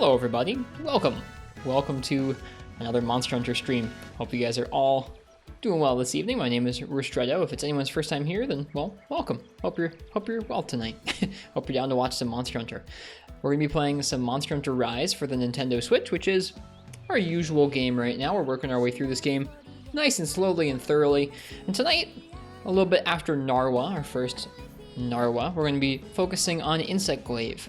Hello everybody, welcome to another Monster Hunter stream. Hope you guys are all doing well this evening. My name is Ristretto. If it's anyone's first time here, then well, welcome. Hope you're well tonight. Hope you're down to watch some Monster Hunter. We're gonna be playing some Monster Hunter Rise for the Nintendo Switch, which is our usual game right now. We're working our way through this game nice and slowly and thoroughly. And tonight, a little bit after Narwa, our first Narwa, we're gonna be focusing on Insect Glaive.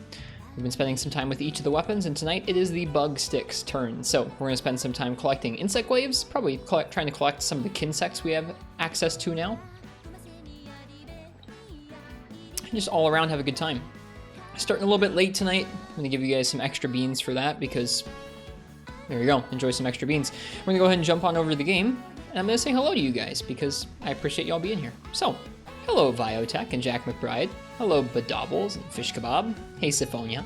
We've been spending some time with each of the weapons, and tonight it is the Bug Stick's turn. So we're going to spend some time collecting Insect Glaives, probably trying to collect some of the Kinsects we have access to now. And just all around have a good time. Starting a little bit late tonight. I'm going to give you guys some extra beans for that because, there you go, enjoy some extra beans. We're going to go ahead and jump on over to the game, and I'm going to say hello to you guys because I appreciate y'all being here. So, hello Viotech and Jack McBride. Hello Badobbles and Fish Kebab. Hey Siphonia.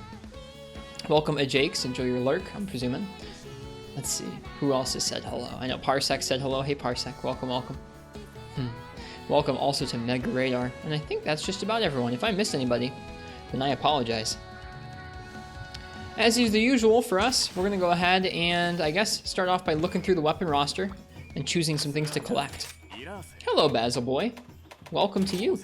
Welcome Ajakes, enjoy your lurk, I'm presuming. Let's see, who else has said hello? I know Parsec said hello. Hey Parsec, welcome. Welcome also to Mega Radar. And I think that's just about everyone. If I missed anybody, then I apologize. As is the usual for us, we're gonna go ahead and I guess start off by looking through the weapon roster and choosing some things to collect. Hello Basil Boy, welcome to you.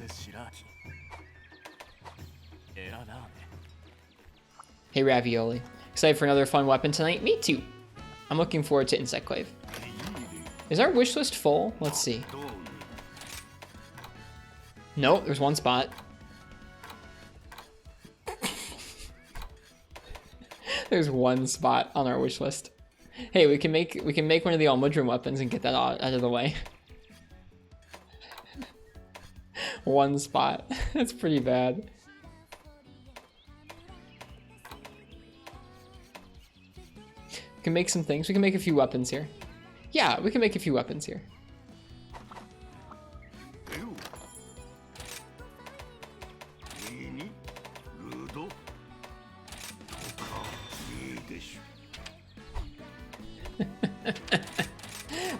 Hey Ravioli, excited for another fun weapon tonight? Me too. I'm looking forward to Insect Glaive. Is our wish list full? Let's see. Nope, there's one spot. There's one spot on our wish list. Hey, we can make one of the Almudron weapons and get that out of the way. One spot. That's pretty bad. We can make some things. We can make a few weapons here. Yeah, we can make a few weapons here.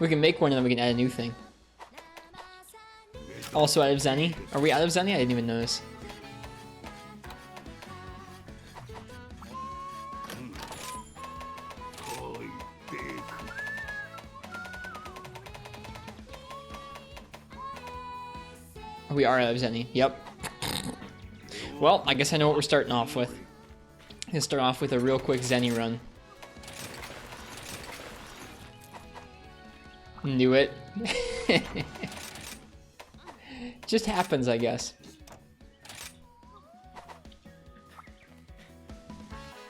We can make one and then we can add a new thing. Also out of Zenny. Are we out of Zenny? I didn't even notice. We are out of Zenny. Yep. Well, I guess I know what we're starting off with. I'm gonna start off with a real quick Zenny run. Knew it. Just happens, I guess.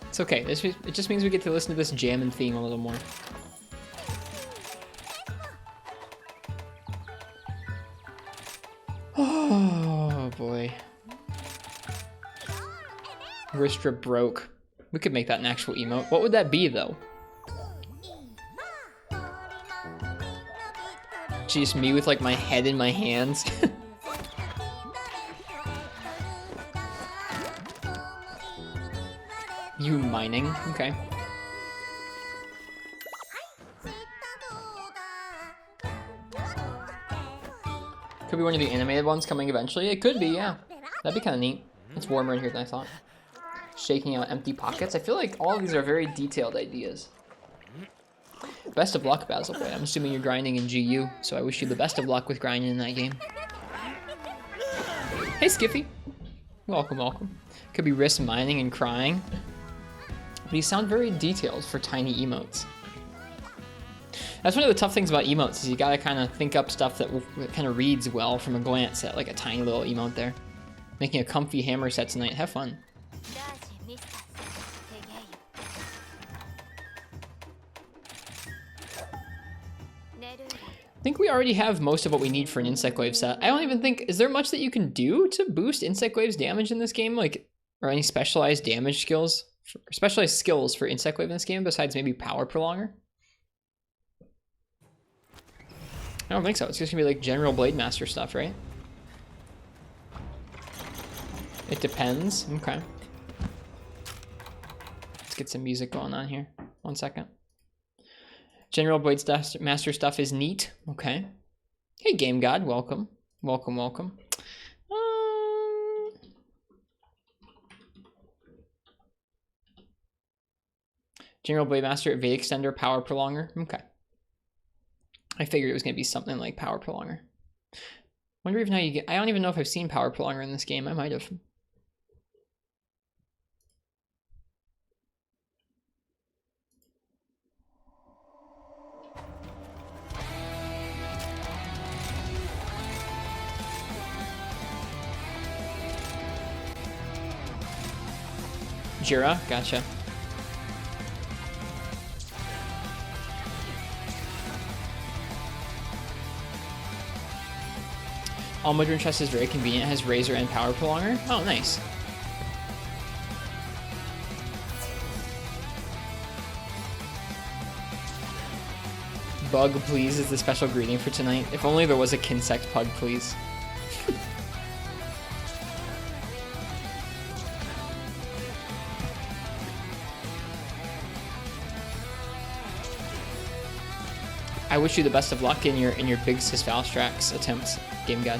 It's okay. It just means we get to listen to this jammin' theme a little more. Oh boy. Ristra broke. We could make that an actual emote. What would that be though? Just me with like my head in my hands. You mining? Okay. Could be one of the animated ones coming eventually. It could be, yeah. That'd be kind of neat. It's warmer in here than I thought. Shaking out empty pockets. I feel like all of these are very detailed ideas. Best of luck, Basil Boy. I'm assuming you're grinding in GU, so I wish you the best of luck with grinding in that game. Hey, Skiffy. Welcome. Could be Risk mining and crying. But you sound very detailed for tiny emotes. That's one of the tough things about emotes, is you gotta kind of think up stuff that kind of reads well from a glance at like a tiny little emote there. Making a comfy hammer set tonight. Have fun. I think we already have most of what we need for an Insect Glaive set. I don't even think, is there much that you can do to boost Insect Glaive's damage in this game? Like, or any specialized damage skills, specialized skills for Insect Glaive in this game besides maybe Power Prolonger? I don't think so. It's just gonna be like general Blade Master stuff, right? It depends. Okay. Let's get some music going on here. 1 second. General Blade Master stuff is neat. Okay. Hey, Game God, welcome. Welcome. General Blade Master, Evade Extender, Power Prolonger. Okay. I figured it was going to be something like Power Prolonger. Wonder even how you get... I don't even know if I've seen Power Prolonger in this game. I might have. Jira, gotcha. All Mudrun chest is very convenient. It has Razor and Power Prolonger. Oh, nice. Bug, please, is the special greeting for tonight. If only there was a Kinsect Pug, please. I wish you the best of luck in your big Sysvalstrax attempts, Game God.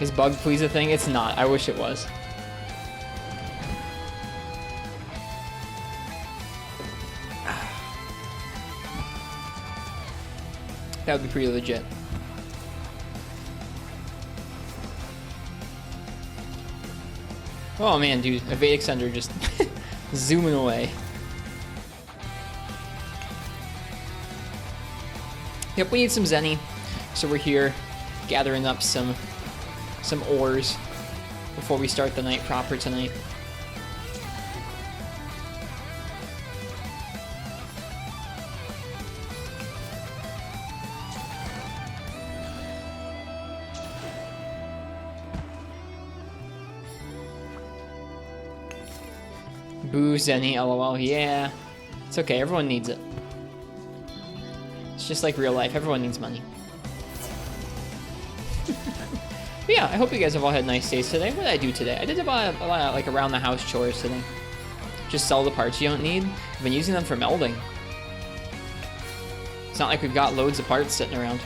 Is Bug Please a thing? It's not. I wish it was. That would be pretty legit. Oh man, dude, Evade Extender just zooming away. Yep, we need some Zenny, so we're here gathering up some ores before we start the night proper tonight. Boo, Zenny, lol, yeah. It's okay, everyone needs it. It's just like real life, everyone needs money. But yeah, I hope you guys have all had nice days today. What did I do today? I did a lot of like around the house chores today. Just sell the parts you don't need. I've been using them for melding. It's not like we've got loads of parts sitting around.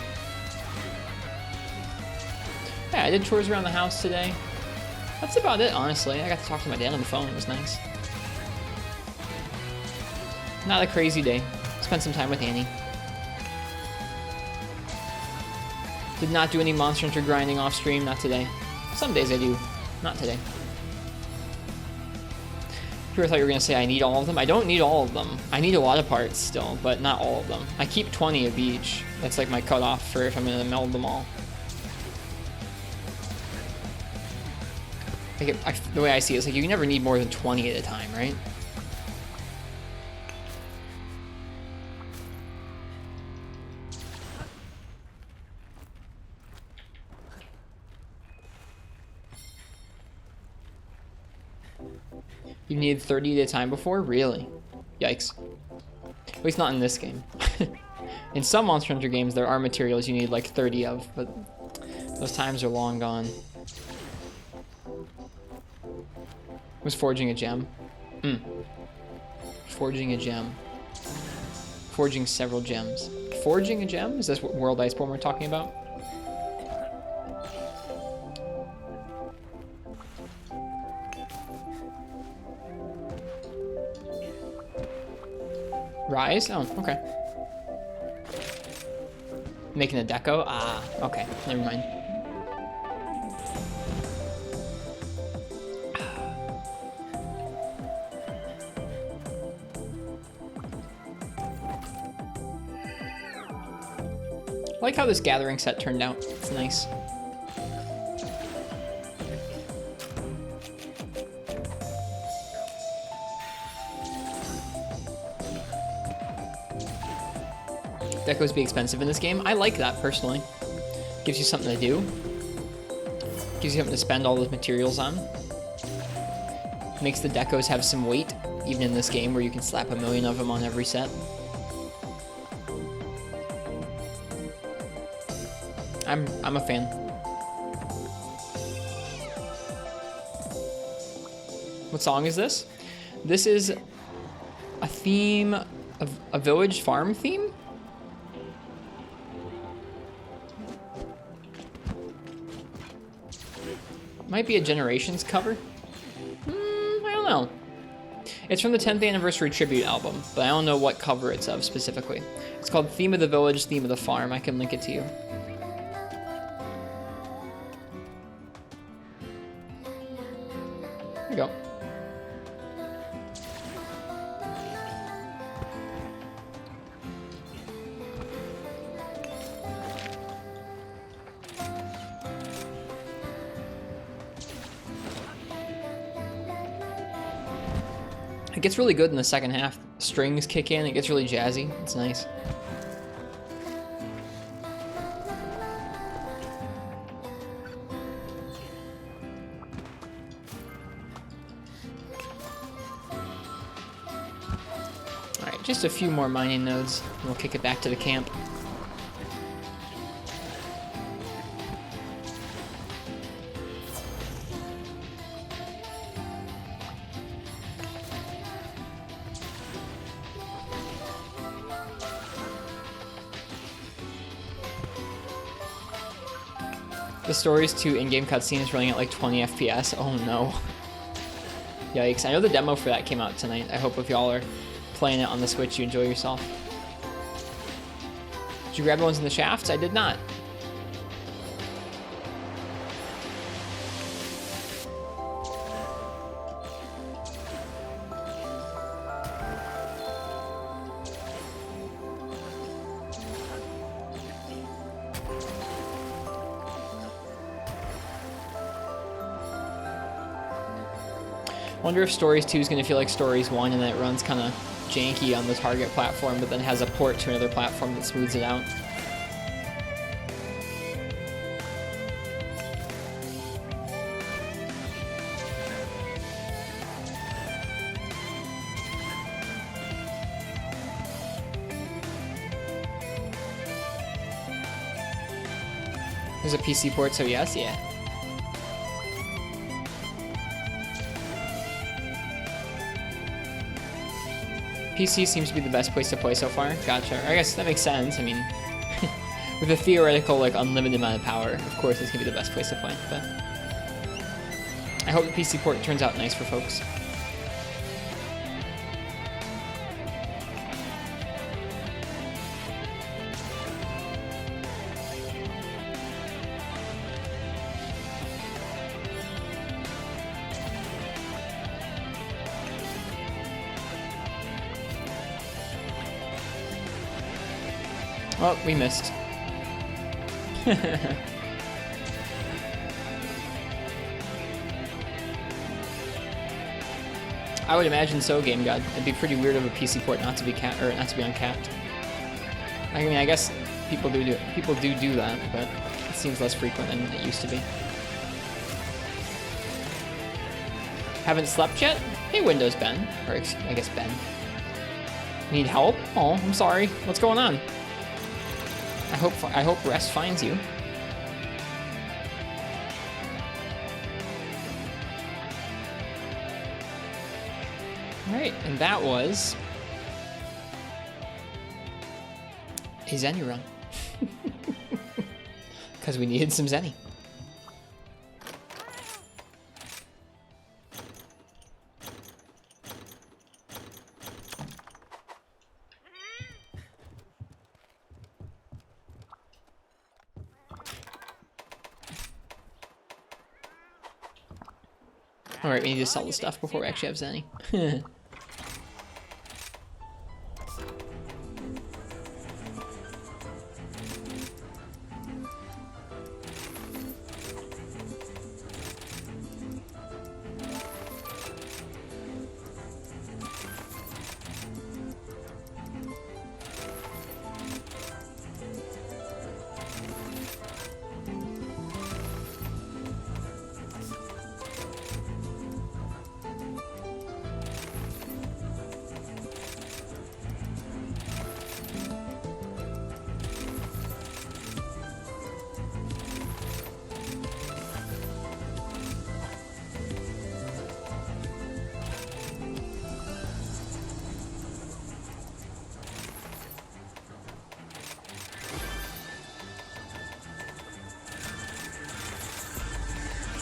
Yeah, I did chores around the house today. That's about it, honestly. I got to talk to my dad on the phone, it was nice. Not a crazy day. Spent some time with Annie. Did not do any Monster Hunter grinding off stream, not today. Some days I do, not today. People thought you were going to say I need all of them. I don't need all of them. I need a lot of parts still, but not all of them. I keep 20 of each. That's like my cutoff for if I'm going to meld them all. Like the way I see it is like you never need more than 20 at a time, right? You needed 30 at a time before? Really? Yikes. At least not in this game. In some Monster Hunter games, there are materials you need like 30 of, but those times are long gone. Was forging a gem? Forging a gem. Forging several gems. Forging a gem? Is this what World Iceborne we're talking about? Rise? Oh, okay. Making a deco? Ah, okay. Never mind. I like how this gathering set turned out. It's nice. Decos be expensive in this game. I like that personally. Gives you something to do. Gives you something to spend all those materials on. Makes the decos have some weight, even in this game where you can slap a million of them on every set. I'm a fan. What song is this? This is a theme of a village farm theme? Might be a Generations cover. I don't know. It's from the 10th Anniversary Tribute album, but I don't know what cover it's of specifically. It's called Theme of the Village, Theme of the Farm. I can link it to you. There you go. It gets really good in the second half. Strings kick in, it gets really jazzy. It's nice. Alright, just a few more mining nodes, and we'll kick it back to the camp. The Stories 2 in-game cutscene is running at like 20 FPS. Oh no. Yikes. I know the demo for that came out tonight. I hope if y'all are playing it on the Switch, you enjoy yourself. Did you grab the ones in the shafts? I did not. Wonder if Stories 2 is going to feel like Stories 1 and that it runs kind of janky on the target platform, but then has a port to another platform that smooths it out. There's a PC port, so yes, yeah. PC seems to be the best place to play so far. Gotcha. I guess that makes sense. I mean, with a theoretical, like, unlimited amount of power, of course it's gonna be the best place to play, but I hope the PC port turns out nice for folks. Oh, we missed. I would imagine so, Game God. It'd be pretty weird of a PC port not to be uncapped. I mean, I guess people do that, but it seems less frequent than it used to be. Haven't slept yet? Hey, Windows Ben, or I guess Ben. Need help? Oh, I'm sorry. What's going on? I hope rest finds you. Alright, and that was a Zenny run. Because we needed some Zenny. Alright, we need to sell the stuff before we actually have Zenny.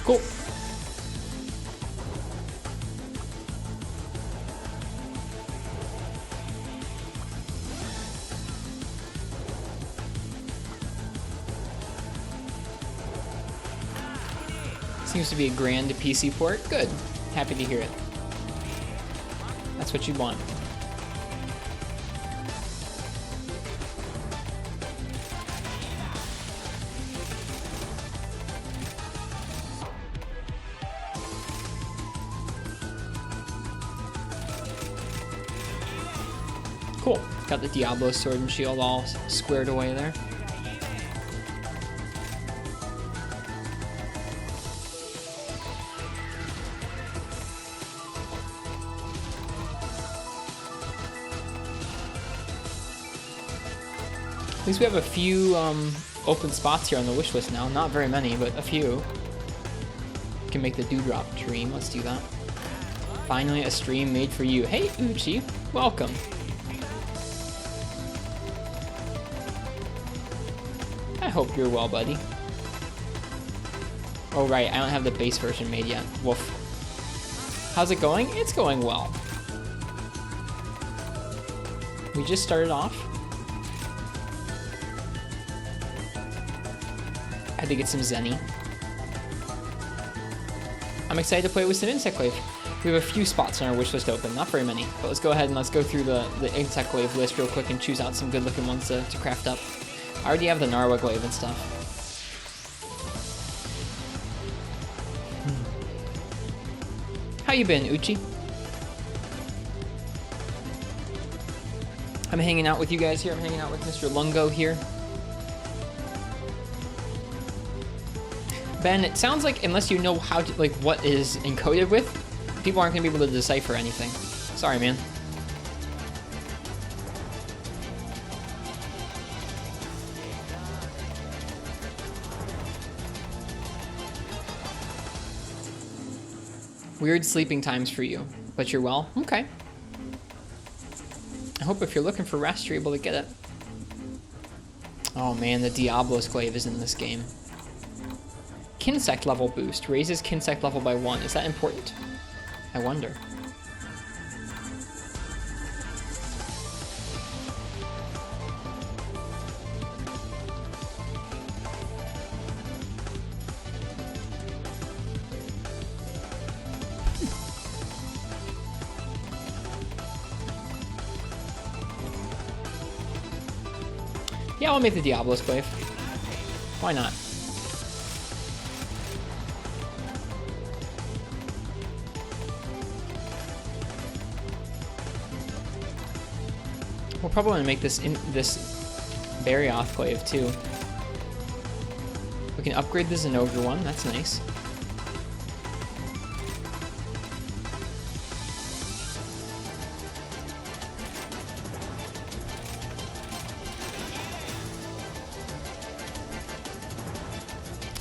Cool. Seems to be a grand PC port. Good. Happy to hear it. That's what you want. Cool. Got the Diablo sword and shield all squared away there. At least we have a few open spots here on the wish list now. Not very many, but a few. We can make the dewdrop dream. Let's do that. Finally, a stream made for you. Hey, Uchi. Welcome. I hope you're well, buddy. Oh, right. I don't have the base version made yet. Woof. How's it going? It's going well. We just started off. I had to get some Zenny. I'm excited to play with some Insect Glaive. We have a few spots on our wish list open, not very many. But let's go ahead and let's go through the Insect Glaive list real quick and choose out some good looking ones to craft up. I already have the Narwa Glaive and stuff. How you been, Uchi? I'm hanging out with you guys here. I'm hanging out with Mr. Lungo here. Ben, it sounds like unless you know how to, like, what is encoded with, people aren't going to be able to decipher anything. Sorry, man. Weird sleeping times for you, but you're well? Okay. I hope if you're looking for rest, you're able to get it. Oh man, the Diablo's Glaive is in this game. Kinsect level boost. Raises Kinsect level by 1. Is that important? I wonder. Yeah, I'll make the Diablo's Glaive. Why not? We'll probably want to make this Barioth Glaive too. We can upgrade the Zenogre one. That's nice.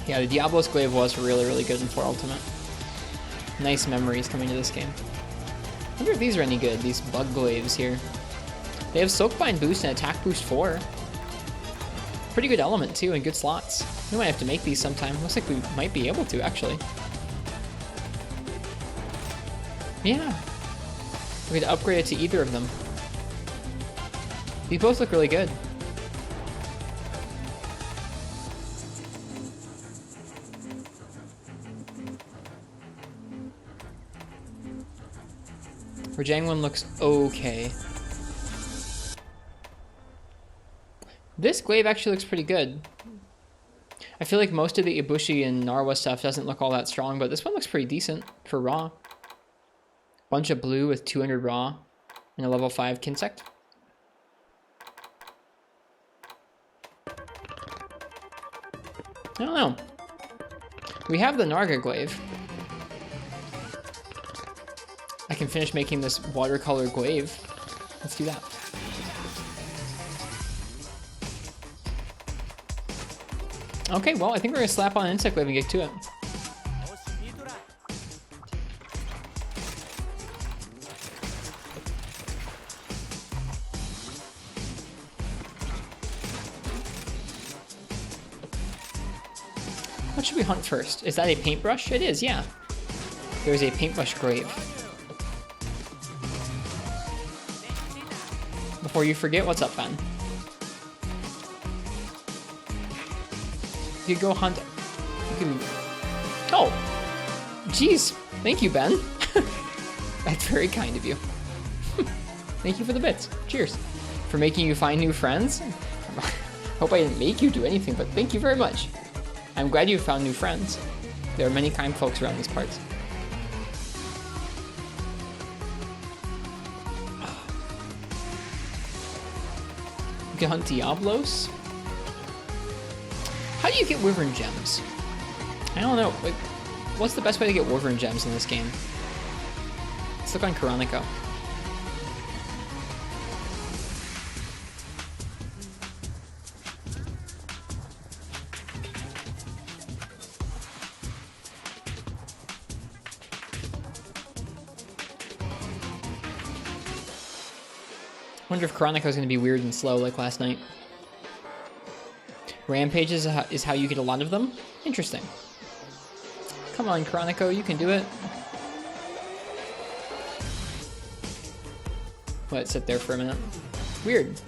Yeah, the Diablo's Glaive was really, really good in 4 Ultimate. Nice memories coming to this game. I wonder if these are any good, these Bug Glaives here. They have Soakbind boost and Attack boost 4. Pretty good element too, and good slots. We might have to make these sometime. Looks like we might be able to, actually. Yeah. We could upgrade it to either of them. These both look really good. Rajang one looks okay. This glaive actually looks pretty good. I feel like most of the Ibushi and Narwa stuff doesn't look all that strong, but this one looks pretty decent for raw. Bunch of blue with 200 raw and a level 5 Kinsect. I don't know. We have the Narga glaive. I can finish making this watercolor glaive. Let's do that. Okay, well, I think we're gonna slap on Insect Glaive and get to it. What should we hunt first? Is that a paintbrush? It is, yeah. There's a paintbrush glaive. Before you forget, what's up, Ben? You could go hunt. You can. Oh, Geez, thank you, Ben. That's very kind of you. Thank you for the bits. Cheers. For making you find new friends. Hope I didn't make you do anything, but thank you very much. I'm glad you found new friends. There are many kind folks around these parts. You can hunt Diablos. How do you get Wyvern Gems? I don't know. Like, what's the best way to get Wyvern Gems in this game? Let's look on Chronico. I wonder if Chronico is going to be weird and slow like last night. Rampages is how you get a lot of them? Interesting. Come on, Chronico, you can do it. Let it sit there for a minute. Weird.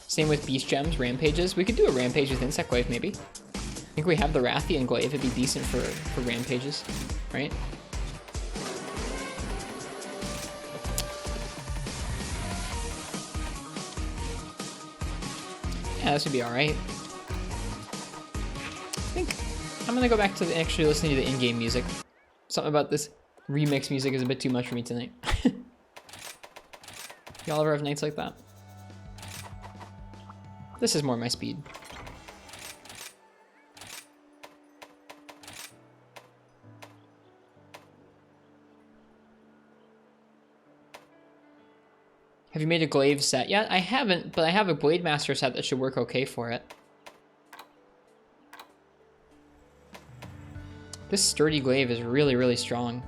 Same with Beast Gems, Rampages. We could do a Rampage with Insect Glaive, maybe. I think we have the Rathian Glaive. It'd be decent for Rampages, right? Yeah, this would be alright. I think I'm gonna go back to actually listening to the in-game music. Something about this remix music is a bit too much for me tonight. Y'all ever have nights like that? This is more my speed. Have you made a glaive set yet? I haven't, but I have a Blade Master set that should work okay for it. This sturdy glaive is really, really strong.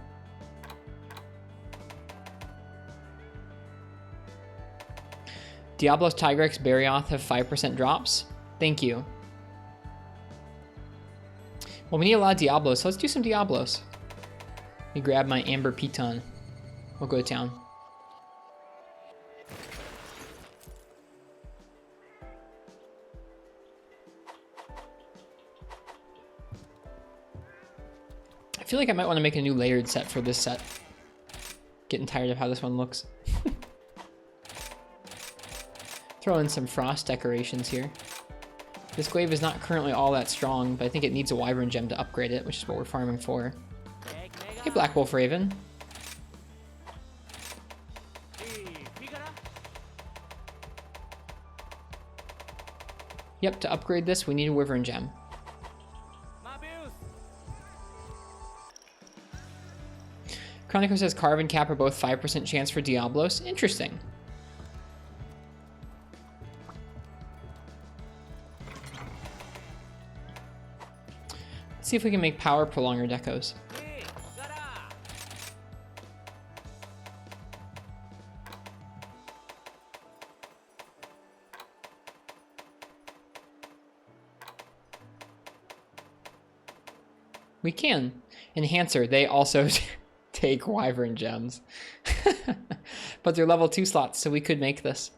Diablos, Tigrex, Barioth have 5% drops. Thank you. Well, we need a lot of Diablos, so let's do some Diablos. Let me grab my Amber Piton. We'll go to town. I feel like I might want to make a new layered set for this set. Getting tired of how this one looks. Throw in some frost decorations here. This glaive is not currently all that strong, but I think it needs a Wyvern Gem to upgrade it, which is what we're farming for. Hey, Black Wolf Raven. Yep, to upgrade this, we need a Wyvern Gem. Chronico says Carve and Cap are both 5% chance for Diablos. Interesting. Let's see if we can make power prolonger decos. We can. Enhancer, they also take Wyvern Gems. But they're level 2 slots, so we could make this.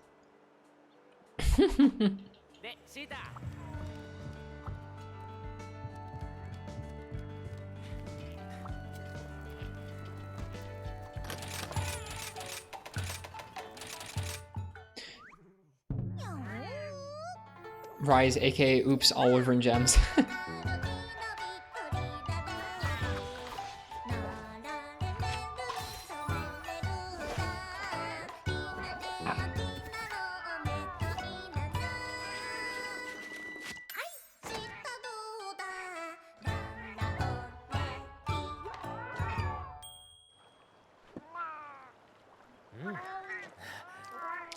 Rise, aka oops, all Wyvern Gems.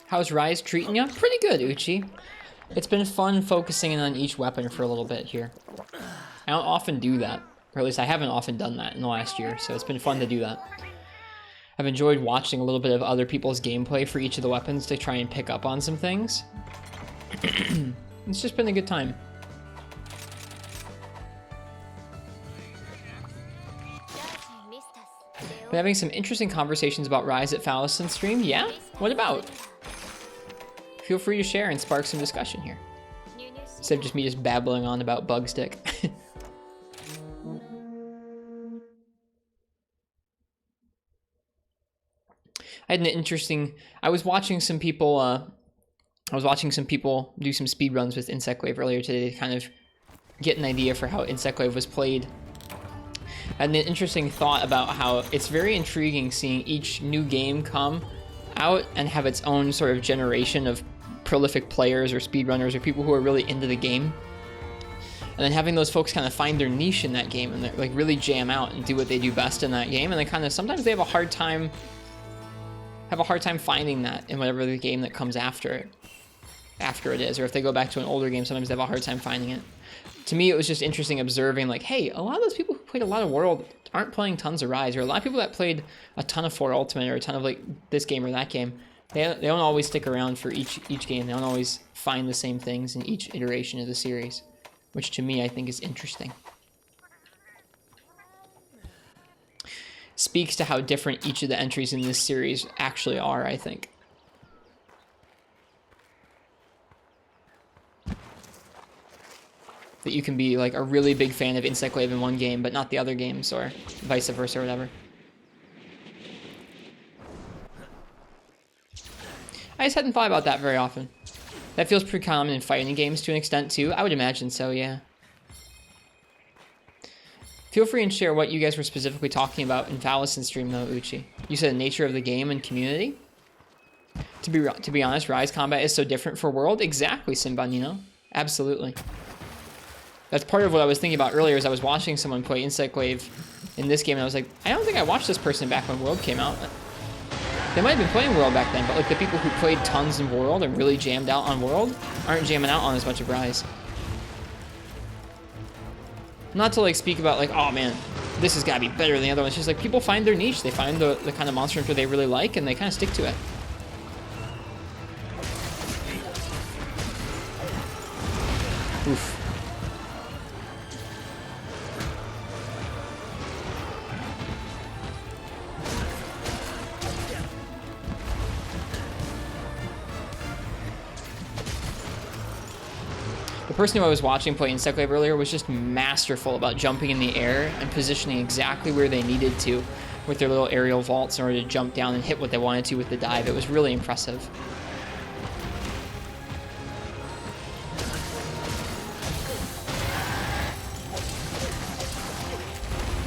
How's Rise treating you? Pretty good, Uchi. It's been fun focusing in on each weapon for a little bit here. I don't often do that, or at least I haven't often done that in the last year, so it's been fun to do that. I've enjoyed watching a little bit of other people's gameplay for each of the weapons to try and pick up on some things. It's just been a good time. Been having some interesting conversations about Rise at Phallus's stream. Yeah? What about? feel free to share and spark some discussion here. Instead of just me just babbling on about bug stick. I had an interesting, I was watching some people do some speed runs with Insect Wave earlier today to kind of get an idea for how Insect Wave was played. I had an interesting thought about how it's very intriguing seeing each new game come out and have its own sort of generation of prolific players or speedrunners or people who are really into the game. And then having those folks kind of find their niche in that game and like really jam out and do what they do best in that game. And then kind of sometimes they have a hard time finding that in whatever the game that comes after it is. Or if they go back to an older game, sometimes they have a hard time finding it. To me, it was just interesting observing like, hey, a lot of those people who played a lot of World aren't playing tons of Rise, or a lot of people that played a ton of 4 Ultimate or a ton of like this game or that game, they don't always stick around for each game. They don't always find the same things in each iteration of the series, which to me I think is interesting. Speaks to how different each of the entries in this series actually are, I think. That you can be like a really big fan of Insect Wave in one game, but not the other games, or vice versa, or whatever. I just hadn't thought about that very often. That feels pretty common in fighting games to an extent too. I would imagine so, yeah. Feel free and share what you guys were specifically talking about in Valison's stream though, Uchi. You said the nature of the game and community? To be honest, Rise combat is so different for World. Exactly, Simbanino. Absolutely. That's part of what I was thinking about earlier as I was watching someone play Insect Wave in this game, and I was like, I don't think I watched this person back when World came out. They might have been playing World back then, but like the people who played tons in World and really jammed out on World aren't jamming out on as much of Rise. Not to like speak about like, oh man, this has got to be better than the other one. It's just like people find their niche. They find the kind of monster hunter they really like, and they kind of stick to it. Oof. The person who I was watching play Insect Wave earlier was just masterful about jumping in the air and positioning exactly where they needed to with their little aerial vaults in order to jump down and hit what they wanted to with the dive. It was really impressive.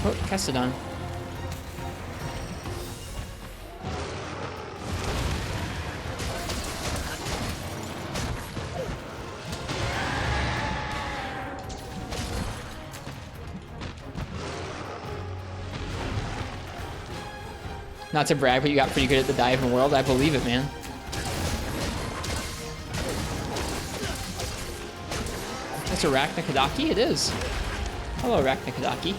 Oh, Kestodon. Not to brag, but you got pretty good at the dive in World. I believe it, man. That's Arachnakadaki? It is. Hello, Arachnakadaki.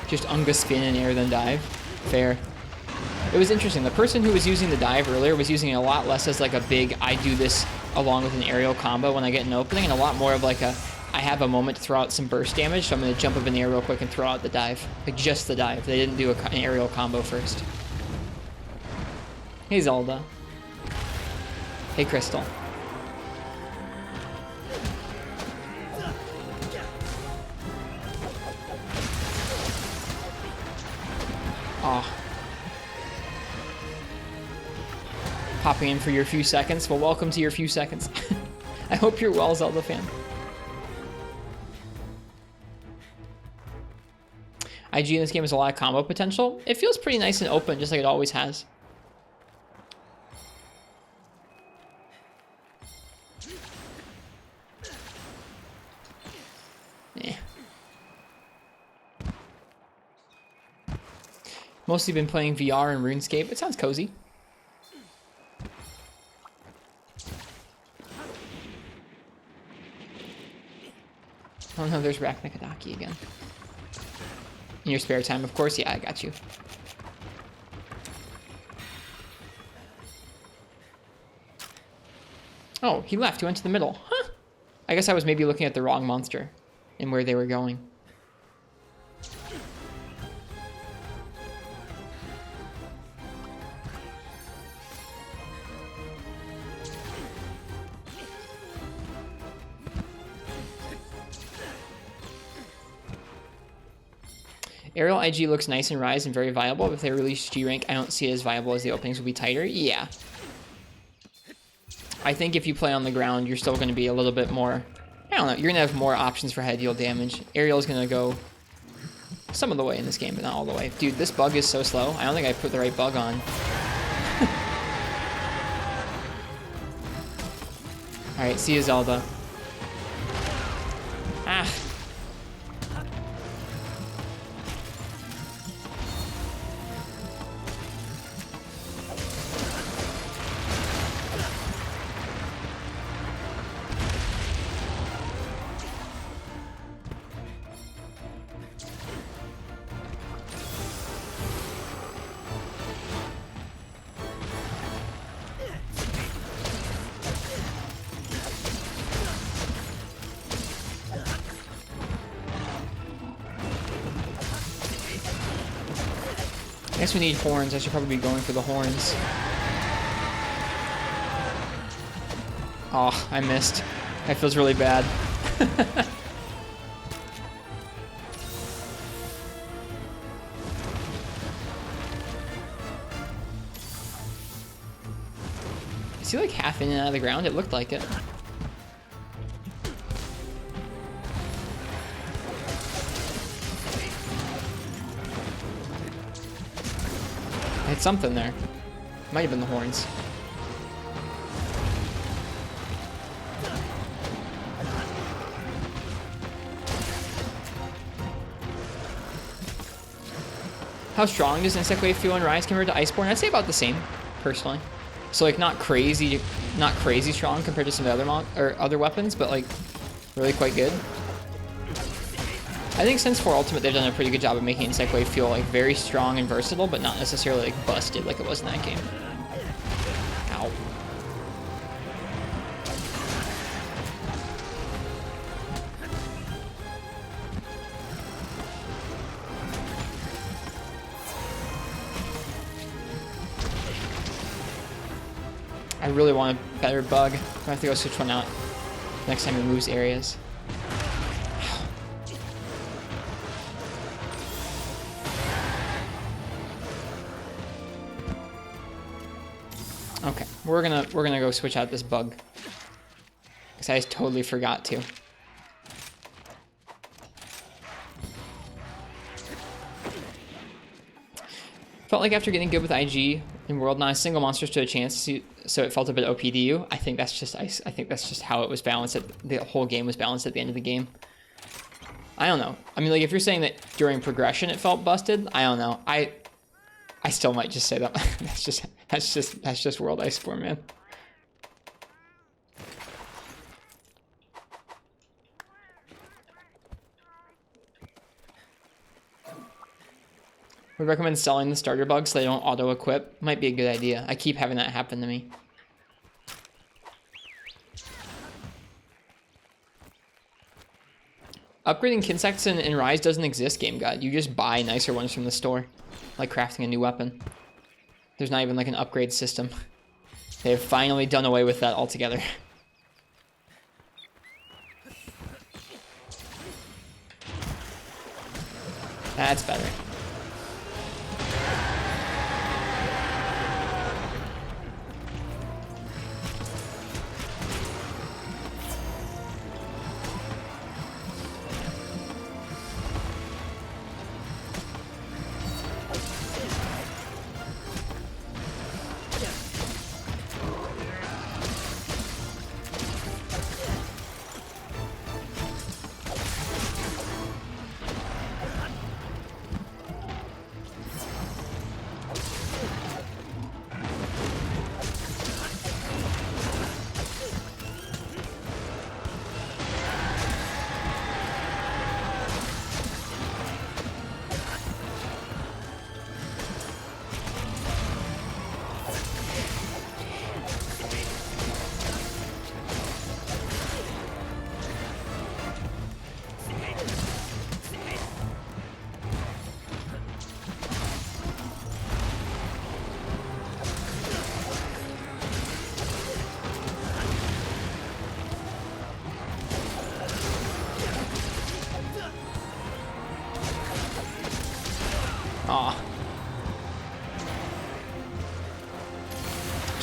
Just Unga spin in air then dive. Fair. It was interesting. The person who was using the dive earlier was using it a lot less as like a big, I do this along with an aerial combo when I get an opening, and a lot more of like a, I have a moment to throw out some burst damage, so I'm going to jump up in the air real quick and throw out the dive. Like, just the dive. They didn't do an aerial combo first. Hey, Zelda. Hey, Crystal. Aw. Popping in for your few seconds. Well, welcome to your few seconds. I hope you're well, Zelda fan. IG in this game has a lot of combo potential. It feels pretty nice and open, just like it always has. Eh. Mostly been playing VR and RuneScape. It sounds cozy. Oh no, there's Arachnakadaki again. In your spare time, of course. Yeah, I got you. Oh, he left. He went to the middle. Huh. I guess I was maybe looking at the wrong monster and where they were going. Aerial IG looks nice in Rise and very viable, but if they release G rank, I don't see it as viable as the openings will be tighter. Yeah. I think if you play on the ground, you're still going to be a little bit more, I don't know, you're going to have more options for head deal damage. Aerial is going to go some of the way in this game, but not all the way. Dude, this bug is so slow. I don't think I put the right bug on. Alright, see you, Zelda. Ah. I guess we need horns. I should probably be going for the horns. Oh, I missed. That feels really bad. Is he like half in and out of the ground? It looked like it. I hit something there. Might have been the horns. How strong does Insect Wave feel in Rise compared to Iceborne? I'd say about the same, personally. So like not crazy strong compared to some of the other weapons, but like really quite good. I think since 4 Ultimate, they've done a pretty good job of making Insect Wave feel like very strong and versatile, but not necessarily like busted like it was in that game. Ow. I really want a better bug. I'm gonna have to go switch one out next time he moves areas. Okay, we're gonna go switch out this bug because I totally forgot to. Felt like after getting good with IG in World, not a single monster stood a chance, so it felt a bit OPDU. I think that's just how it was balanced. The whole game was balanced at the end of the game. I don't know. I mean, like if you're saying that during progression it felt busted, I don't know. I still might just say that. that's just World Iceborne, man. Would recommend selling the starter bugs so they don't auto-equip. Might be a good idea. I keep having that happen to me. Upgrading Kinsects in Rise doesn't exist, Game God. You just buy nicer ones from the store. Like crafting a new weapon. There's not even like an upgrade system. They've finally done away with that altogether. That's better.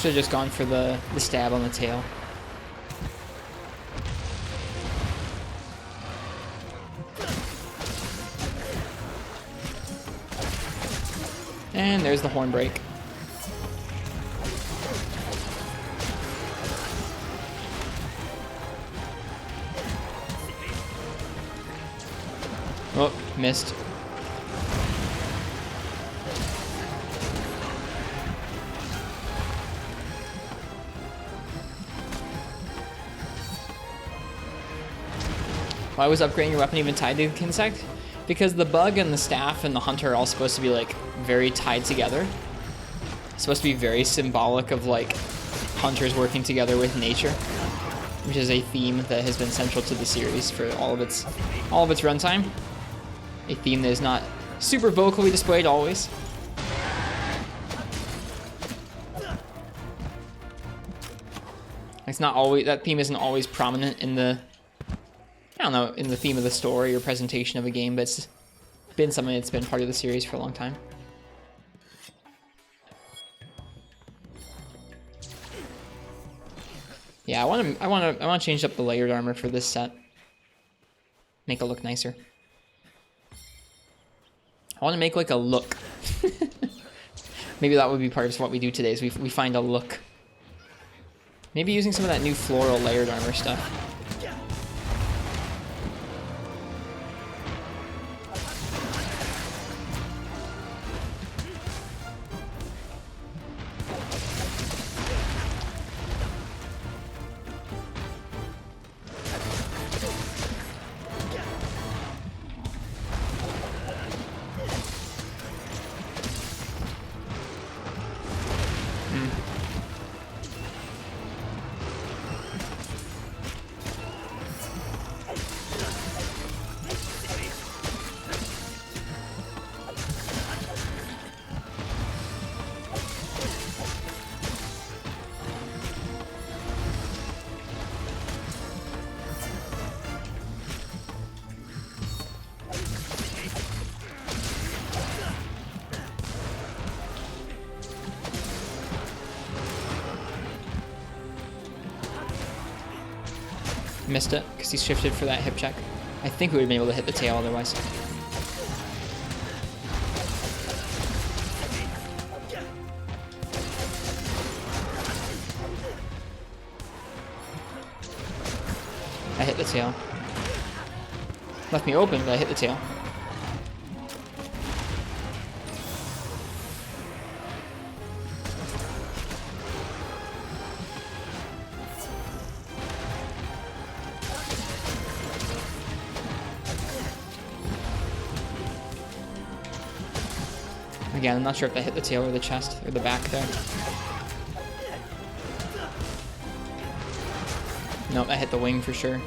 should have just gone for the stab on the tail. And there's the horn break. Oh, missed. Why was upgrading your weapon even tied to the insect? Because the bug and the staff and the hunter are all supposed to be like very tied together. It's supposed to be very symbolic of like hunters working together with nature, which is a theme that has been central to the series for all of its runtime. A theme that is not super vocally displayed always. It's not always, that theme isn't always prominent in the, I don't know, in the theme of the story or presentation of a game, but it's been something that's been part of the series for a long time. Yeah, I want to change up the layered armor for this set. Make it look nicer. I want to make like a look. Maybe that would be part of what we do today, is we find a look. Maybe using some of that new floral layered armor stuff. Missed it because he shifted for that hip check. I think we would have been able to hit the tail otherwise. I hit the tail. Left me open, but I hit the tail. Again, I'm not sure if I hit the tail or the chest or the back there. Nope, I hit the wing for sure.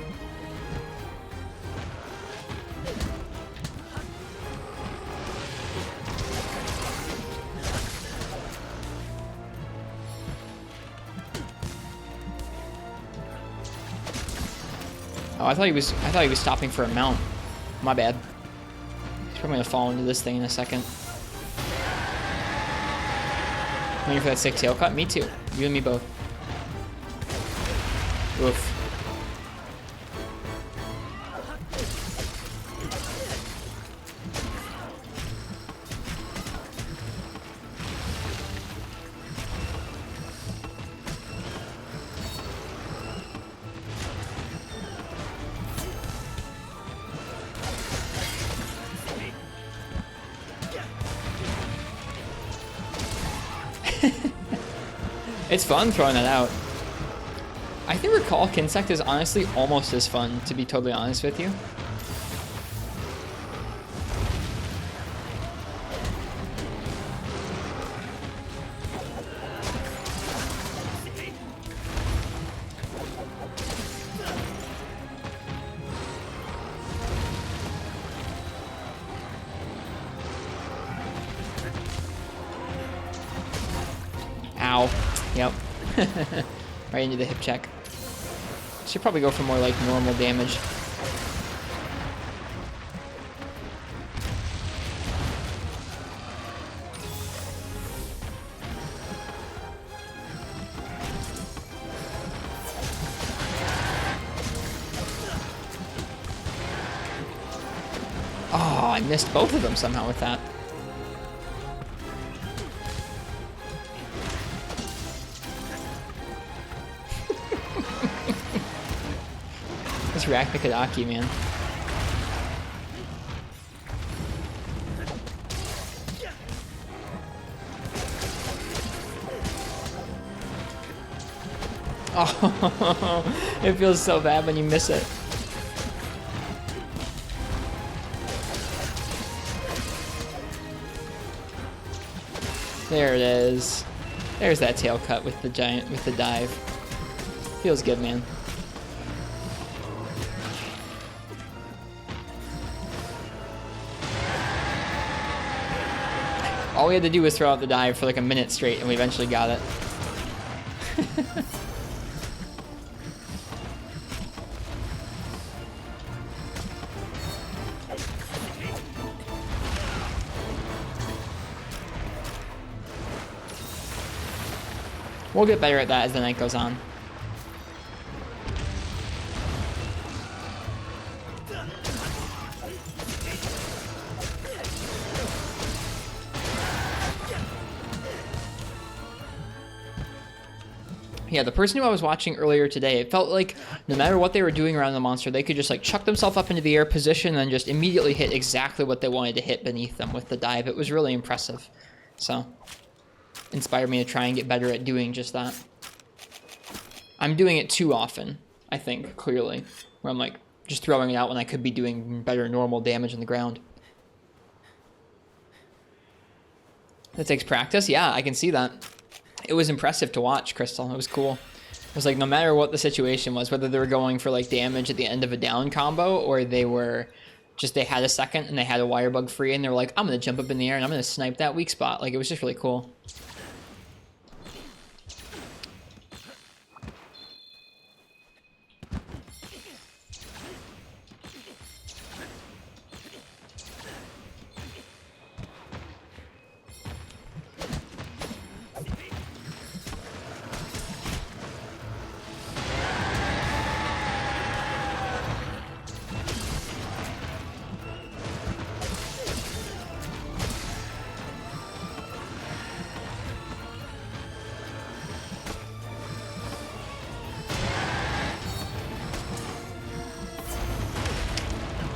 Oh, I thought he was stopping for a mount. My bad. He's probably gonna fall into this thing in a second. Waiting for that sick tail cut? Me too. You and me both. Oof. It's fun throwing that out. I think Recall Kinsect is honestly almost as fun, to be totally honest with you. Ow. Yep. Right into the hip check. Should probably go for more like normal damage. I missed both of them somehow with that. This Raknikadaki, man. Oh, it feels so bad when you miss it. There it is. There's that tail cut with the giant, with the dive. Feels good, man. All we had to do was throw out the dive for like a minute straight, and we eventually got it. We'll get better at that as the night goes on. Yeah, the person who I was watching earlier today, it felt like no matter what they were doing around the monster, they could just like chuck themselves up into the air position and just immediately hit exactly what they wanted to hit beneath them with the dive. It was really impressive. So, inspired me to try and get better at doing just that. I'm doing it too often, I think, clearly, where I'm like just throwing it out when I could be doing better normal damage on the ground. That takes practice? Yeah, I can see that. It was impressive to watch, Crystal. It was cool. It was like no matter what the situation was, whether they were going for like damage at the end of a down combo or they were just, they had a second and they had a wire bug free and they were like, I'm going to jump up in the air and I'm going to snipe that weak spot. Like, it was just really cool.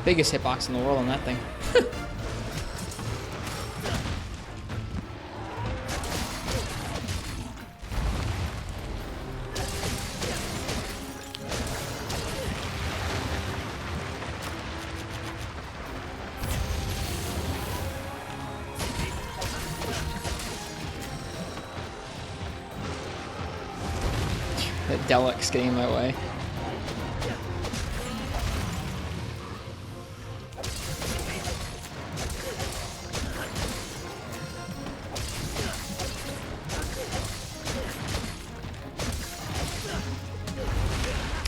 Biggest hitbox in the world on that thing. That Deluxe getting in my way.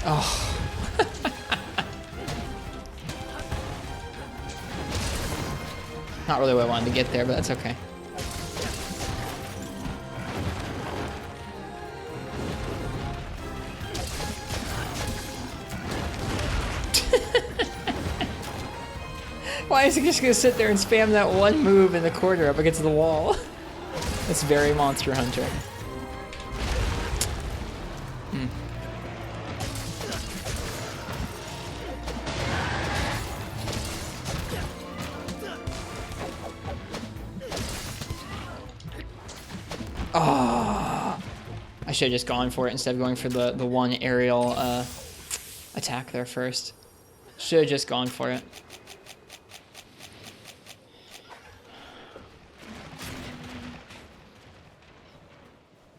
Oh. Not really what I wanted to get there, but that's okay. Why is he just gonna sit there and spam that one move in the corner up against the wall? That's very Monster Hunter. Oh, I should have just gone for it instead of going for the one aerial attack there first. Should have just gone for it.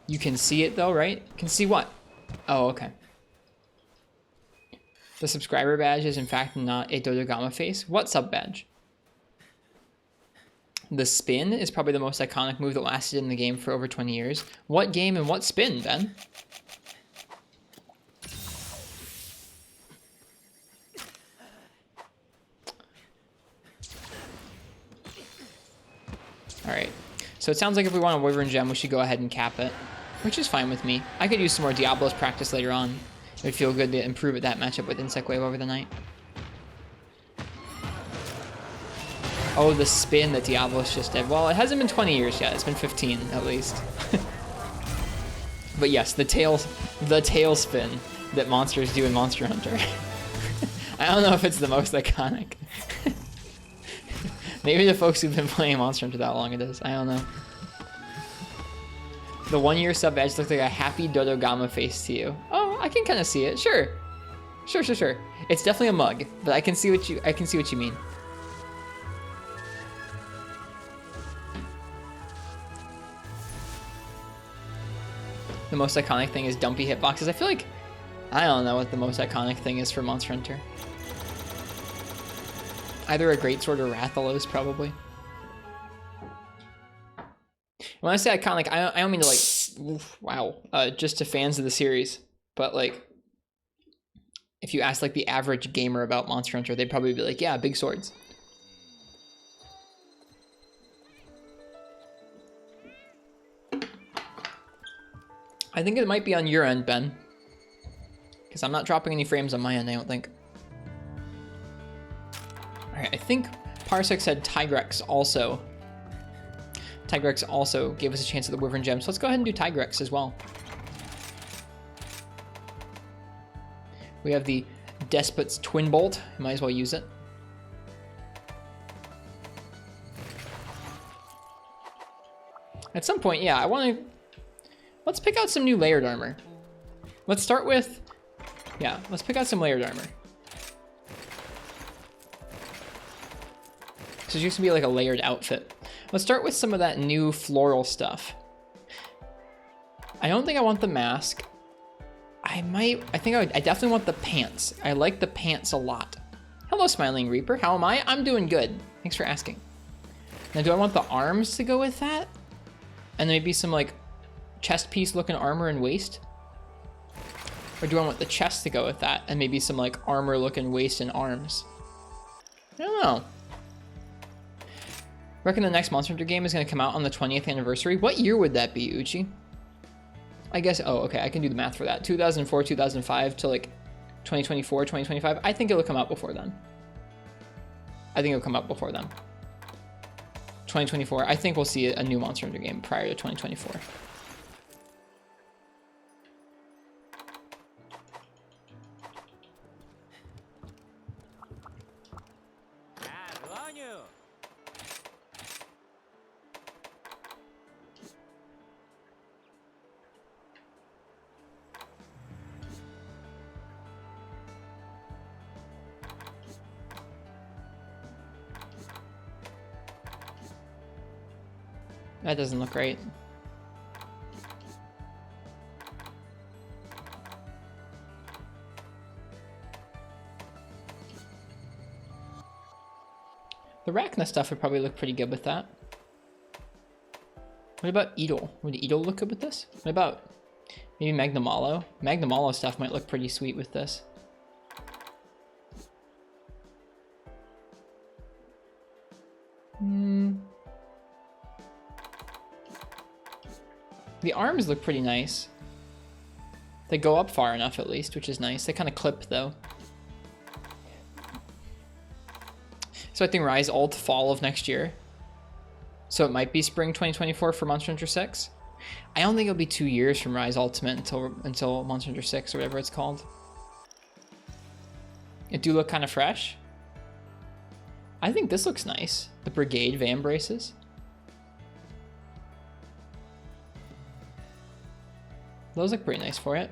You can see it though, right? Can see what? Oh, okay. The subscriber badge is in fact not a Dodogama face. What sub badge? The spin is probably the most iconic move that lasted in the game for over 20 years. What game and what spin, Ben? Alright. So it sounds like if we want a Wyvern Gem, we should go ahead and cap it. Which is fine with me. I could use some more Diablos practice later on. It would feel good to improve at that matchup with Insect Wave over the night. Oh, the spin that Diablos just did. Well, it hasn't been 20 years yet. It's been 15 at least. But yes, the tail spin that monsters do in Monster Hunter. I don't know if it's the most iconic. Maybe the folks who've been playing Monster Hunter that long it is. I don't know. The 1 year sub badge looks like a happy Dodogama face to you. Oh, I can kind of see it. Sure. Sure. It's definitely a mug, but I can see what you mean. The most iconic thing is dumpy hitboxes. I feel like I don't know what the most iconic thing is for Monster Hunter. Either a Greatsword or Rathalos, probably. When I say iconic, I don't mean to like, oof, wow, just to fans of the series, but like, if you ask like the average gamer about Monster Hunter, they'd probably be like, yeah, big swords. I think it might be on your end, Ben, because I'm not dropping any frames on my end, I don't think. All right, I think Parsec said Tigrex also. Tigrex also gave us a chance at the Wyvern Gem, so let's go ahead and do Tigrex as well. We have the Despot's Twin Bolt. Might as well use it. At some point, yeah, let's pick out some new layered armor. Let's start with, yeah, let's pick out some layered armor. So it used to be like a layered outfit. Let's start with some of that new floral stuff. I don't think I want the mask. I definitely want the pants. I like the pants a lot. Hello, Smiling Reaper. How am I? I'm doing good. Thanks for asking. Now, do I want the arms to go with that? And maybe some like chest piece looking armor and waist? Or do I want the chest to go with that and maybe some like armor looking waist and arms? I don't know. Reckon the next Monster Hunter game is going to come out on the 20th anniversary. What year would that be, Uchi? I guess, oh, okay, I can do the math for that. 2004, 2005 to like 2024, 2025. I think it'll come out before then. 2024. I think we'll see a new Monster Hunter game prior to 2024. That doesn't look right. The Rachna stuff would probably look pretty good with that. What about Edel? Would Edel look good with this? What about maybe Magnamalo? Magnamalo stuff might look pretty sweet with this. The arms look pretty nice. They go up far enough at least, which is nice. They kind of clip though. So I think Rise Ult fall of next year. So it might be spring 2024 for Monster Hunter 6. I don't think it'll be 2 years from Rise Ultimate until Monster Hunter 6 or whatever it's called. It do look kind of fresh. I think this looks nice. The Brigade Van Braces. Those look pretty nice for it.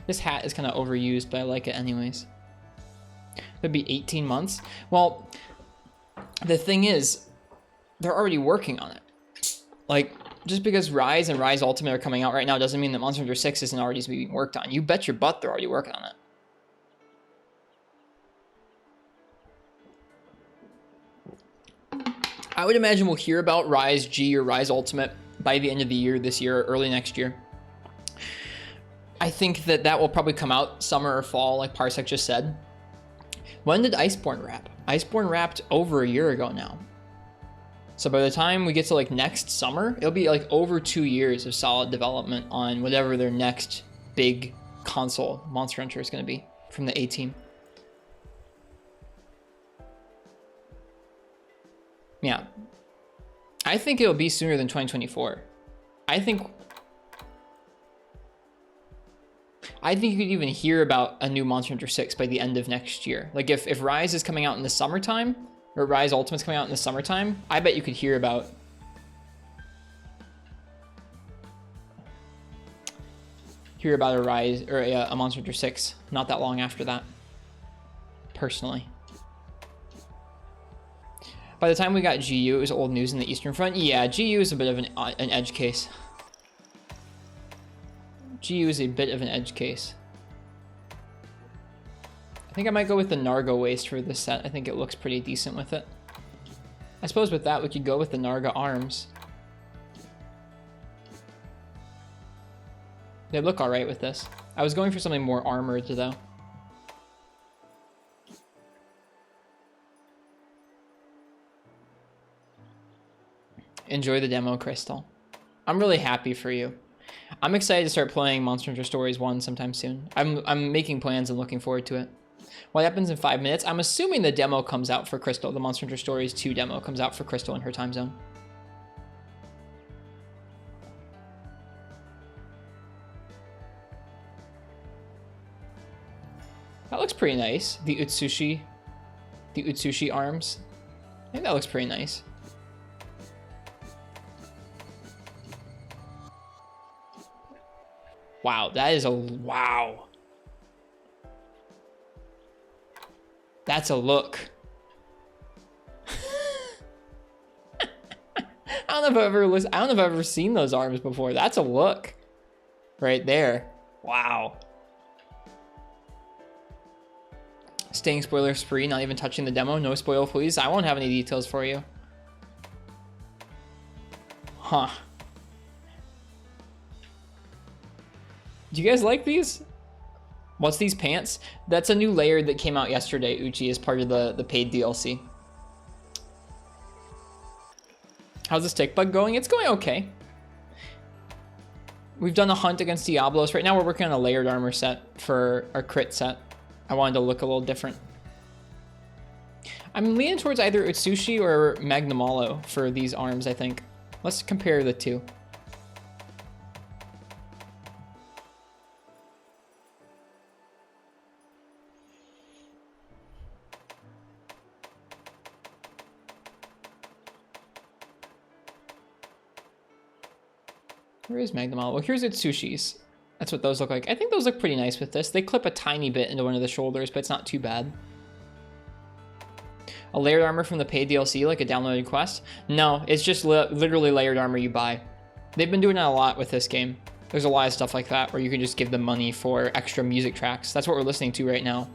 This hat is kind of overused, but I like it anyways. That'd be 18 months. Well, the thing is, they're already working on it. Like, just because Rise and Rise Ultimate are coming out right now doesn't mean that Monster Hunter 6 isn't already being worked on. You bet your butt they're already working on it. I would imagine we'll hear about Rise G or Rise Ultimate by the end of the year this year, or early next year. I think that will probably come out summer or fall, like Parsec just said. When did Iceborne wrap? Iceborne wrapped over a year ago now. So by the time we get to like next summer, it'll be like over 2 years of solid development on whatever their next big console Monster Hunter is going to be from the A-Team. Yeah. I think it'll be sooner than 2024. I think you could even hear about a new Monster Hunter 6 by the end of next year. Like if Rise is coming out in the summertime, or Rise Ultimate's coming out in the summertime, I bet you could hear about a Rise or a Monster Hunter 6 not that long after that. Personally. By the time we got GU, it was old news in the Eastern Front. Yeah, GU is a bit of an edge case. GU is a bit of an edge case. I think I might go with the Narga waist for this set. I think it looks pretty decent with it. I suppose with that, we could go with the Narga arms. They look alright with this. I was going for something more armored, though. Enjoy the demo, Crystal. I'm really happy for you. I'm excited to start playing Monster Hunter Stories 1 sometime soon. I'm making plans and looking forward to it. What happens in 5 minutes? I'm assuming the demo comes out for Crystal. The Monster Hunter Stories 2 demo comes out for Crystal in her time zone. That looks pretty nice. The Utsushi arms. I think that looks pretty nice. Wow, that is a wow. That's a look. I don't know if I've ever seen those arms before. That's a look. Right there. Wow. Staying spoiler free, not even touching the demo. No spoil, please. I won't have any details for you. Huh. Do you guys like these? What's these pants? That's a new layer that came out yesterday, Uchi, as part of the paid DLC. How's the stick bug going? It's going okay. We've done a hunt against Diablos. Right now we're working on a layered armor set for our crit set. I wanted to look a little different. I'm leaning towards either Utsushi or Magnamalo for these arms, I think. Let's compare the two. Where is Magnamalo? Well, here's Utsushi's. That's what those look like. I think those look pretty nice with this. They clip a tiny bit into one of the shoulders, but it's not too bad. A layered armor from the paid DLC, like a downloaded quest? No, it's just literally layered armor you buy. They've been doing that a lot with this game. There's a lot of stuff like that where you can just give them money for extra music tracks. That's what we're listening to right now.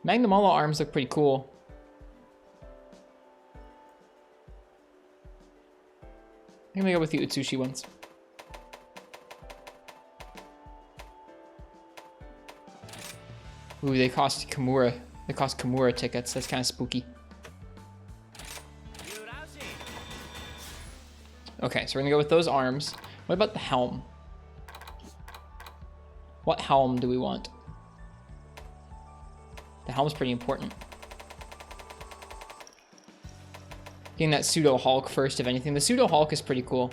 Magnamalo arms look pretty cool. I'm gonna go with the Utsushi ones. Ooh, they cost Kimura. They cost Kimura tickets. That's kind of spooky. Okay, so we're gonna go with those arms. What about the helm? What helm do we want? The helm's pretty important. Getting that pseudo Hulk first, if anything. The pseudo Hulk is pretty cool.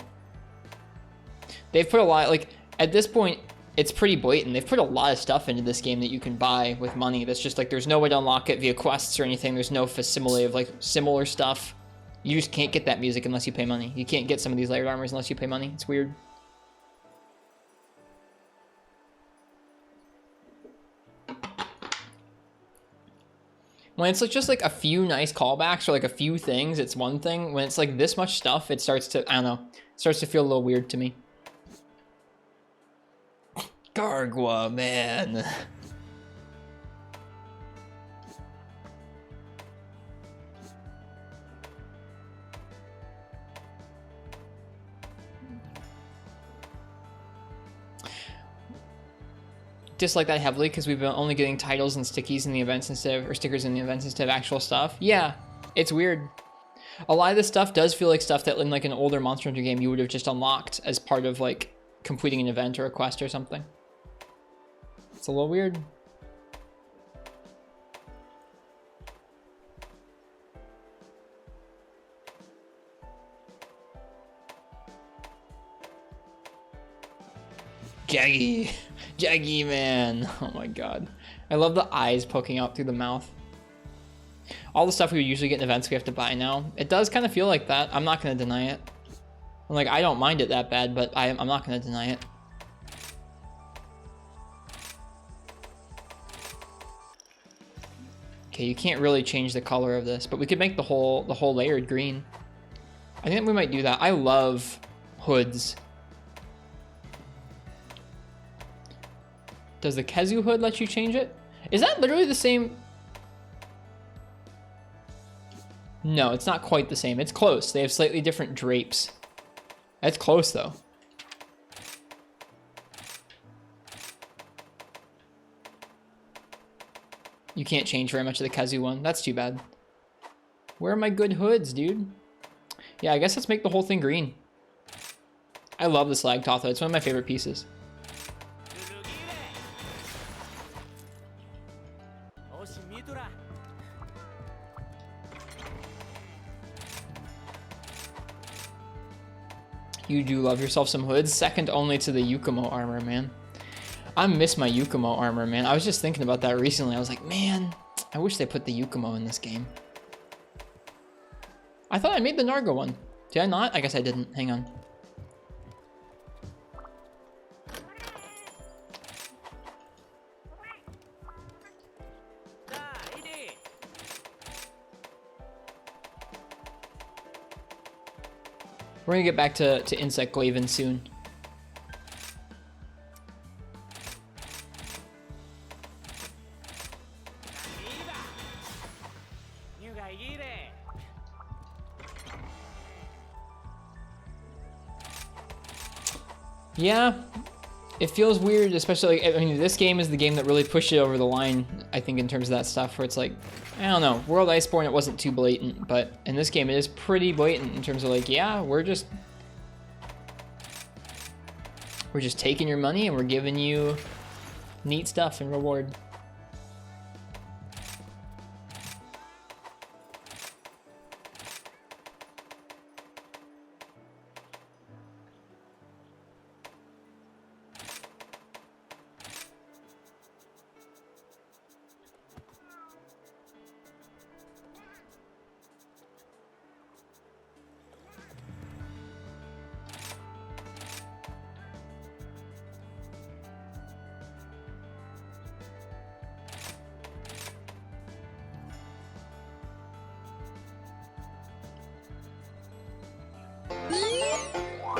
They've put a lot, like, at this point, it's pretty blatant. They've put a lot of stuff into this game that you can buy with money. That's just like, there's no way to unlock it via quests or anything. There's no facsimile of like similar stuff. You just can't get that music unless you pay money. You can't get some of these layered armors unless you pay money. It's weird. When it's like just like a few nice callbacks or like a few things, it's one thing. When it's like this much stuff, it starts to, I don't know, it starts to feel a little weird to me. Gargwa, man. Dislike that heavily because we've been only getting titles and stickies in the events instead of, or stickers in the events instead of actual stuff. Yeah, it's weird. A lot of this stuff does feel like stuff that in like an older Monster Hunter game you would have just unlocked as part of like completing an event or a quest or something. It's a little weird. Jaggy man. Oh my god. I love the eyes poking out through the mouth. All the stuff we would usually get in events we have to buy now. It does kind of feel like that. I'm not going to deny it. Like, I don't mind it that bad, but I'm not going to deny it. Okay, you can't really change the color of this, but we could make the whole layered green. I think we might do that. I love hoods. Does the Kezu hood let you change it? Is that literally the same? No, it's not quite the same. It's close. They have slightly different drapes. That's close though. You can't change very much of the Kezu one. That's too bad. Where are my good hoods, dude? Yeah, I guess let's make the whole thing green. I love the Slag Totho. It's one of my favorite pieces. You do love yourself some hoods. Second only to the Yukumo armor, man. I miss my Yukumo armor, man. I was just thinking about that recently. I was like, man, I wish they put the Yukumo in this game. I thought I made the Narga one. Did I not? I guess I didn't. Hang on. We're gonna get back to Insect Glaven soon. Yeah, it feels weird, especially, like, I mean, this game is the game that really pushed it over the line, I think, in terms of that stuff, where it's like, I don't know, World Iceborne, it wasn't too blatant, but in this game, it is pretty blatant in terms of like, yeah, we're just taking your money and we're giving you neat stuff in reward.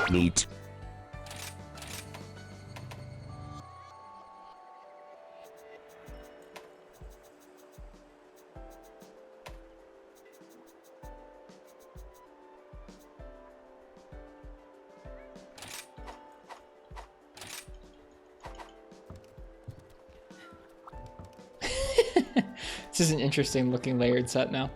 Neat. This is an interesting looking layered set now.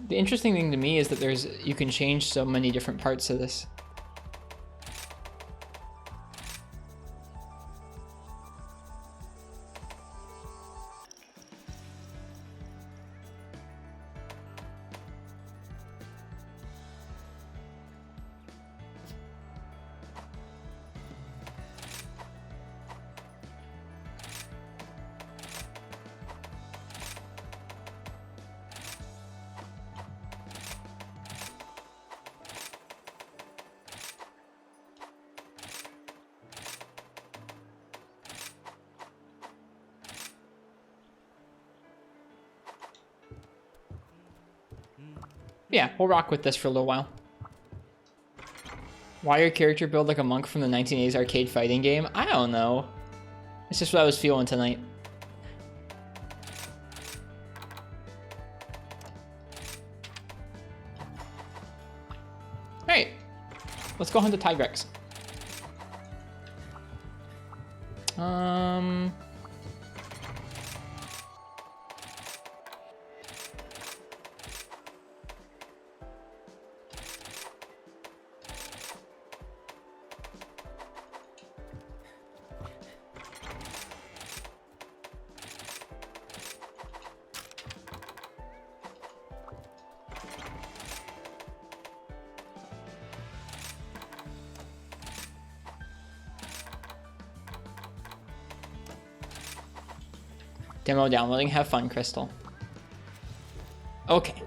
The interesting thing to me is that you can change so many different parts of this. Yeah, we'll rock with this for a little while. Why your character build like a monk from the 1980s arcade fighting game? I don't know. It's just what I was feeling tonight. Alright, let's go hunt the Tigrex. Um... Demo downloading. Have fun, Crystal. Okay.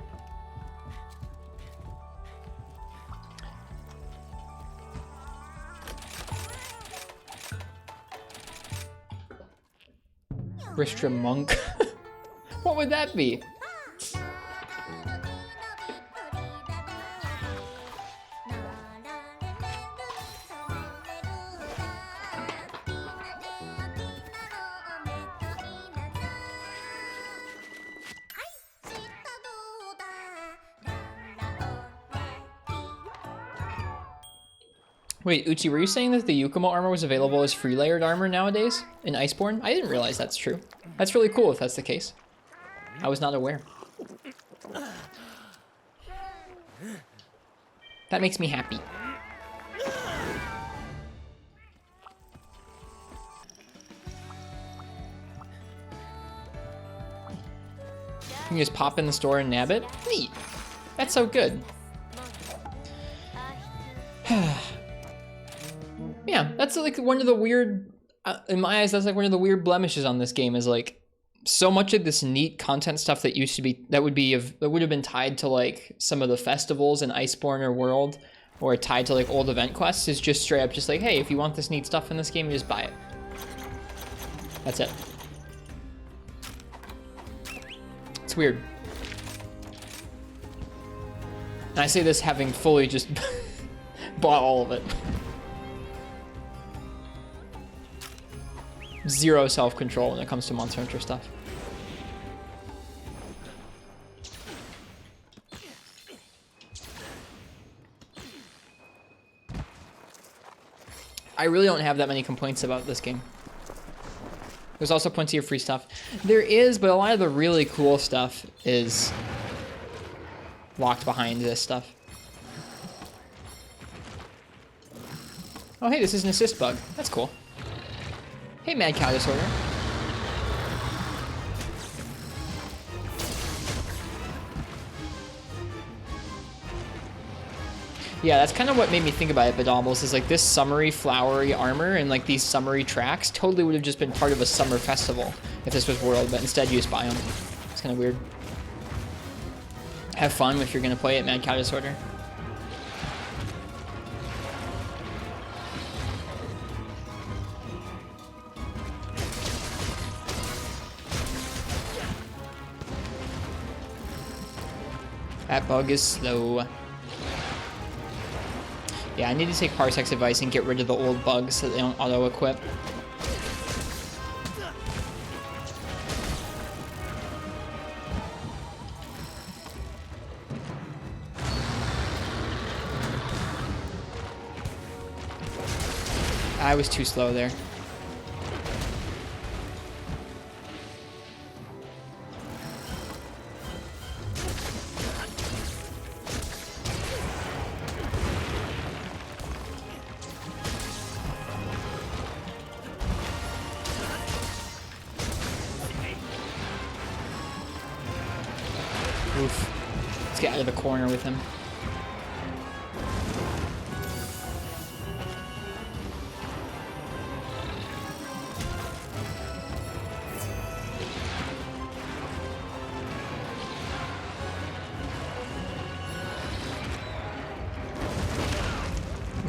Ristretto monk. What would that be? Wait, Uchi, were you saying that the Yukumo armor was available as free layered armor nowadays in Iceborne? I didn't realize that's true. That's really cool if that's the case. I was not aware. That makes me happy. You can just pop in the store and nab it? Neat. That's so good. Yeah, that's like one of the weird, in my eyes, that's like one of the weird blemishes on this game is like so much of this neat content stuff that used to be, that would have been tied to like some of the festivals in Iceborne or World or tied to like old event quests is just straight up just like, hey, if you want this neat stuff in this game, you just buy it. That's it. It's weird. And I say this having fully just bought all of it. Zero self-control when it comes to Monster Hunter stuff. I really don't have that many complaints about this game. There's also plenty of free stuff. There is, but a lot of the really cool stuff is locked behind this stuff. Oh, hey, this is an assist bug. That's cool. Hey, Mad Cow Disorder. Yeah, that's kind of what made me think about it, but almost is like this summery, flowery armor and like these summery tracks totally would have just been part of a summer festival if this was World, but instead you just buy them. It's kind of weird. Have fun if you're going to play it, Mad Cow Disorder. That bug is slow. Yeah, I need to take Parsec's advice and get rid of the old bugs so they don't auto-equip. I was too slow there. Oof. Let's get out of the corner with him.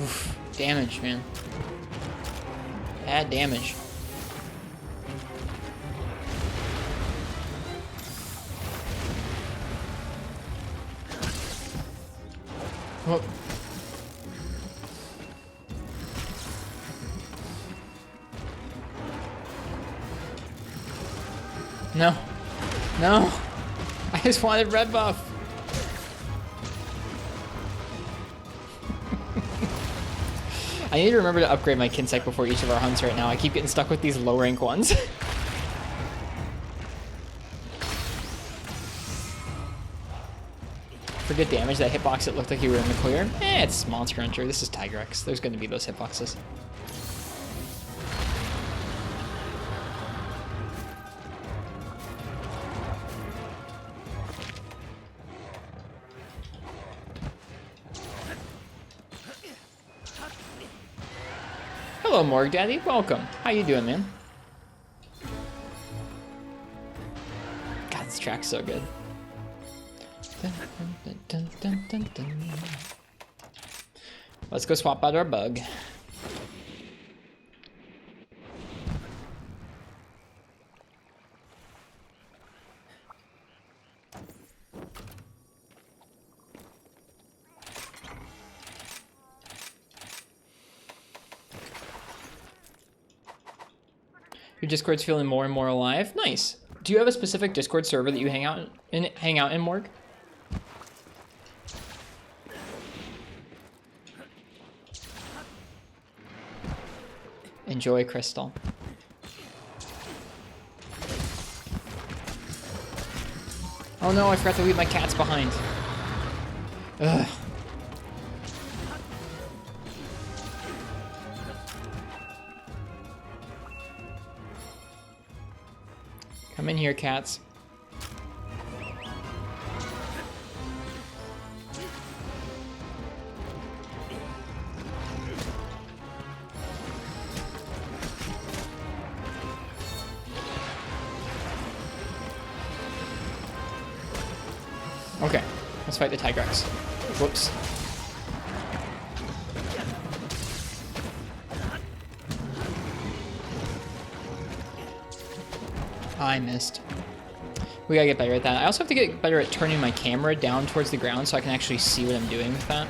Oof. Damage, man. Bad damage. Oh. No. No. I just wanted red buff. I need to remember to upgrade my Kinsec before each of our hunts right now. I keep getting stuck with these low rank ones. For good damage, that hitbox, it looked like you were in the clear. It's Monster Hunter. This is Tigrex. There's going to be those hitboxes. Hello, Morg Daddy. Welcome. How you doing, man? God, this track's so good. Dun, dun, dun, let's go swap out our bug. Your Discord's feeling more and more alive. Nice. Do you have a specific Discord server that you hang out in, Morg? Enjoy, Crystal. Oh no, I forgot to leave my cats behind. Ugh. Come in here, cats. Okay, let's fight the Tigrex. Whoops. I missed. We gotta get better at that. I also have to get better at turning my camera down towards the ground so I can actually see what I'm doing with that.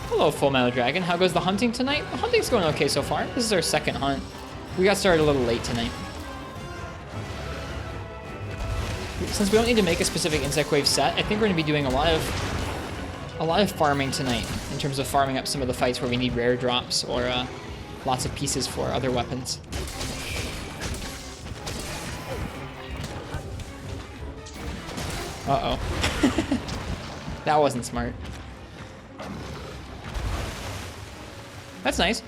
Hello, Full Metal Dragon. How goes the hunting tonight? The hunting's going okay so far. This is our second hunt. We got started a little late tonight. Since we don't need to make a specific insect wave set, I think we're going to be doing a lot of farming tonight in terms of farming up some of the fights where we need rare drops or lots of pieces for other weapons. Uh-oh. That wasn't smart. That's nice.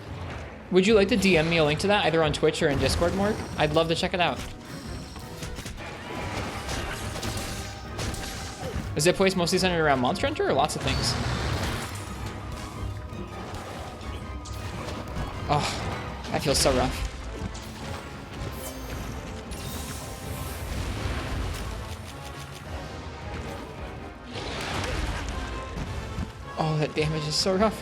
Would you like to DM me a link to that, either on Twitch or in Discord, Morg? I'd love to check it out. Is Zip Waste mostly centered around Monster Hunter or lots of things? Oh, that feels so rough. Oh, that damage is so rough.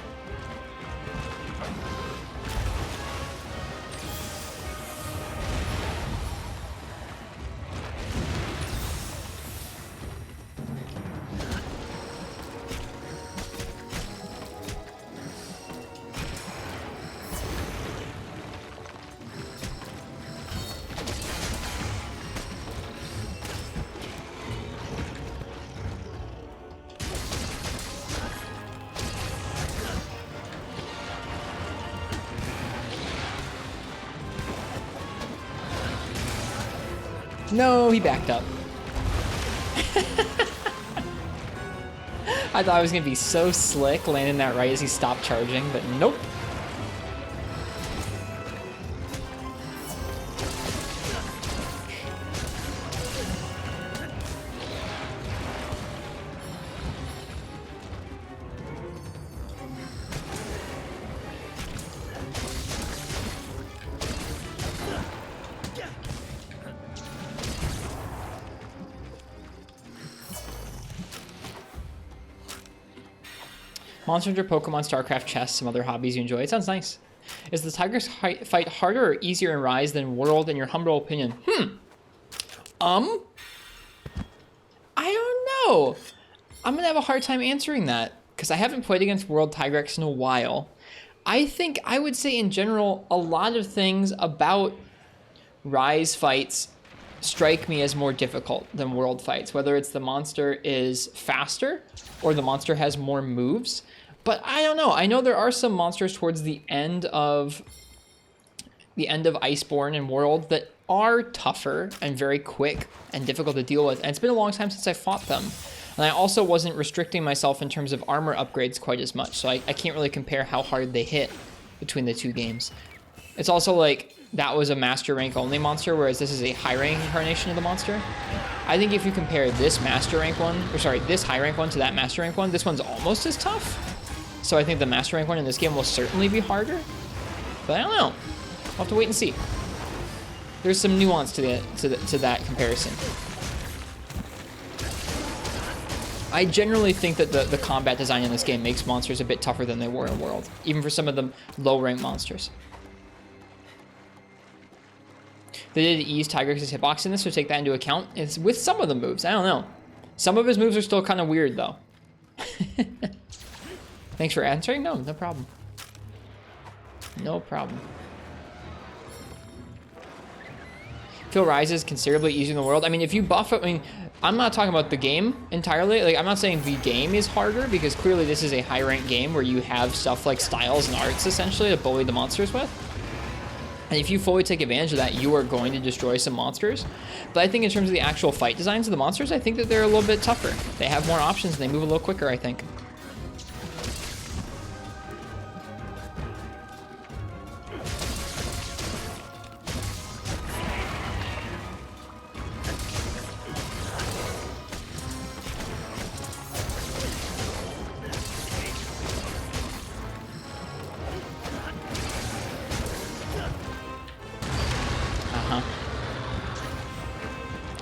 No, he backed up. I thought I was gonna be so slick landing that right as he stopped charging, but nope. Monster Hunter, Pokemon, StarCraft, chess, some other hobbies you enjoy. It sounds nice. Is the Tigers fight harder or easier in Rise than World in your humble opinion? I don't know. I'm gonna have a hard time answering that. because I haven't played against World Tigrex in a while, I think I would say in general, a lot of things about Rise fights strike me as more difficult than World fights, whether it's the monster is faster or the monster has more moves. But I don't know. I know there are some monsters towards the end of Iceborne and World that are tougher and very quick and difficult to deal with. And it's been a long time since I fought them. And I also wasn't restricting myself in terms of armor upgrades quite as much. So I can't really compare how hard they hit between the two games. It's also like that was a master rank only monster, whereas this is a high rank incarnation of the monster. I think if you compare this master rank one, or sorry, this high rank one to that master rank one, this one's almost as tough. So I think the master rank one in this game will certainly be harder. But I don't know. We'll have to wait and see. There's some nuance to that comparison. I generally think that the combat design in this game makes monsters a bit tougher than they were in World, even for some of the low-rank monsters. They did ease Tigrex's hitbox in this, so take that into account. It's with some of the moves. I don't know. Some of his moves are still kind of weird, though. Thanks for answering. No problem. No problem. Feel Rise is considerably easier in the World. I mean, if you buff it, I mean, I'm not talking about the game entirely. Like, I'm not saying the game is harder, because clearly this is a high-rank game where you have stuff like styles and arts, essentially, to bully the monsters with. And if you fully take advantage of that, you are going to destroy some monsters. But I think in terms of the actual fight designs of the monsters, I think that they're a little bit tougher. They have more options, and they move a little quicker, I think.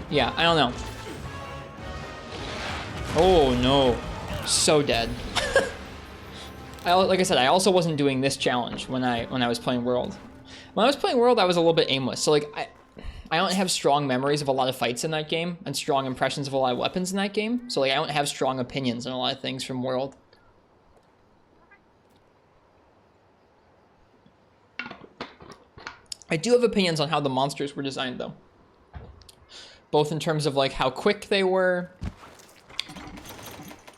Yeah, I don't know. Oh no, so dead. Like I said, I also wasn't doing this challenge when I was playing World. When I was playing World, I was a little bit aimless. So like I don't have strong memories of a lot of fights in that game and strong impressions of a lot of weapons in that game. So like I don't have strong opinions on a lot of things from World. I do have opinions on how the monsters were designed though. Both in terms of like how quick they were,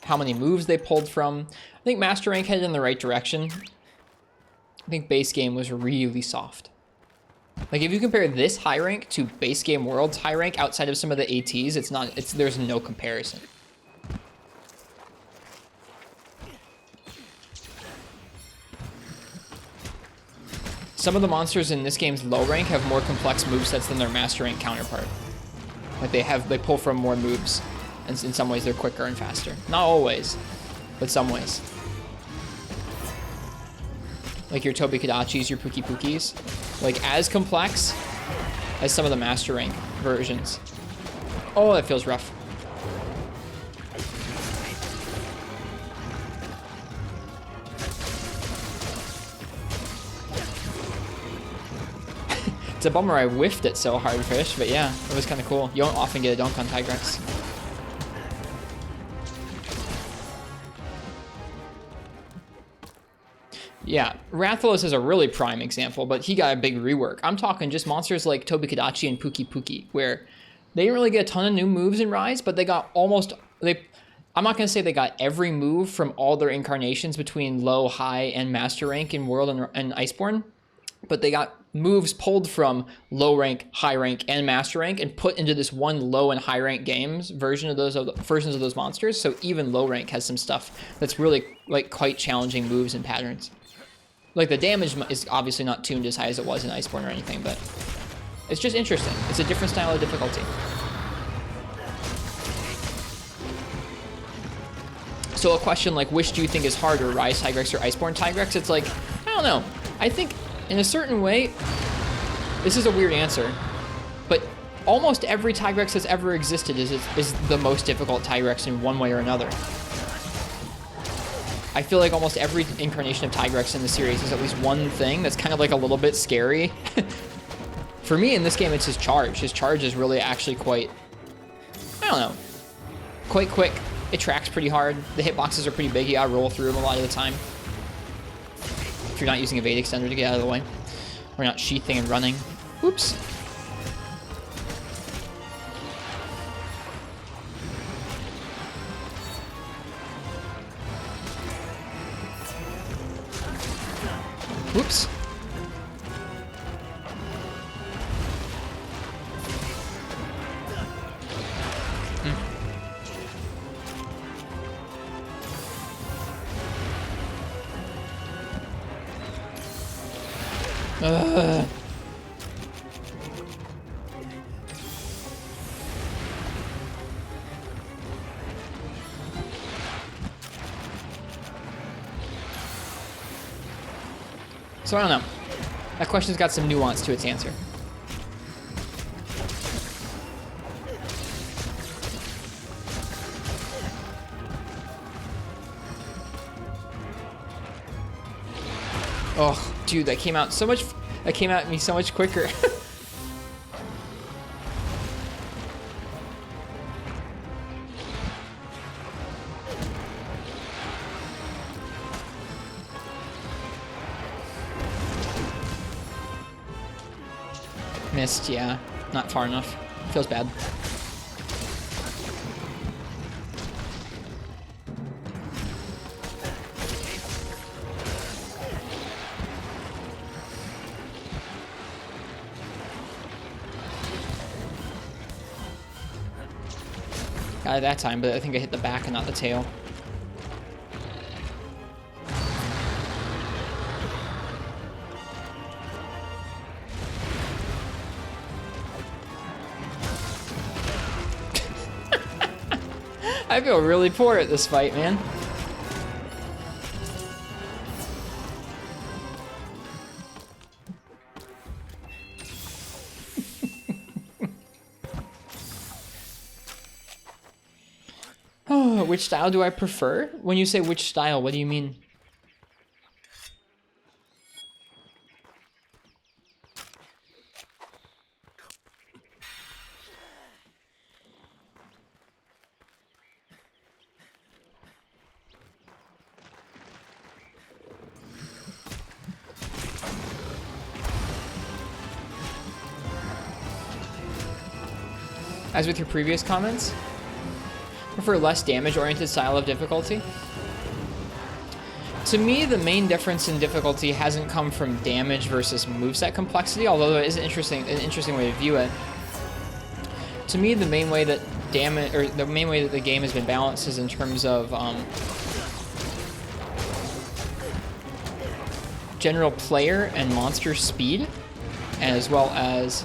how many moves they pulled from. I think Master Rank headed in the right direction. I think base game was really soft. Like if you compare this high rank to base game World's high rank outside of some of the ATs, there's no comparison. Some of the monsters in this game's low rank have more complex movesets than their Master Rank counterpart. Like they pull from more moves, and in some ways they're quicker and faster. Not always, but some ways. Like your Tobi-Kadachis, your Puki-Pukis, like as complex as some of the Master Rank versions. Oh, that feels rough. It's a bummer I whiffed it so hard, Fish, but yeah, it was kind of cool. You don't often get a dunk on Tigrex. Yeah, Rathalos is a really prime example, but he got a big rework. I'm talking just monsters like Tobi-Kadachi and Puki-Puki, where they didn't really get a ton of new moves in Rise, but they got I'm not going to say they got every move from all their incarnations between low, high, and Master Rank in World and Iceborne, but they got moves pulled from low rank, high rank, and master rank and put into this one low and high rank games versions of those monsters. So even low rank has some stuff that's really like quite challenging moves and patterns. Like the damage is obviously not tuned as high as it was in Iceborne or anything, but it's just interesting. It's a different style of difficulty. So a question like, which do you think is harder, Rise Tigrex or Iceborne Tigrex? It's like, I don't know. I think in a certain way, this is a weird answer, but almost every Tigrex that's ever existed is the most difficult Tigrex in one way or another. I feel like almost every incarnation of Tigrex in the series is at least one thing that's kind of like a little bit scary. For me in this game, it's his charge. His charge is really actually quite, I don't know, quite quick. it tracks pretty hard. The hitboxes are pretty big. You gotta roll through them a lot of the time. If you're not using Evade Extender to get out of the way. Or not sheathing and running. Oops. Whoops. So I don't know. That question's got some nuance to its answer. Oh, dude, that came out so much. That came out at me so much quicker. Missed, yeah. Not far enough. Feels bad. Got it that time, but I think I hit the back and not the tail. I feel really poor at this fight, man. Oh, which style do I prefer? When you say which style, what do you mean? As with your previous comments? Prefer less damage-oriented style of difficulty? To me, the main difference in difficulty hasn't come from damage versus moveset complexity, although it is an interesting way to view it. To me, the main way that the main way that the game has been balanced is in terms of general player and monster speed, as well as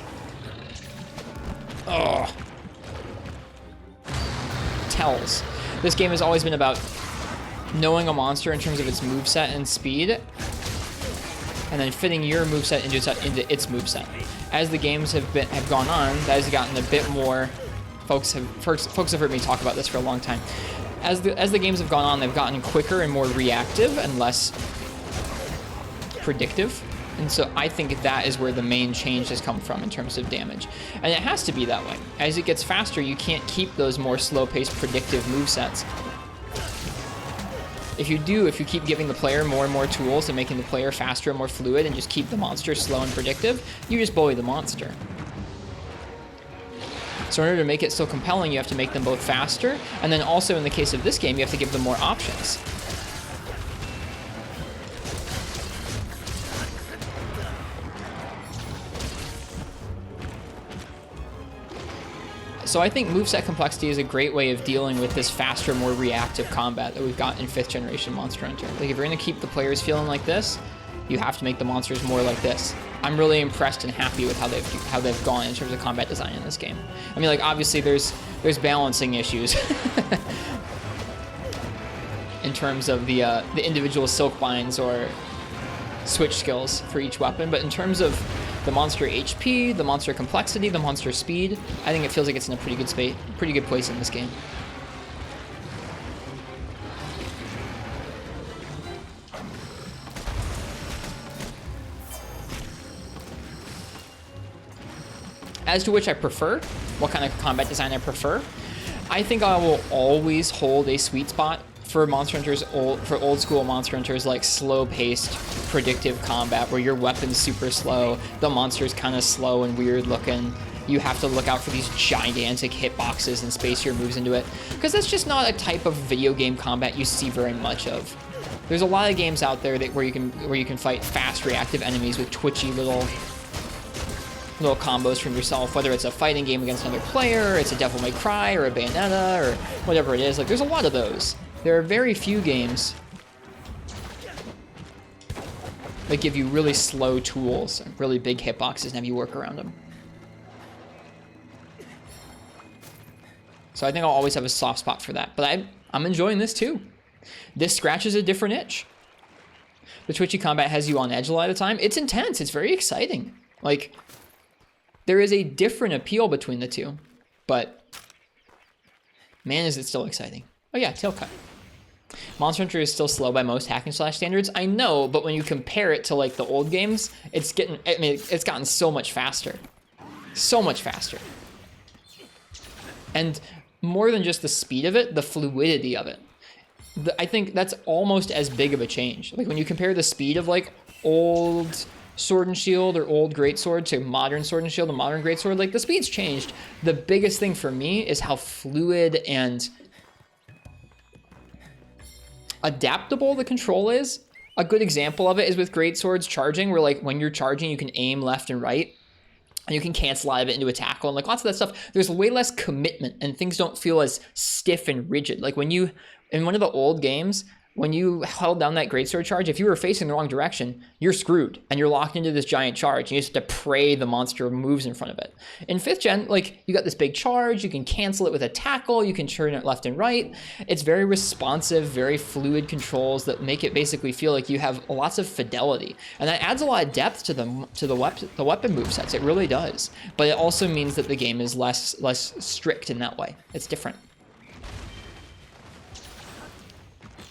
tells. This game has always been about knowing a monster in terms of its moveset and speed, and then fitting your moveset into its moveset. As the games have gone on, that has gotten a bit more. Folks have heard me talk about this for a long time. As the games have gone on, they've gotten quicker and more reactive and less predictive. And so I think that is where the main change has come from in terms of damage. And it has to be that way. As it gets faster, you can't keep those more slow-paced predictive movesets. If you keep giving the player more and more tools and making the player faster and more fluid and just keep the monster slow and predictive, you just bully the monster. So in order to make it so compelling, you have to make them both faster, and then also in the case of this game, you have to give them more options. So I think moveset complexity is a great way of dealing with this faster, more reactive combat that we've got in 5th generation Monster Hunter. Like, if you're going to keep the players feeling like this, you have to make the monsters more like this. I'm really impressed and happy with how they've gone in terms of combat design in this game. I mean, like, obviously there's balancing issues in terms of the individual silk binds or switch skills for each weapon, but in terms of the monster HP, the monster complexity, the monster speed, I think it feels like it's in a pretty good place in this game. As to which I prefer, what kind of combat design I prefer, I think I will always hold a sweet spot for Monster Hunters, old school Monster Hunters, like slow-paced, predictive combat where your weapon's super slow, the monster's kind of slow and weird looking. You have to look out for these gigantic hitboxes and space your moves into it, because that's just not a type of video game combat you see very much of. There's a lot of games out there where you can fight fast, reactive enemies with twitchy little combos from yourself, whether it's a fighting game against another player, it's a Devil May Cry or a Bayonetta or whatever it is. Like, there's a lot of those. There are very few games that give you really slow tools and really big hitboxes and have you work around them. So I think I'll always have a soft spot for that. But I'm enjoying this too. This scratches a different itch. The twitchy combat has you on edge a lot of the time. It's intense. It's very exciting. Like, there is a different appeal between the two. But, man, is it still exciting. Oh yeah, tail cut. Monster Hunter is still slow by most hack and slash standards. I know, but when you compare it to like the old games, it's gotten so much faster. So much faster. And more than just the speed of it, the fluidity of it. I think that's almost as big of a change. Like when you compare the speed of like old Sword and Shield or old Greatsword to modern Sword and Shield and modern Greatsword, like the speed's changed. The biggest thing for me is how fluid and adaptable the control is. A good example of it is with Greatswords charging, where like when you're charging, you can aim left and right. And you can cancel out of it into a tackle and like lots of that stuff. There's way less commitment and things don't feel as stiff and rigid. Like when you, in one of the old games, when you held down that greatsword charge, if you were facing the wrong direction, you're screwed and you're locked into this giant charge. You just have to pray the monster moves in front of it. In 5th gen, like you got this big charge, you can cancel it with a tackle, you can turn it left and right. It's very responsive, very fluid controls that make it basically feel like you have lots of fidelity. And that adds a lot of depth to the weapon movesets. It really does. But it also means that the game is less strict in that way. It's different.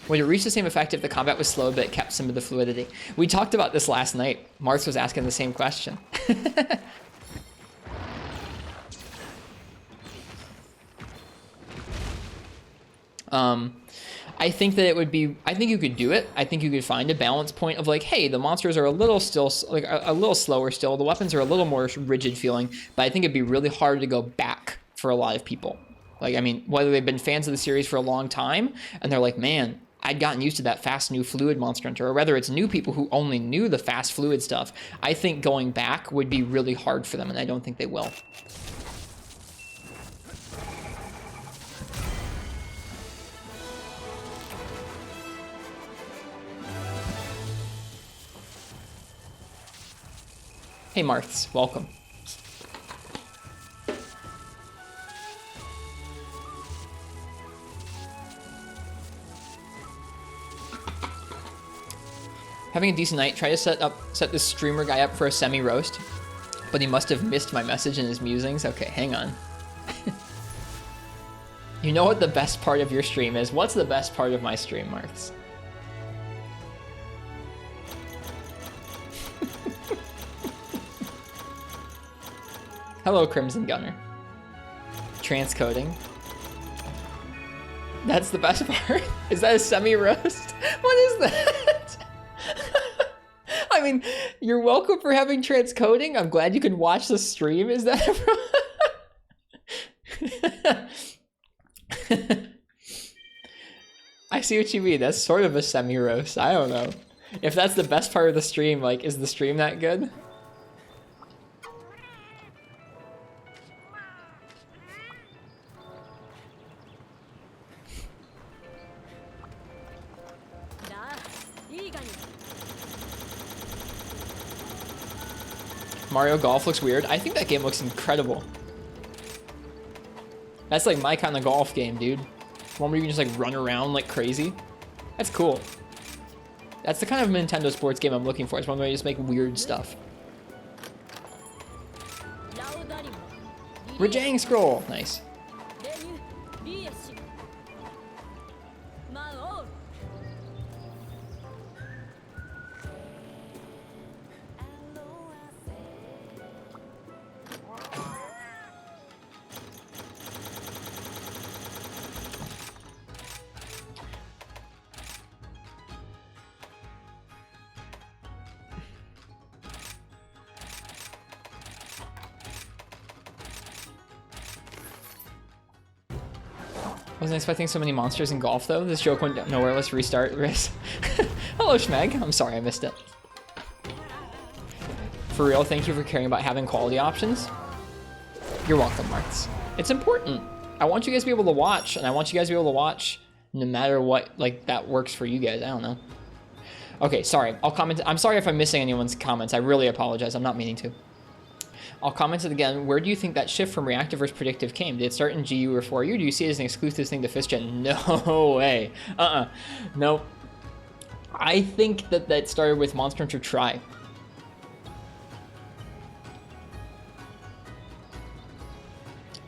Would it reach the same effect if the combat was slow but it kept some of the fluidity? We talked about this last night. Marth was asking the same question. I think that it would be, I think you could do it. I think you could find a balance point of like, hey, the monsters are a little still, like a little slower still. The weapons are a little more rigid feeling, but I think it'd be really hard to go back for a lot of people. Like, I mean, whether they've been fans of the series for a long time and they're like, man, I'd gotten used to that fast, new, fluid Monster Hunter, or whether it's new people who only knew the fast, fluid stuff, I think going back would be really hard for them, and I don't think they will. Hey, Marths, welcome. Having a decent night. Try to set this streamer guy up for a semi-roast, but he must have missed my message in his musings. Okay, hang on. You know what the best part of your stream is? What's the best part of my stream, Marths? Hello, Crimson Gunner. Transcoding. That's the best part? Is that a semi-roast? What is that? I mean, you're welcome for having transcoding. I'm glad you can watch the stream. Is that I see what you mean. That's sort of a semi-roast. I don't know. If that's the best part of the stream, like, is the stream that good? Mario Golf looks weird. I think that game looks incredible. That's like my kind of golf game, dude. One where you can just like run around like crazy. That's cool. That's the kind of Nintendo sports game I'm looking for. It's one where you just make weird stuff. Rajang Scroll. Nice. Wasn't expecting so many monsters in golf though. This joke went nowhere. Let's restart. Riz. Hello, Schmeg. I'm sorry I missed it. For real, thank you for caring about having quality options. You're welcome, Martz. It's important. I want you guys to be able to watch, and I want you guys to be able to watch no matter what, like, that works for you guys. I don't know. Okay, sorry. I'll comment. I'm sorry if I'm missing anyone's comments. I really apologize. I'm not meaning to. I'll comment it again. Where do you think that shift from reactive versus predictive came? Did it start in GU or 4U? Do you see it as an exclusive thing to 5th gen? No way. Nope. I think that started with Monster Hunter Tri.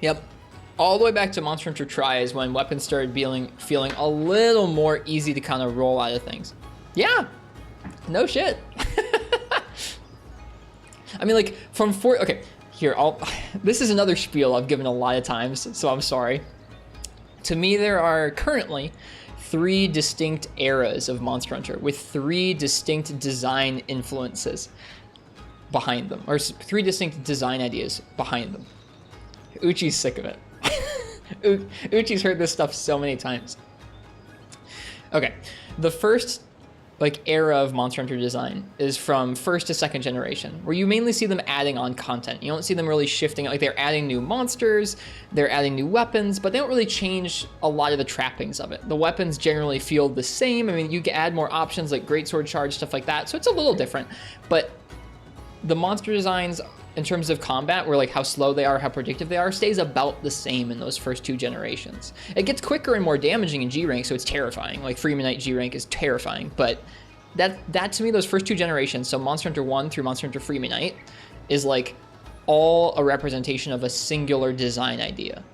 Yep. All the way back to Monster Hunter Tri is when weapons started feeling a little more easy to kind of roll out of things. Yeah. No shit. I mean, like, from 4... Okay, here, this is another spiel I've given a lot of times, so I'm sorry. To me, there are currently 3 distinct eras of Monster Hunter with 3 distinct design influences behind them, or 3 distinct design ideas behind them. Uchi's sick of it. Uchi's heard this stuff so many times. Okay, the first era of Monster Hunter design is from 1st to 2nd generation, where you mainly see them adding on content. You don't see them really shifting. Like, they're adding new monsters, they're adding new weapons, but they don't really change a lot of the trappings of it. The weapons generally feel the same. I mean, you can add more options like greatsword charge, stuff like that, so it's a little different. But the monster designs in terms of combat, where like how slow they are, how predictive they are, stays about the same in those first 2 generations. It gets quicker and more damaging in G rank, so it's terrifying. Like Freeman Knight G rank is terrifying, but that to me, those first 2 generations, so Monster Hunter 1 through Monster Hunter Freeman Knight, is like all a representation of a singular design idea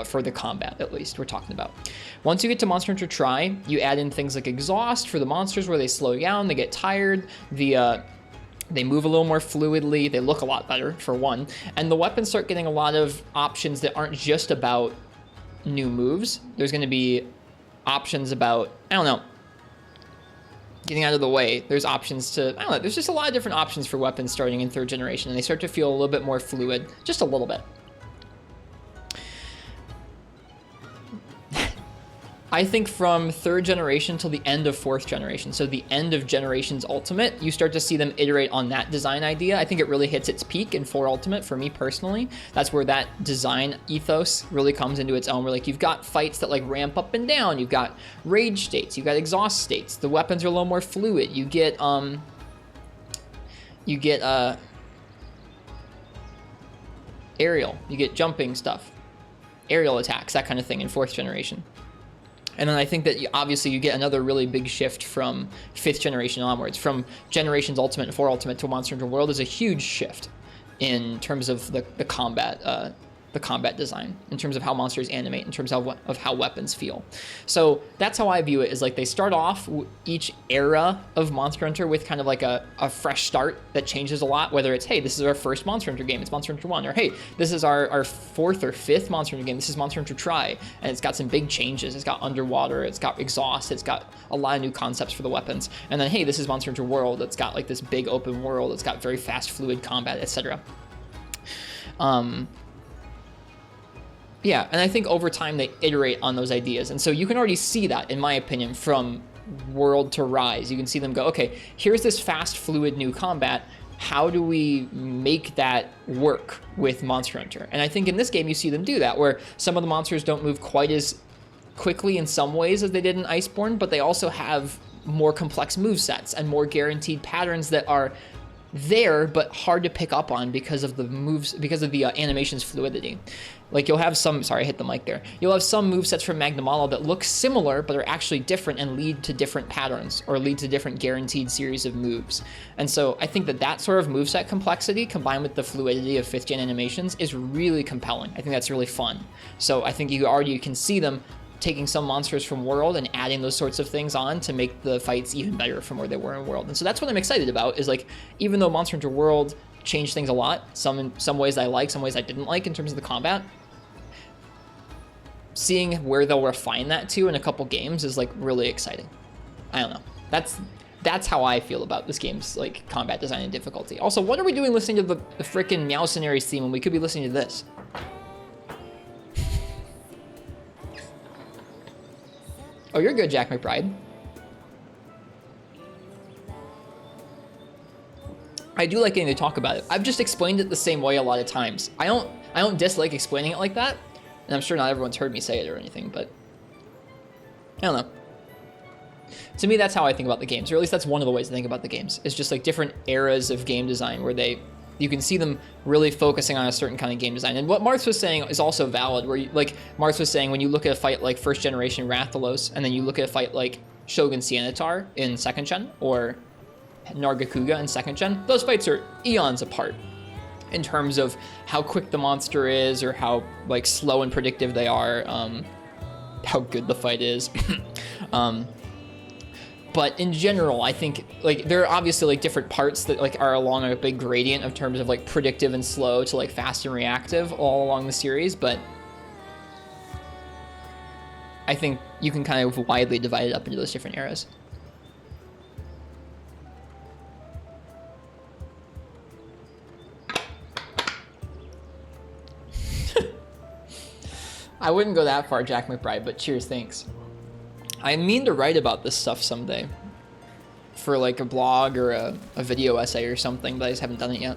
for the combat, at least we're talking about. Once you get to Monster Hunter Tri, you add in things like exhaust for the monsters, where they slow down, they get tired, they move a little more fluidly, they look a lot better, for one, and the weapons start getting a lot of options that aren't just about new moves. There's going to be options about, I don't know, getting out of the way. There's options to, I don't know, there's just a lot of different options for weapons starting in 3rd generation, and they start to feel a little bit more fluid, just a little bit. I think from 3rd generation till the end of 4th generation, so the end of Generations Ultimate, you start to see them iterate on that design idea. I think it really hits its peak in 4 Ultimate for me personally. That's where that design ethos really comes into its own, where like you've got fights that like ramp up and down, you've got rage states, you've got exhaust states, the weapons are a little more fluid, you get aerial, you get jumping stuff, aerial attacks, that kind of thing in 4th generation. And then I think that obviously you get another really big shift from 5th generation onwards. From Generations Ultimate and 4 Ultimate to Monster Hunter World is a huge shift in terms of the combat design, in terms of how monsters animate, in terms of how weapons feel. So that's how I view it, is like they start off each era of Monster Hunter with kind of like a fresh start that changes a lot, whether it's, hey, this is our first Monster Hunter game, it's Monster Hunter 1, or hey, this is our 4th or 5th Monster Hunter game, this is Monster Hunter Tri, and it's got some big changes. It's got underwater, it's got exhaust, it's got a lot of new concepts for the weapons. And then, hey, this is Monster Hunter World, it's got like this big open world, it's got very fast, fluid combat, etc. Yeah, and I think over time they iterate on those ideas. And so you can already see that, in my opinion, from World to Rise. You can see them go, okay, here's this fast, fluid new combat. How do we make that work with Monster Hunter? And I think in this game you see them do that, where some of the monsters don't move quite as quickly in some ways as they did in Iceborne, but they also have more complex movesets and more guaranteed patterns that are there but hard to pick up on because of the moves, because of the animation's fluidity. Like you'll have some, sorry I hit the mic there, you'll have some movesets from Magnamalo that look similar but are actually different and lead to different patterns or lead to different guaranteed series of moves. And so I think that sort of moveset complexity combined with the fluidity of 5th gen animations is really compelling. I think that's really fun. So I think you already can see them taking some monsters from World and adding those sorts of things on to make the fights even better from where they were in World. And so that's what I'm excited about, is like, even though Monster Hunter World changed things a lot, some ways I like, some ways I didn't like in terms of the combat, seeing where they'll refine that to in a couple games is like really exciting. I don't know. That's how I feel about this game's like combat design and difficulty. Also, what are we doing listening to the frickin' Meowcenaries theme when we could be listening to this? Oh, you're good, Jack McBride. I do like getting to talk about it. I've just explained it the same way a lot of times. I don't dislike explaining it like that, and I'm sure not everyone's heard me say it or anything, but I don't know. To me, that's how I think about the games, or at least that's one of the ways to think about the games. It's just like different eras of game design where you can see them really focusing on a certain kind of game design. And what Marth was saying is also valid, where like Marth was saying, when you look at a fight like first generation Rathalos, and then you look at a fight like Shogun Sienitar in second gen, or Nargacuga in second gen, those fights are eons apart in terms of how quick the monster is, or how like slow and predictive they are, how good the fight is. But in general, I think like there are obviously like different parts that like are along a big gradient of terms of like predictive and slow to like fast and reactive all along the series, but I think you can kind of widely divide it up into those different eras. I wouldn't go that far, Jack McBride, but cheers, thanks. I mean to write about this stuff someday for like a blog or a video essay or something, but I just haven't done it yet.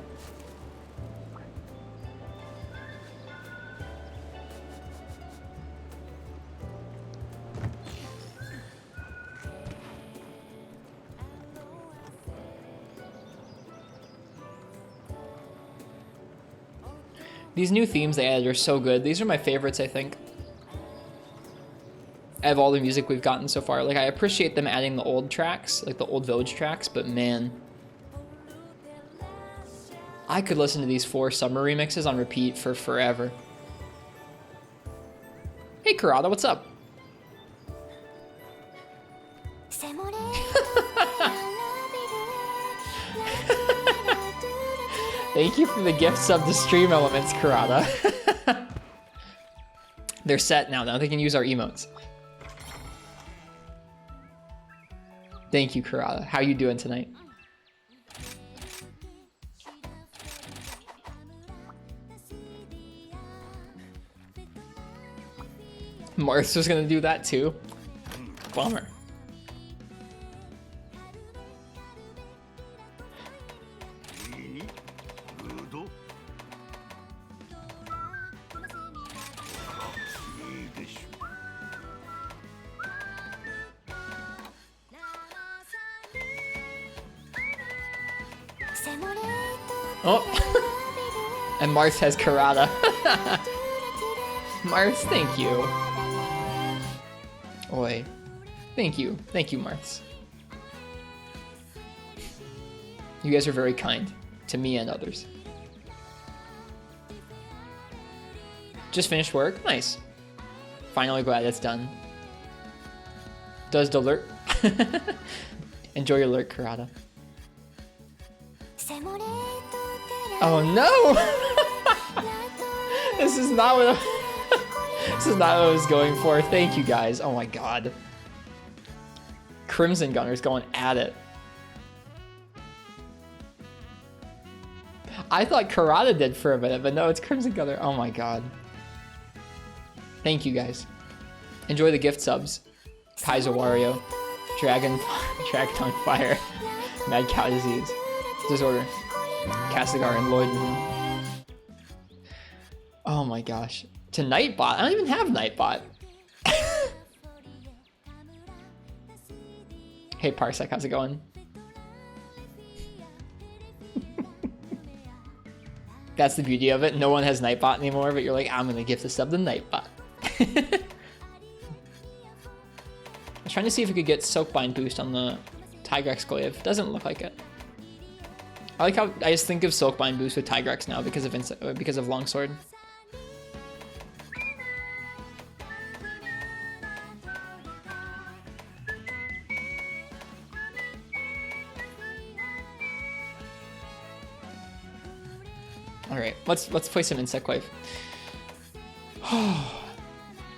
These new themes they added are so good. These are my favorites, I think, out of all the music we've gotten so far. Like, I appreciate them adding the old tracks, like the old Village tracks, but man, I could listen to these 4 summer remixes on repeat for forever. Hey, Kurata, what's up? Thank you for the gift sub to Stream Elements, Kurata. They're set now. Now they can use our emotes. Thank you, Kurata. How you doing tonight? Marth was gonna do that too. Bummer. Oh, and Marth has Karada. Marth, thank you. Oi, thank you, Marths. You guys are very kind to me and others. Just finished work, nice. Finally glad it's done. Does the lurk? Enjoy your lurk, Karada. Oh no! This is not what this is not what I was going for. Thank you guys. Oh my god. Crimson Gunner's going at it. I thought Karada did for a minute, but no, it's Crimson Gunner. Oh my god. Thank you guys. Enjoy the gift subs. Kaiser Wario. Dragon on Fire. Mad Cow Disease. Disorder. Castigar and Lloyd. Oh my gosh. To Nightbot? I don't even have Nightbot. Hey Parsec, how's it going? That's the beauty of it. No one has Nightbot anymore, but you're like, I'm gonna gift the sub to Nightbot. I was trying to see if we could get Soakbind boost on the Tigrex Glaive. Doesn't look like it. I like how I just think of Soakbind boost with Tigrex now because of Longsword. All right, let's play some Insect Wave.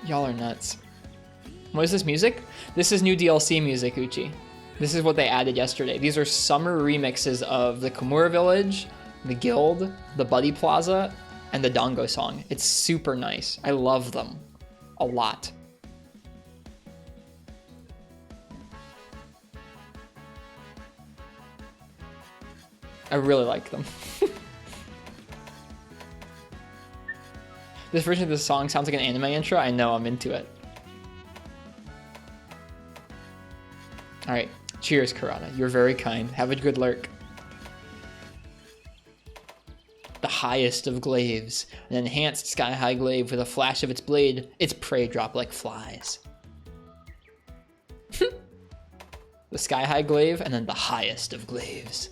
Y'all are nuts. What is this music? This is new DLC music, Uchi. This is what they added yesterday. These are summer remixes of the Kimura Village, the Guild, the Buddy Plaza, and the Dango song. It's super nice. I love them a lot. I really like them. This version of the song sounds like an anime intro. I know, I'm into it. Alright, cheers, Karana. You're very kind. Have a good lurk. The highest of glaives. An enhanced sky-high glaive with a flash of its blade. Its prey drop like flies. The sky-high glaive, and then the highest of glaives.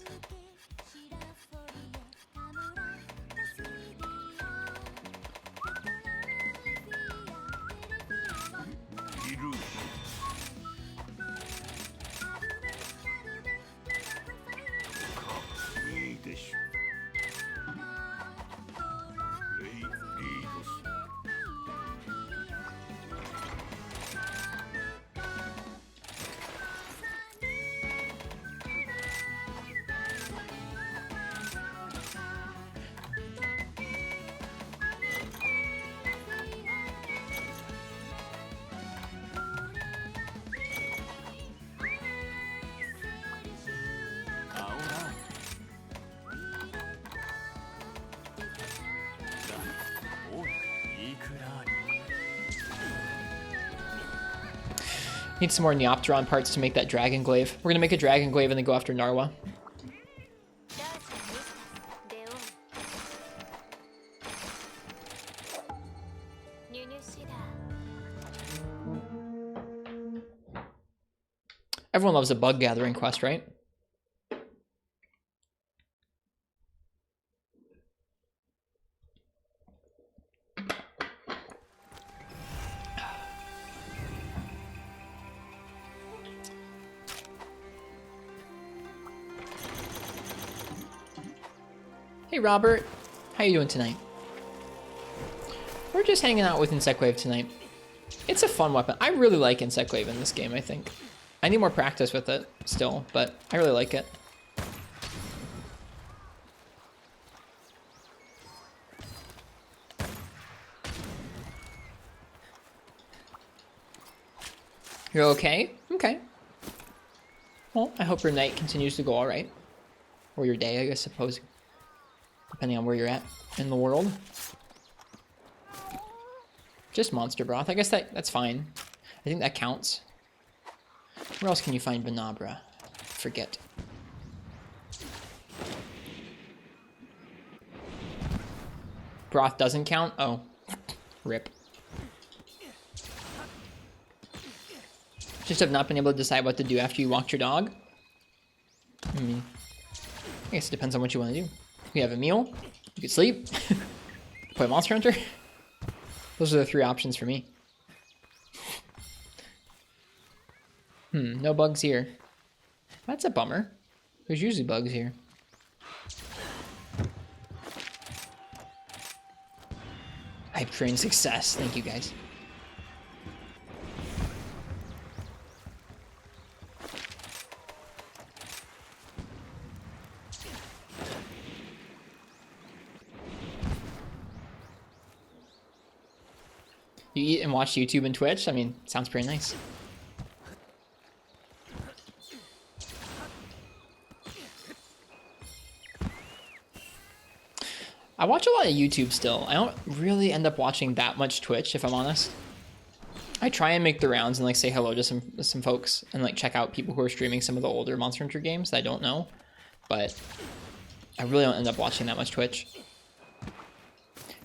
Need some more Neopteron parts to make that Dragon Glaive. We're gonna make a Dragon Glaive and then go after Narwa. Everyone loves a bug gathering quest, right? Hey Robert, how you doing tonight? We're just hanging out with Insect Wave tonight. It's a fun weapon. I really like Insect Wave in this game, I think. I need more practice with it still, but I really like it. You're okay? Okay. Well, I hope your night continues to go all right. Or your day, I guess, suppose. Depending on where you're at in the world. Just monster broth. I guess that's fine. I think that counts. Where else can you find Banabra? Forget. Broth doesn't count? Oh. Rip. Just have not been able to decide what to do after you walked your dog? I mean, I guess it depends on what you want to do. You have a meal, you can sleep, play Monster Hunter. Those are the three options for me. No bugs here. That's a bummer. There's usually bugs here. Hype train success. Thank you guys. You eat and watch YouTube and Twitch? I mean, sounds pretty nice. I watch a lot of YouTube still. I don't really end up watching that much Twitch, if I'm honest. I try and make the rounds and like say hello to some folks and like check out people who are streaming some of the older Monster Hunter games that I don't know. But I really don't end up watching that much Twitch.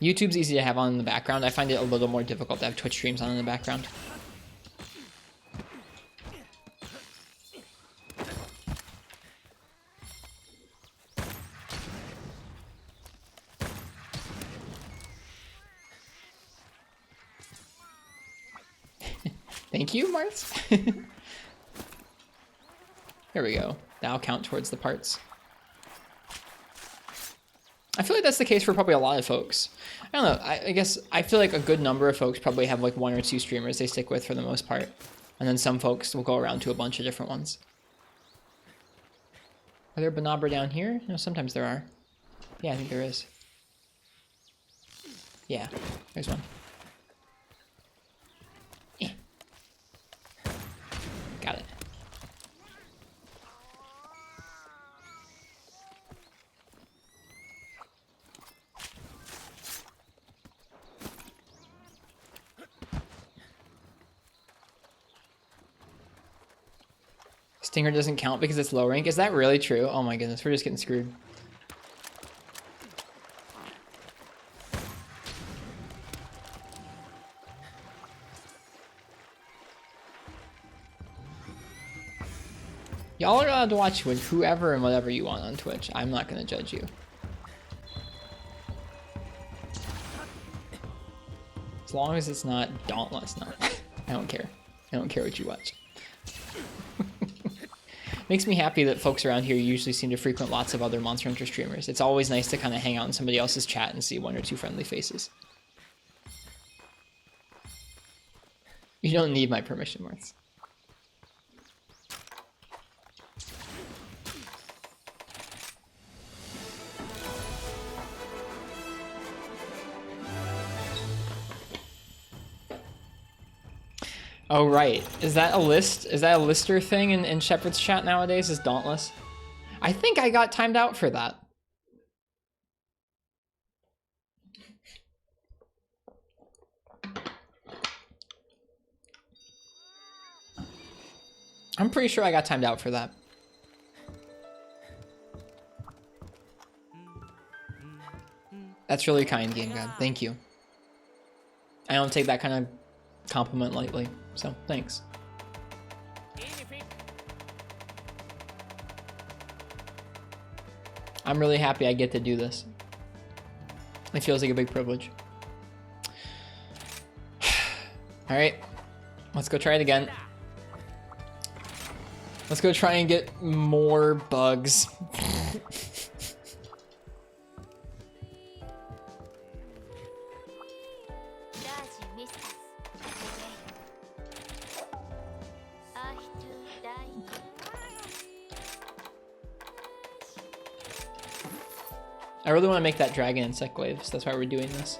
YouTube's easy to have on in the background. I find it a little more difficult to have Twitch streams on in the background. Thank you, Marth. There we go. That'll count towards the parts. I feel like that's the case for probably a lot of folks. I don't know. I guess I feel like a good number of folks probably have like one or two streamers they stick with for the most part. And then some folks will go around to a bunch of different ones. Are there Banabra down here? No, sometimes there are. Yeah, I think there is. Yeah, there's one. Got it. Stinger doesn't count because it's low rank. Is that really true? Oh my goodness, we're just getting screwed. Y'all are allowed to watch with whoever and whatever you want on Twitch. I'm not going to judge you. As long as it's not Dauntless, no. I don't care. I don't care what you watch. Makes me happy that folks around here usually seem to frequent lots of other Monster Hunter streamers. It's always nice to kind of hang out in somebody else's chat and see one or two friendly faces. You don't need my permission, Morts. Oh, right. Is that a list? Is that a lister thing in Shepard's chat nowadays? Is Dauntless? I think I got timed out for that. I'm pretty sure I got timed out for that. That's really kind, Game God. Thank you. I don't take that kind of compliment lightly, so thanks. I'm really happy I get to do this. It feels like a big privilege. All right, let's go try it again. Let's go try and get more bugs. I really want to make that dragon insect wave, so that's why we're doing this.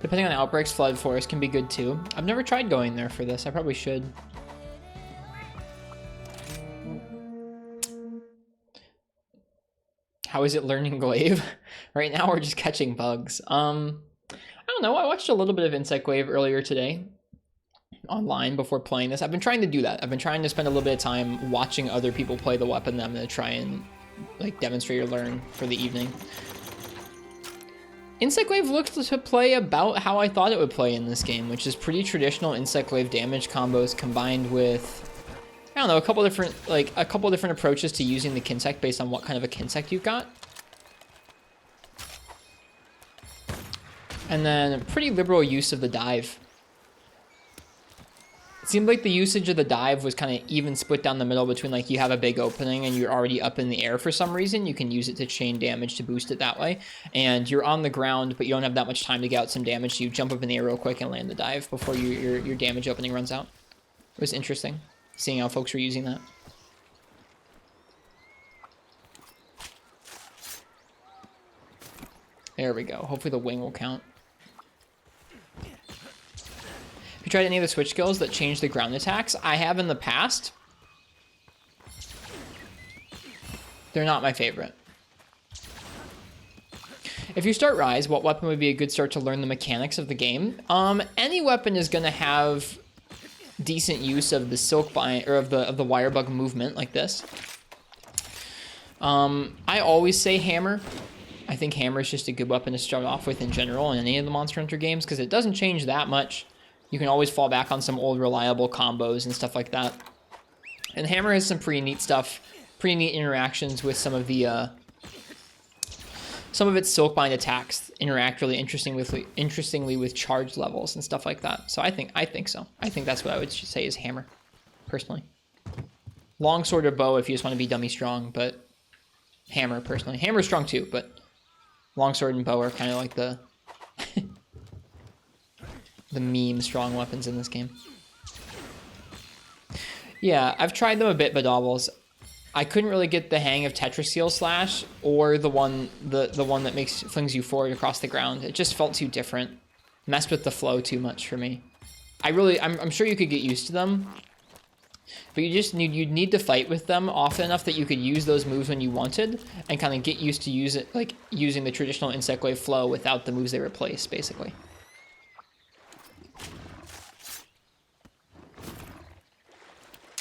Depending on outbreaks, Flood Forest can be good too. I've never tried going there for this. I probably should. How is it learning Glaive? Right now we're just catching bugs. I don't know. I watched a little bit of Insect Wave earlier today online before playing this. I've been trying to do that. I've been trying to spend a little bit of time watching other people play the weapon that I'm going to try and like demonstrate or learn for the evening. Insect Wave looked to play about how I thought it would play in this game, which is pretty traditional Insect Wave damage combos combined with, I don't know, a couple different approaches to using the Kinsect based on what kind of a Kinsect you've got. And then pretty liberal use of the dive. It seemed like the usage of the dive was kind of even split down the middle between like you have a big opening and you're already up in the air for some reason. You can use it to chain damage to boost it that way. And you're on the ground, but you don't have that much time to get out some damage. So you jump up in the air real quick and land the dive before your damage opening runs out. It was interesting seeing how folks were using that. There we go. Hopefully the wing will count. Have you tried any of the switch skills that change the ground attacks? I have in the past. They're not my favorite. If you start Rise, what weapon would be a good start to learn the mechanics of the game? Any weapon is going to have decent use of the silk bind or of the wire bug movement like this. I always say hammer. I think hammer is just a good weapon to start off with in general in any of the Monster Hunter games because it doesn't change that much. You can always fall back on some old reliable combos and stuff like that. And hammer has some pretty neat stuff, pretty neat interactions with some of the some of its silk bind attacks interact really interestingly with charge levels and stuff like that. So I think so. I think that's what I would say is hammer, personally. Longsword or bow if you just want to be dummy strong, but hammer personally. Hammer's strong too, but longsword and bow are kind of like the the meme strong weapons in this game. Yeah, I've tried them a bit, Badobbles. I couldn't really get the hang of Tetraseal Slash or the one that flings you forward across the ground. It just felt too different. Messed with the flow too much for me. I'm sure you could get used to them, but you'd need to fight with them often enough that you could use those moves when you wanted and kind of get used to using the traditional Insect Wave flow without the moves they replace, basically.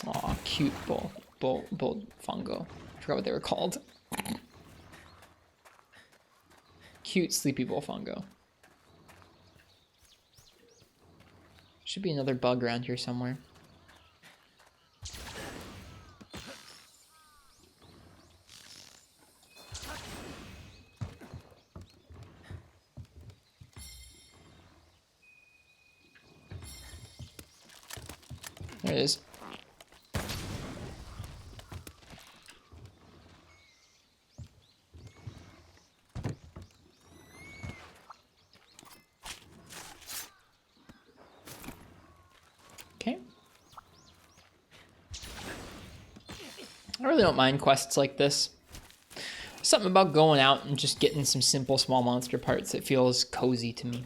Aw, cute bull fungo. I forgot what they were called. Cute sleepy bull fungo. Should be another bug around here somewhere. There it is. Okay. I really don't mind quests like this. Something about going out and just getting some simple small monster parts that feels cozy to me.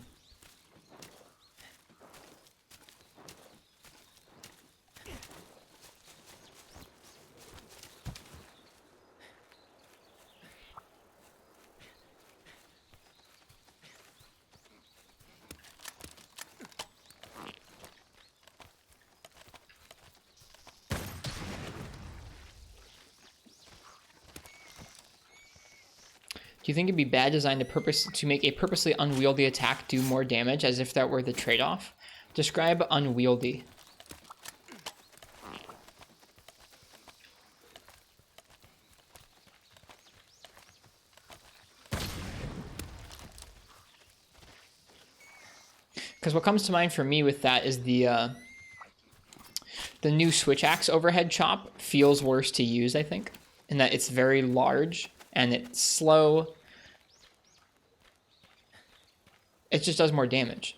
Do you think it'd be bad design to make a purposely unwieldy attack do more damage, as if that were the trade-off? Describe unwieldy. Because what comes to mind for me with that is the new switch axe overhead chop feels worse to use, I think, in that it's very large and it's slow. It just does more damage.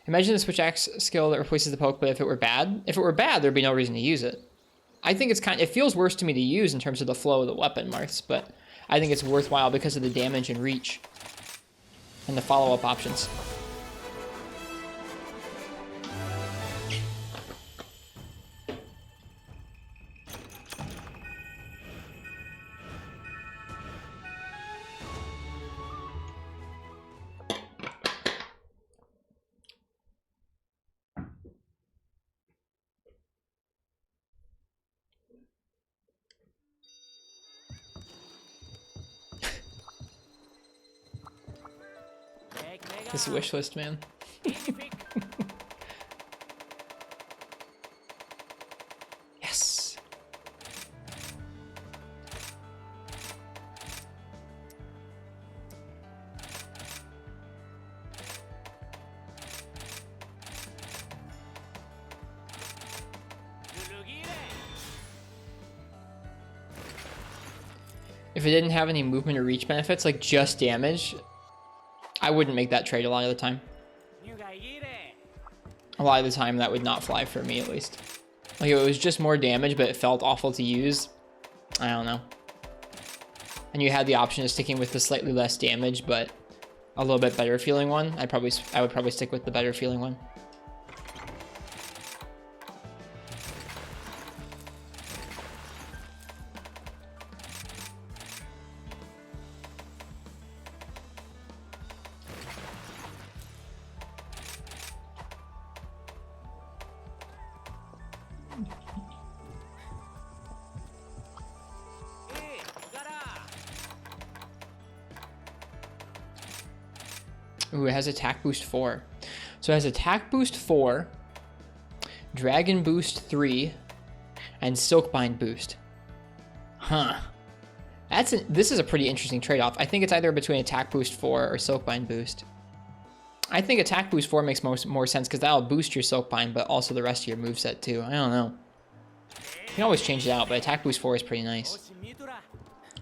Imagine the switch axe skill that replaces the poke, but if it were bad, there'd be no reason to use it. I think it feels worse to me to use in terms of the flow of the weapon, Marths, but I think it's worthwhile because of the damage and reach and the follow-up options. This wish list, man. Yes. If it didn't have any movement or reach benefits, like just damage, I wouldn't make that trade a lot of the time. A lot of the time that would not fly for me, at least. Like if it was just more damage, but it felt awful to use, I don't know. And you had the option of sticking with the slightly less damage, but a little bit better feeling one, I would probably stick with the better feeling one. Ooh, it has attack boost 4. So it has attack boost 4, dragon boost 3, and silkbind boost. Huh. This is a pretty interesting trade-off. I think it's either between attack boost 4 or silkbind boost. I think attack boost 4 makes more sense because that'll boost your silkbind, but also the rest of your moveset too. I don't know. You can always change it out, but attack boost 4 is pretty nice.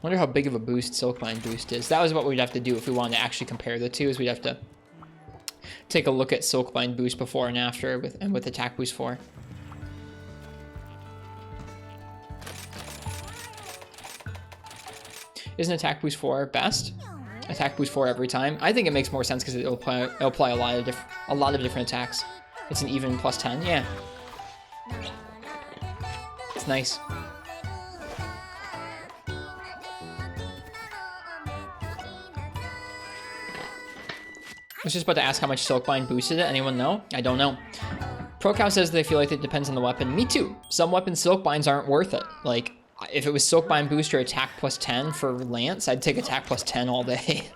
Wonder how big of a boost silkbind boost is. That was what we'd have to do if we wanted to actually compare the two, is we'd have to take a look at silkbind boost before and after with attack boost 4. Isn't attack boost 4 best? Attack boost 4 every time? I think it makes more sense because it'll apply a lot of different attacks. It's an even plus 10, yeah. It's nice. I was just about to ask how much Silkbind boosted it. Anyone know? I don't know. ProCow says they feel like it depends on the weapon. Me too. Some weapons Silkbinds aren't worth it. Like, if it was Silkbind booster attack plus 10 for Lance, I'd take attack plus 10 all day.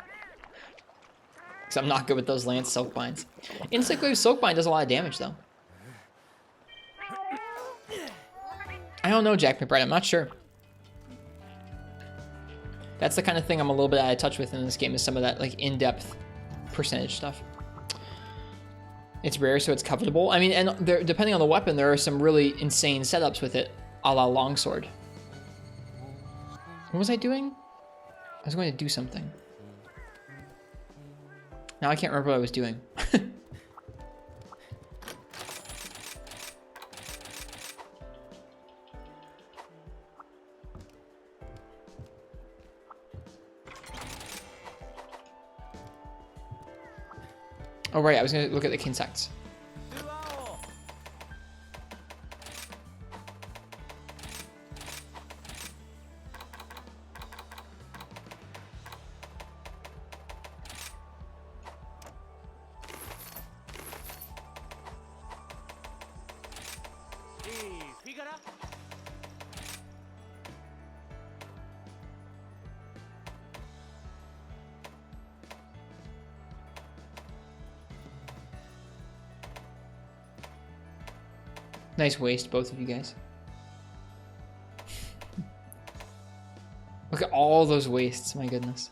Because I'm not good with those Lance Silkbinds. Insect Wave Silkbind does a lot of damage, though. I don't know, Jack McBride. I'm not sure. That's the kind of thing I'm a little bit out of touch with in this game, is some of that, like, in-depth percentage stuff. It's rare, so it's covetable. I mean, and there, depending on the weapon, there are some really insane setups with it, a la Longsword. What was I doing? I was going to do something. Now I can't remember what I was doing. Oh, right, I was going to look at the Kinsects. Nice waist, both of you guys. Look at all those waists, my goodness.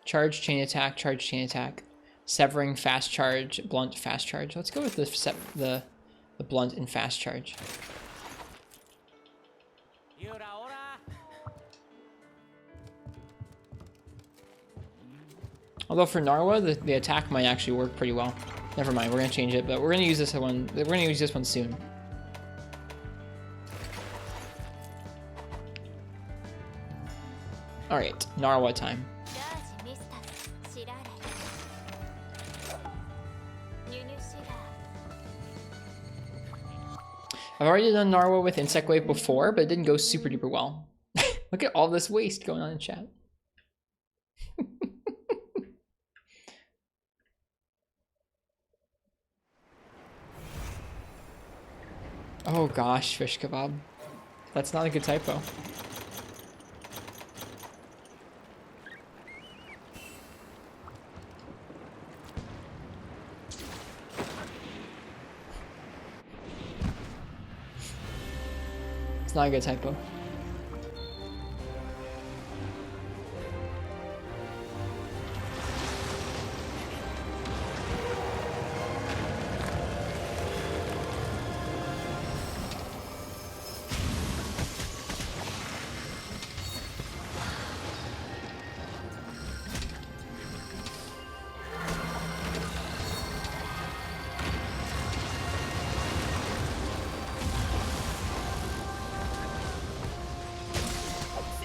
Charge, chain attack, charge, chain attack. Severing, fast charge, blunt, fast charge. Let's go with the blunt and fast charge. Although for Narwa, the attack might actually work pretty well. Never mind, we're gonna change it, but we're gonna use this one. We're gonna use this one soon. All right, Narwa time. I've already done Narwa with Insect Wave before, but it didn't go super duper well. Look at all this waste going on in chat. Oh gosh, fish kebab. That's not a good typo. It's not a good typo.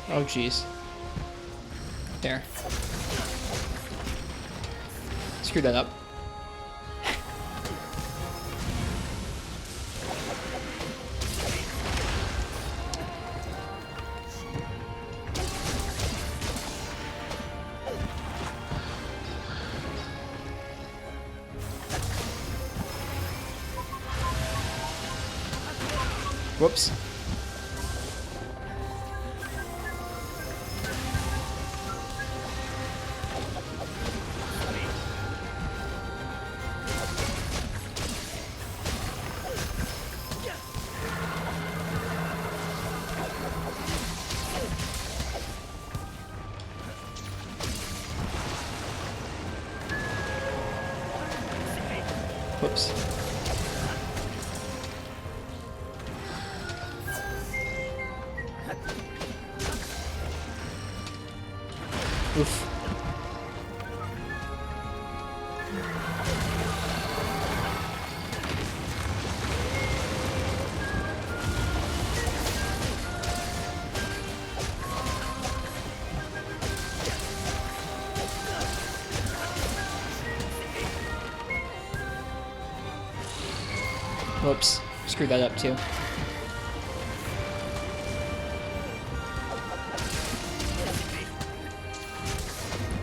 Oh, jeez. There. Screw that up. Whoops. Whoops. Oof. Whoops. Screwed that up too.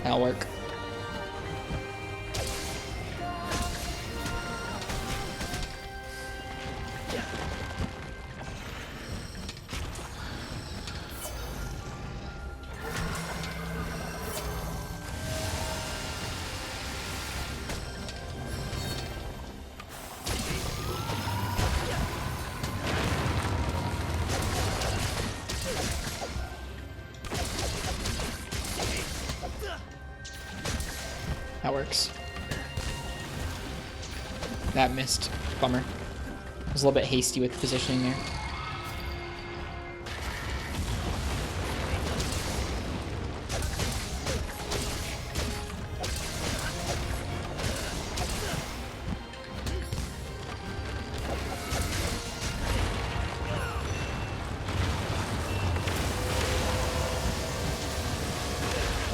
That'll work. That works. That missed. Bummer. I was a little bit hasty with positioning there.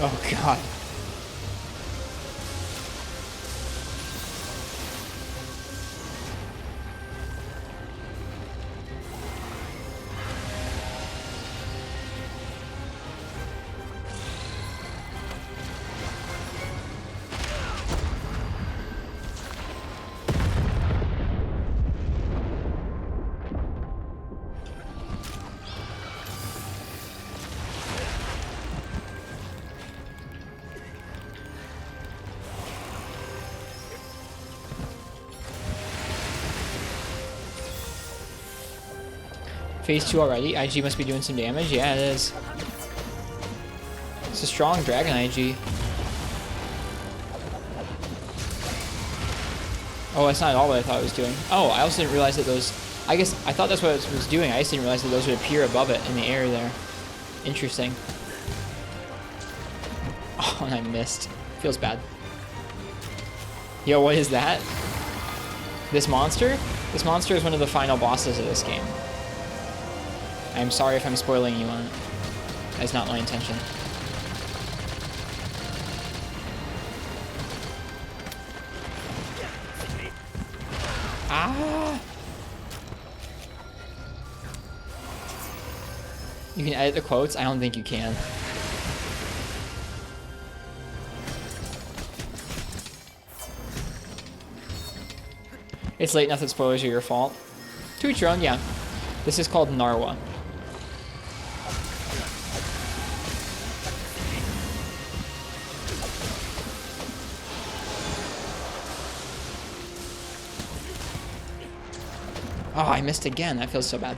Oh god. Phase 2 already. IG must be doing some damage. Yeah, it is. It's a strong dragon IG. Oh, that's not at all what I thought it was doing. Oh, I also didn't realize that those... I guess I thought that's what it was doing. I just didn't realize that those would appear above it in the air there. Interesting. Oh, and I missed. Feels bad. Yo, what is that? This monster? This monster is one of the final bosses of this game. I'm sorry if I'm spoiling you on it. That's not my intention. Ah! You can edit the quotes? I don't think you can. It's late enough that spoilers are your fault. To each your own, yeah. This is called Narwa. Oh, I missed again. That feels so bad.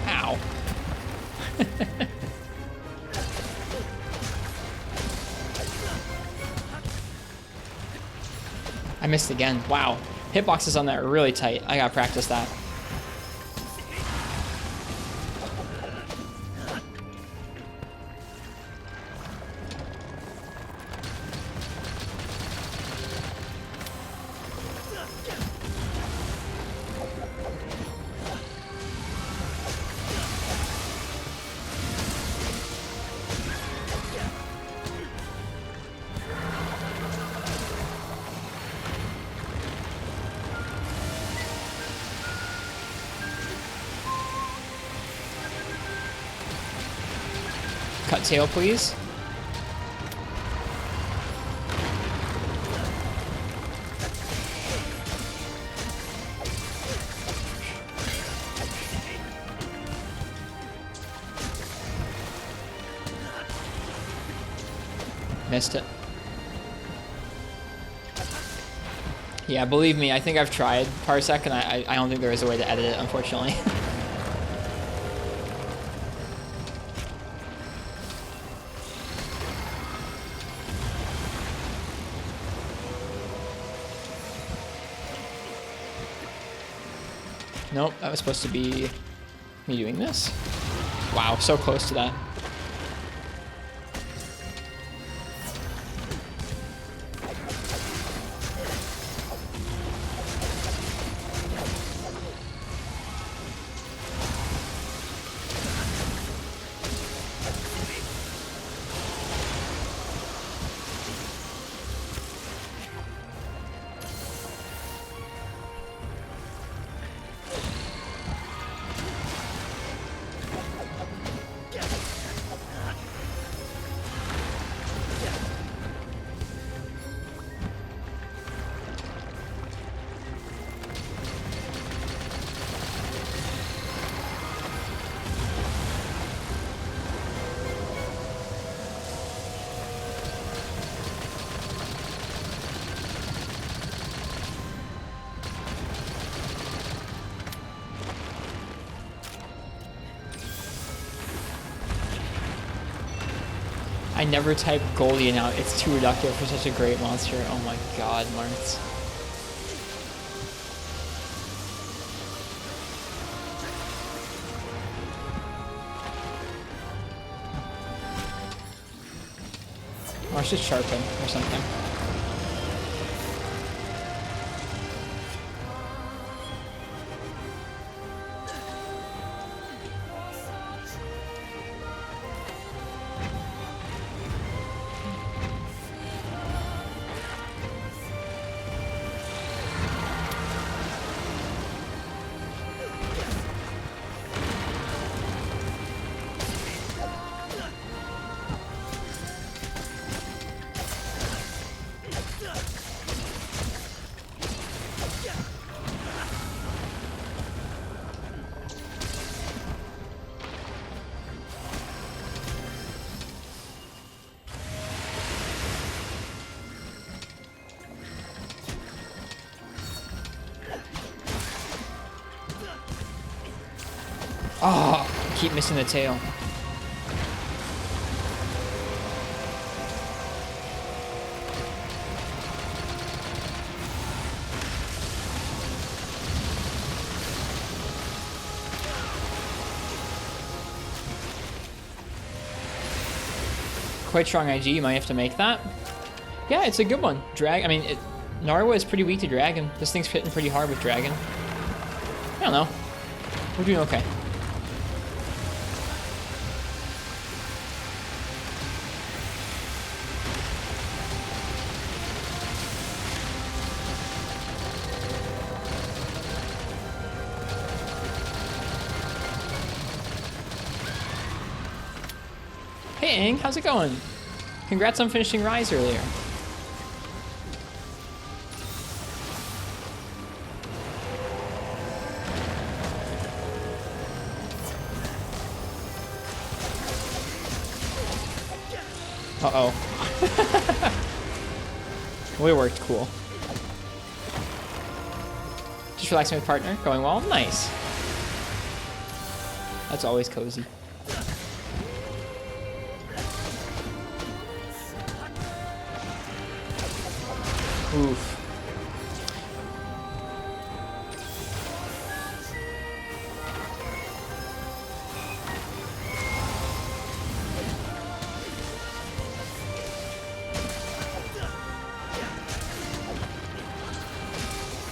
Ow. I missed again. Wow. Hitboxes on that are really tight. I gotta practice that. Cut tail, please. Missed it. Yeah, believe me, I think I've tried Parsec, and I don't think there is a way to edit it, unfortunately. Nope, that was supposed to be Me doing this? Wow, so close to that. I never type Goldian out. It's too reductive for such a great monster. Oh my god, Martz. Or I should sharpen or something. Oh, I keep missing the tail. Quite strong IG, you might have to make that. Yeah, it's a good one. Narwa is pretty weak to Dragon. This thing's hitting pretty hard with Dragon. I don't know. We're doing okay. Hey Aang, how's it going? Congrats on finishing Rise earlier. Uh-oh. Well, it worked, cool. Just relaxing with partner, going well, nice. That's always cozy. Oof.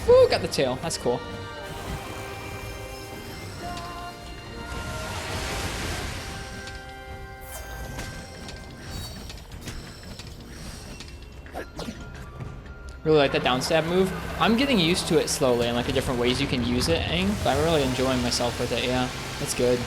Woo, got the tail. That's cool. Really like that downstab move. I'm getting used to it slowly and like the different ways you can use it, Aang, but I'm really enjoying myself with it, yeah. That's good.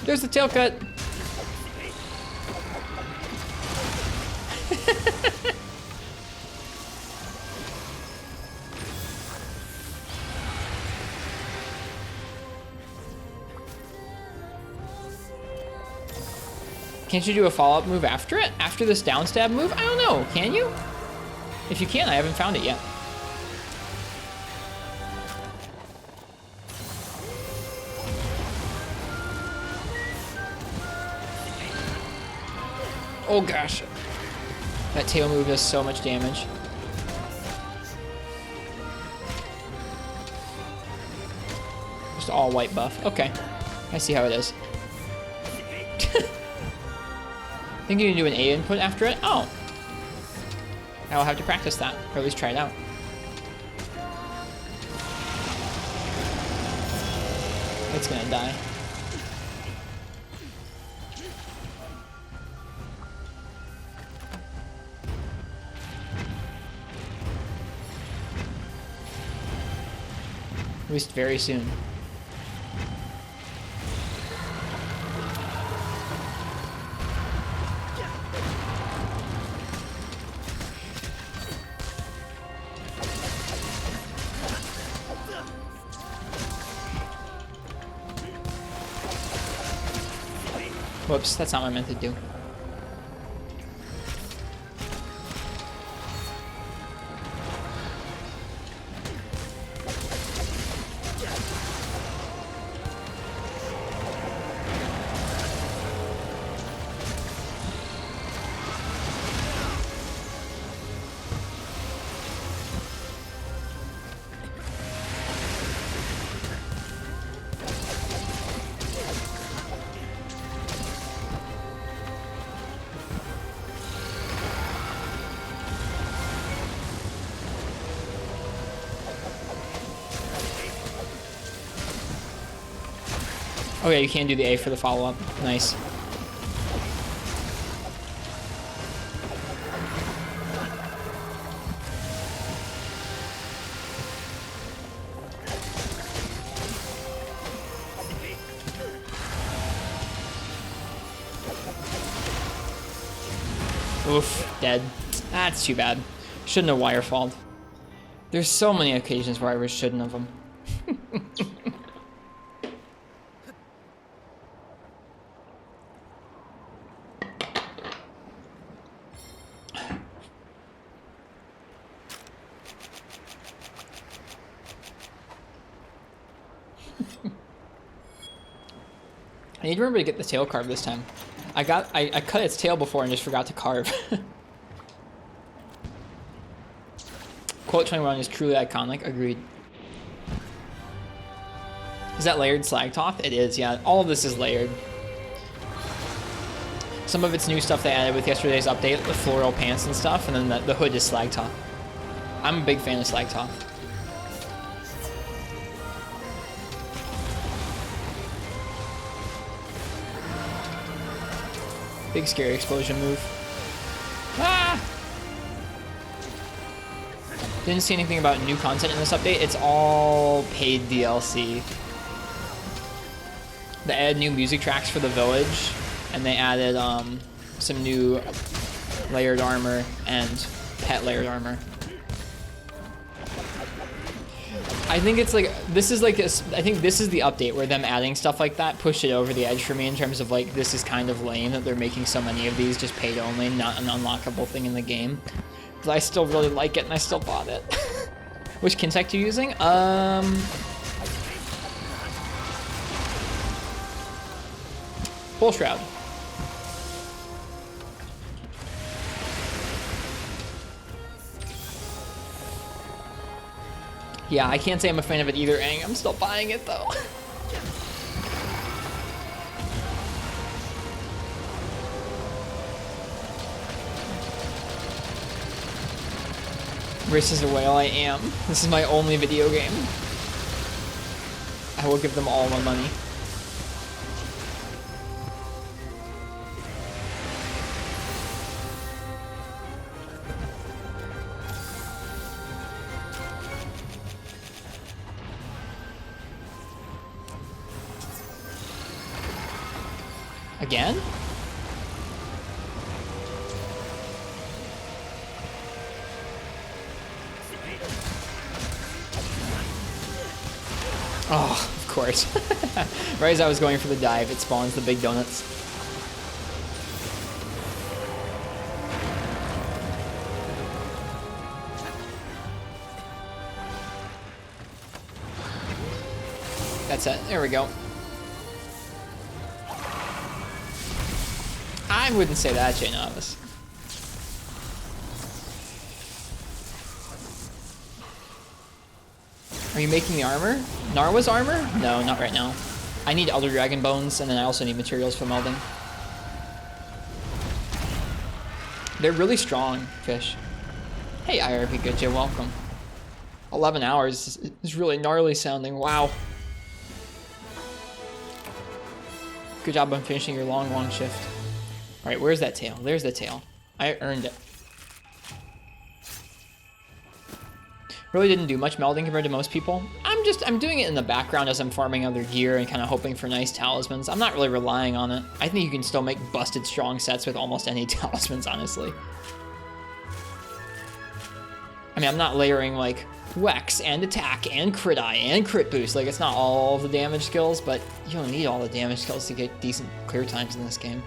There's the tail cut. Can't you do a follow-up move after it? After this down stab move? I don't know. Can you? If you can, I haven't found it yet. Oh gosh. That tail move does so much damage. Just all white buff. Okay. I see how it is. Think you can do an A input after it? Oh. I'll have to practice that, or at least try it out. It's gonna die. At least very soon. Whoops, that's not what I meant to do. Oh yeah, you can do the A for the follow-up. Nice. Oof, dead. That's too bad. Shouldn't have wirefalled. There's so many occasions where I was shouldn't have them. I need to remember to get the tail carved this time. I cut its tail before and just forgot to carve. Quote 21 is truly iconic. Agreed. Is that layered slag top? It is, yeah. All of this is layered. Some of it's new stuff they added with yesterday's update, the floral pants and stuff, and then the hood is slag top. I'm a big fan of slag top. Big scary explosion move. Ah! Didn't see anything about new content in this update. It's all paid DLC. They added new music tracks for the village, and they added some new layered armor and pet layered armor. I think it's like, this is like, I think this is the update where them adding stuff like that pushed it over the edge for me in terms of like, this is kind of lame that they're making so many of these just paid only, not an unlockable thing in the game. But I still really like it and I still bought it. Which Kinsect are you using? Bull Shroud. Yeah, I can't say I'm a fan of it either, Aang. I'm still buying it, though. Riss is a whale, I am. This is my only video game. I will give them all my money. Again? Oh, of course. Right as I was going for the dive, it spawns the big donuts. That's it. There we go. I wouldn't say that, Jay Novice. Are you making the armor? Narwa's armor? No, not right now. I need Elder Dragon Bones, and then I also need materials for melding. They're really strong, fish. Hey, IRB Good, you're welcome. 11 hours is really gnarly sounding. Wow. Good job on finishing your long shift. All right, where's that tail? There's the tail. I earned it. Really didn't do much melding compared to most people. I'm doing it in the background as I'm farming other gear and kind of hoping for nice talismans. I'm not really relying on it. I think you can still make busted strong sets with almost any talismans, honestly. I mean, I'm not layering like Wex and attack and crit eye and crit boost. Like, it's not all the damage skills, but you don't need all the damage skills to get decent clear times in this game.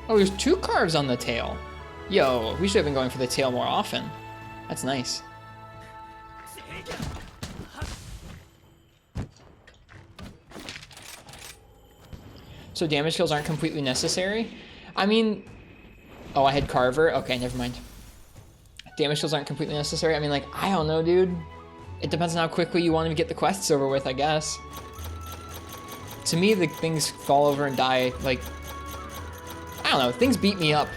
Oh, there's 2 carves on the tail. Yo, we should have been going for the tail more often. That's nice. So damage skills aren't completely necessary? I mean... Oh, I had Carver? Okay, never mind. Damage skills aren't completely necessary? I mean, like, I don't know, dude. It depends on how quickly you want to get the quests over with, I guess. To me, the things fall over and die, like... I don't know, things beat me up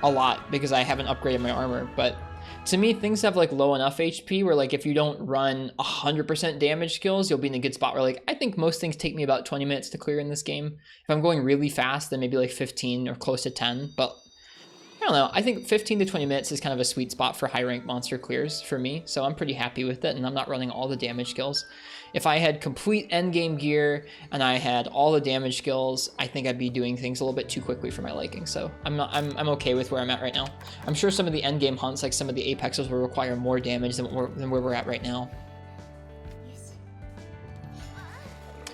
a lot because I haven't upgraded my armor, but to me, things have like low enough HP where like if you don't run 100% damage skills, you'll be in a good spot where like, I think most things take me about 20 minutes to clear in this game. If I'm going really fast, then maybe like 15 or close to 10, but I don't know, I think 15 to 20 minutes is kind of a sweet spot for high rank monster clears for me, so I'm pretty happy with it and I'm not running all the damage skills. If I had complete endgame gear and I had all the damage skills, I think I'd be doing things a little bit too quickly for my liking. So I'm okay with where I'm at right now. I'm sure some of the endgame hunts, like some of the apexes, will require more damage than where we're at right now.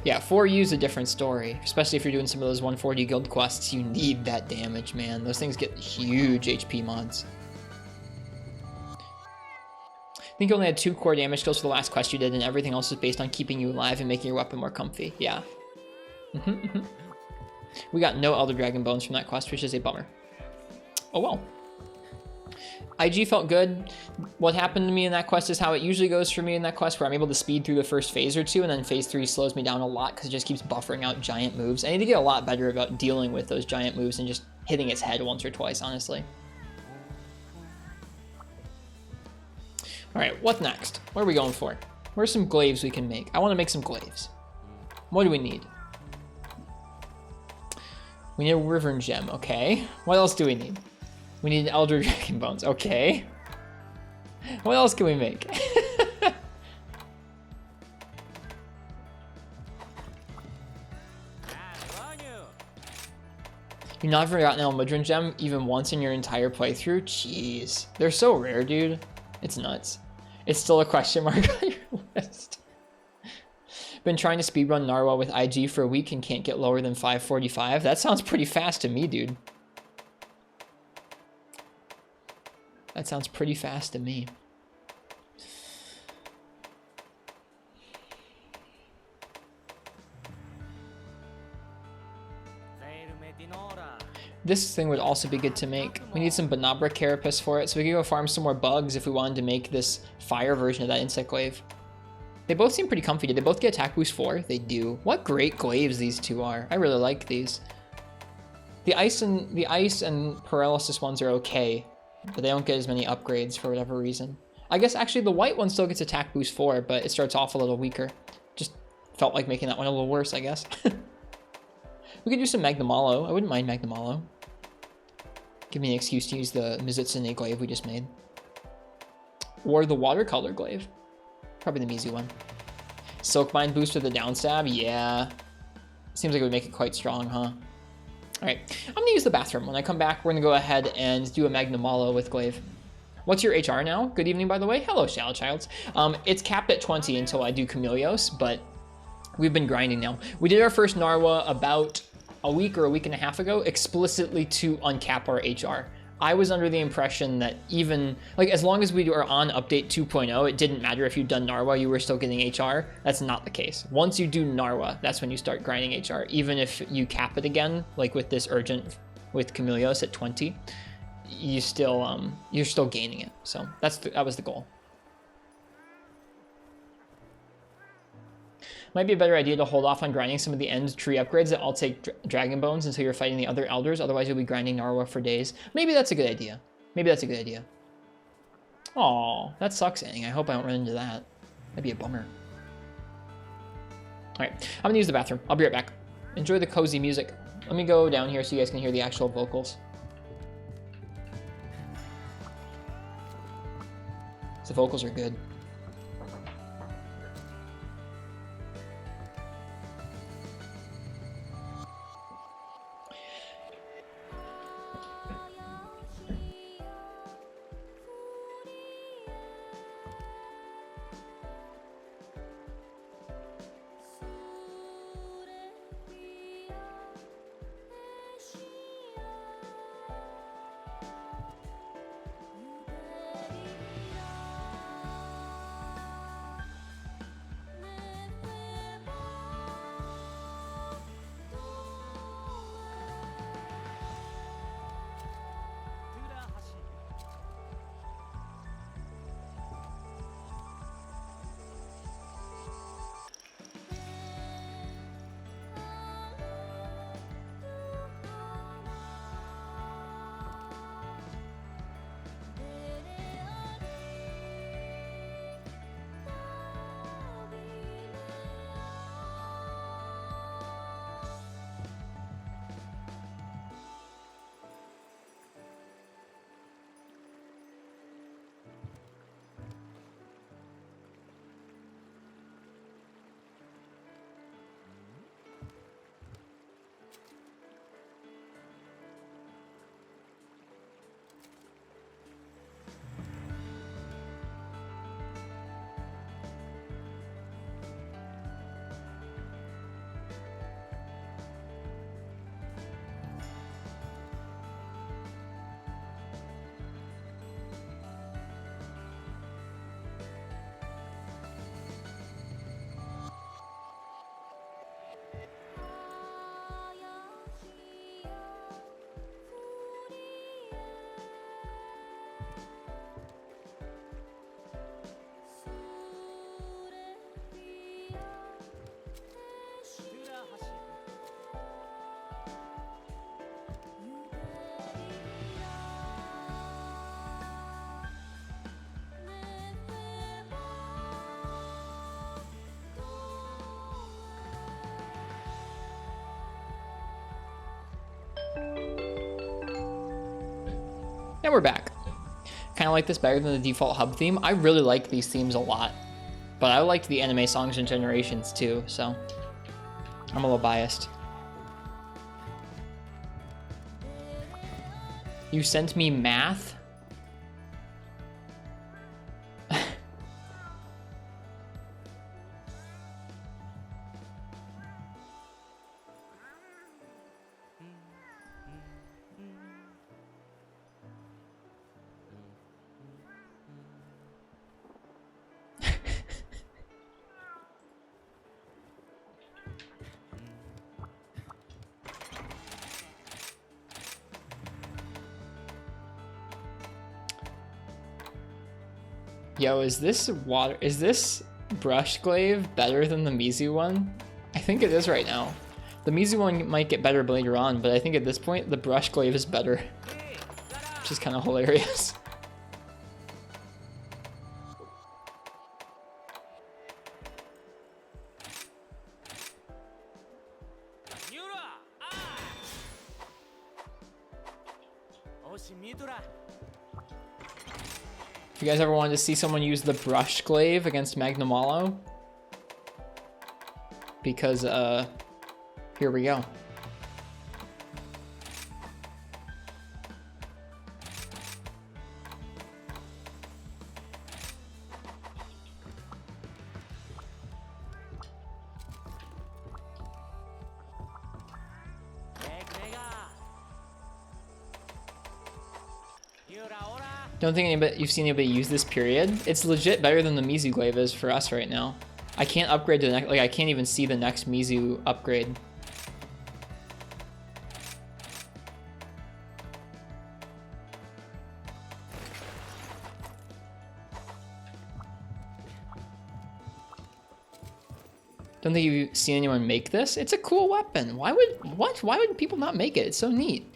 Yeah, 4U is a different story, especially if you're doing some of those 140 guild quests. You need that damage, man. Those things get huge HP mods. I think you only had 2 core damage skills for the last quest you did, and everything else is based on keeping you alive and making your weapon more comfy. Yeah. We got no Elder Dragon Bones from that quest, which is a bummer. Oh well. IG felt good. What happened to me in that quest is how it usually goes for me in that quest, where I'm able to speed through the first phase or 2, and then phase 3 slows me down a lot because it just keeps buffering out giant moves. I need to get a lot better about dealing with those giant moves and just hitting its head once or twice, honestly. All right, what next? What are we going for? Where's some glaives we can make? I want to make some glaives. What do we need? We need a Wyvern Gem, okay. What else do we need? We need Elder Dragon Bones, okay. What else can we make? You've not forgotten El Wyvern Gem even once in your entire playthrough? Jeez. They're so rare, dude. It's nuts. It's still a question mark on your list. Been trying to speedrun Narwa with IG for a week and can't get lower than 545. That sounds pretty fast to me, dude. That sounds pretty fast to me. This thing would also be good to make. We need some Banabra Carapace for it, so we can go farm some more bugs if we wanted to make this fire version of that insect glaive. They both seem pretty comfy. Did they both get attack boost 4? They do. What great glaives these two are. I really like these. The ice and paralysis ones are okay, but they don't get as many upgrades for whatever reason. I guess actually the white one still gets attack boost 4, but it starts off a little weaker. Just felt like making that one a little worse, I guess. We could do some Magnamalo. I wouldn't mind Magnamalo. Give me an excuse to use the Mizutsune glaive we just made. or the watercolor glaive. Probably the Mizu one. Silk Bind boost with the down stab, yeah. Seems like it would make it quite strong, huh? All right, I'm gonna use the bathroom. When I come back, we're gonna go ahead and do a Magnum Malo with glaive. What's your HR now? Good evening, by the way. Hello, Shallow Childs. It's capped at 20 until I do Camelios, but we've been grinding now. We did our first Narwa about a week or a week and a half ago, explicitly to uncap our HR. I was under the impression that even, like, as long as we are on update 2.0, it didn't matter if you'd done Narwa, you were still getting HR. That's not the case. Once you do Narwa, that's when you start grinding HR. Even if you cap it again, like with this Urgent, with Camelios at 20, you're still gaining it. So that was the goal. Might be a better idea to hold off on grinding some of the end tree upgrades that all take Dragon Bones until you're fighting the other elders. Otherwise, you'll be grinding Narwa for days. Maybe that's a good idea. Maybe that's a good idea. Aw, that sucks, Anning. I hope I don't run into that. That'd be a bummer. All right, I'm gonna use the bathroom. I'll be right back. Enjoy the cozy music. Let me go down here so you guys can hear the actual vocals. The vocals are good. And we're back. Kind of like this better than the default hub theme. I really like these themes a lot, but I liked the anime songs and Generations too, so I'm a little biased. You sent me math? Yo, is this brush glaive better than the Mizu one? I think it is right now. The Mizu one might get better later on, but I think at this point, the brush glaive is better. Which is kind of hilarious. If you guys ever wanted to see someone use the brush glaive against Magnamalo, because here we go. Don't think you've seen anybody use this period. It's legit better than the Mizu glaive is for us right now. I can't upgrade to the next, like I can't even see the next Mizu upgrade. Don't think you've seen anyone make this. It's a cool weapon. Why would people not make it? It's so neat.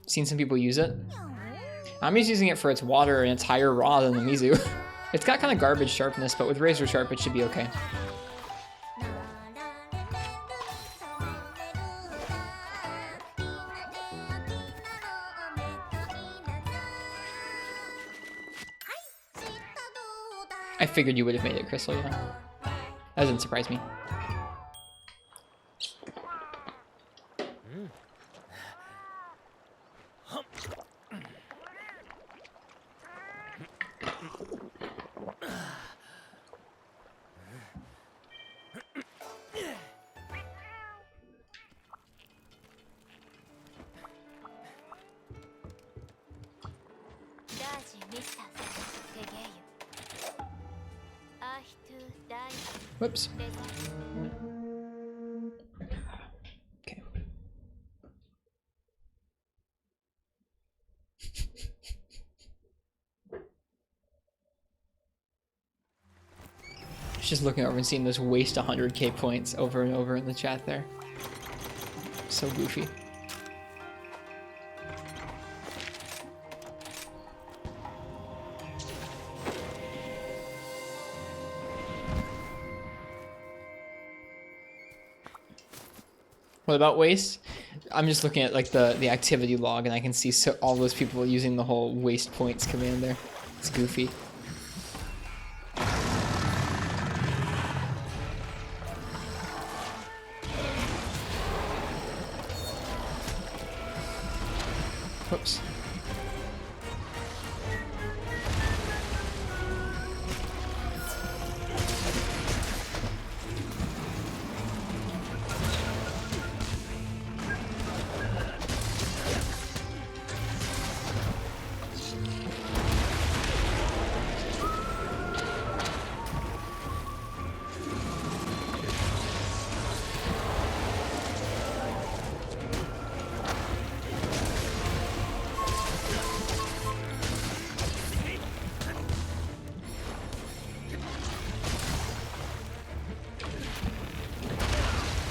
Seen some people use it. I'm just using it for its water and its higher raw than the Mizu. It's got kind of garbage sharpness, but with razor sharp it should be okay. I figured you would have made it, Crystal, yeah. That doesn't surprise me. Whoops. Okay. Just looking over and seeing this waste 100k points over and over in the chat there. So goofy. What about waste? I'm just looking at like the activity log and I can see all those people using the whole waste points command there. It's goofy. Whoops.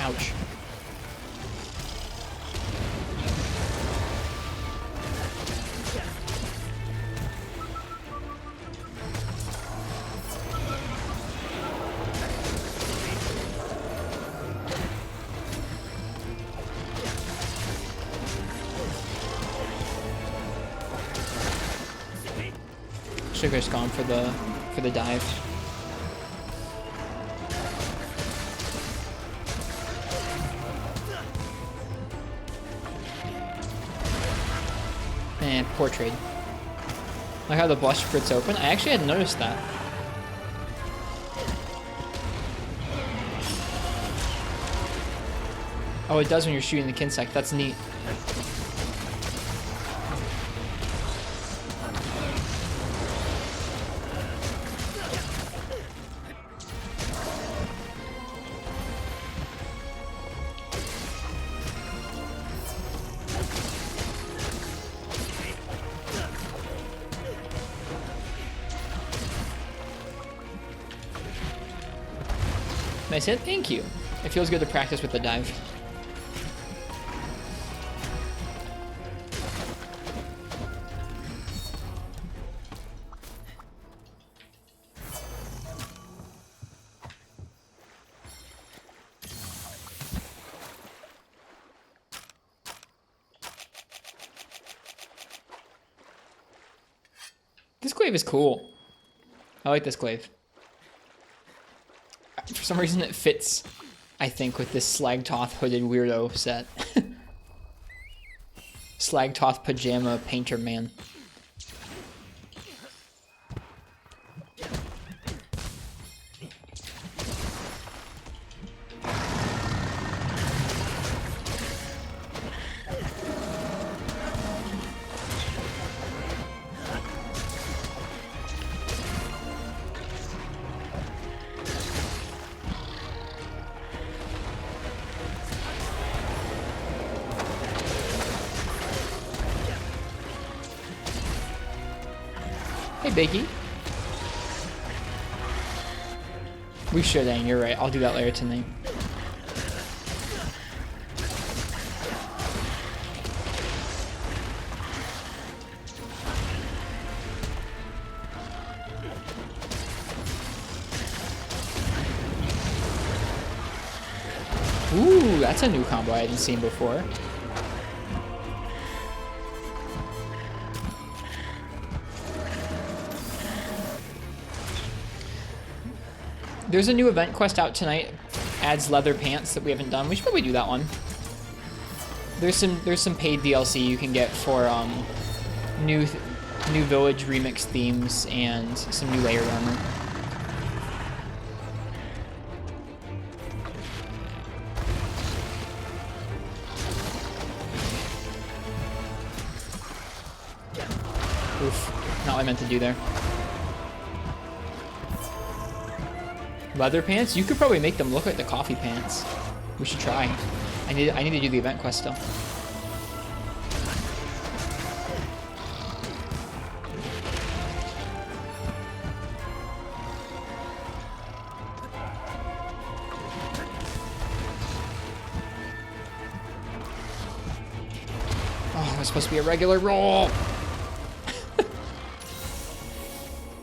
Ouch. Sugar's gone for the dive. And poor trade. Like how the blush splits open. I actually hadn't noticed that. Oh, it does when you're shooting the Kinsect. That's neat. Nice hit, thank you. It feels good to practice with the dive. glaive is cool. I like this glaive. For some reason it fits, I think, with this Slagtoth hooded weirdo set. Slagtoth pajama painter man. Hey, Bakey. We should, Aang, you're right. I'll do that later tonight. Ooh, that's a new combo I hadn't seen before. There's a new event quest out tonight. Adds leather pants that we haven't done. We should probably do that one. There's some paid DLC you can get for new village remix themes and some new layered armor. Oof, not what I meant to do there. Leather pants? You could probably make them look like the coffee pants. We should try. I need to do the event quest still. Oh, it's supposed to be a regular roll.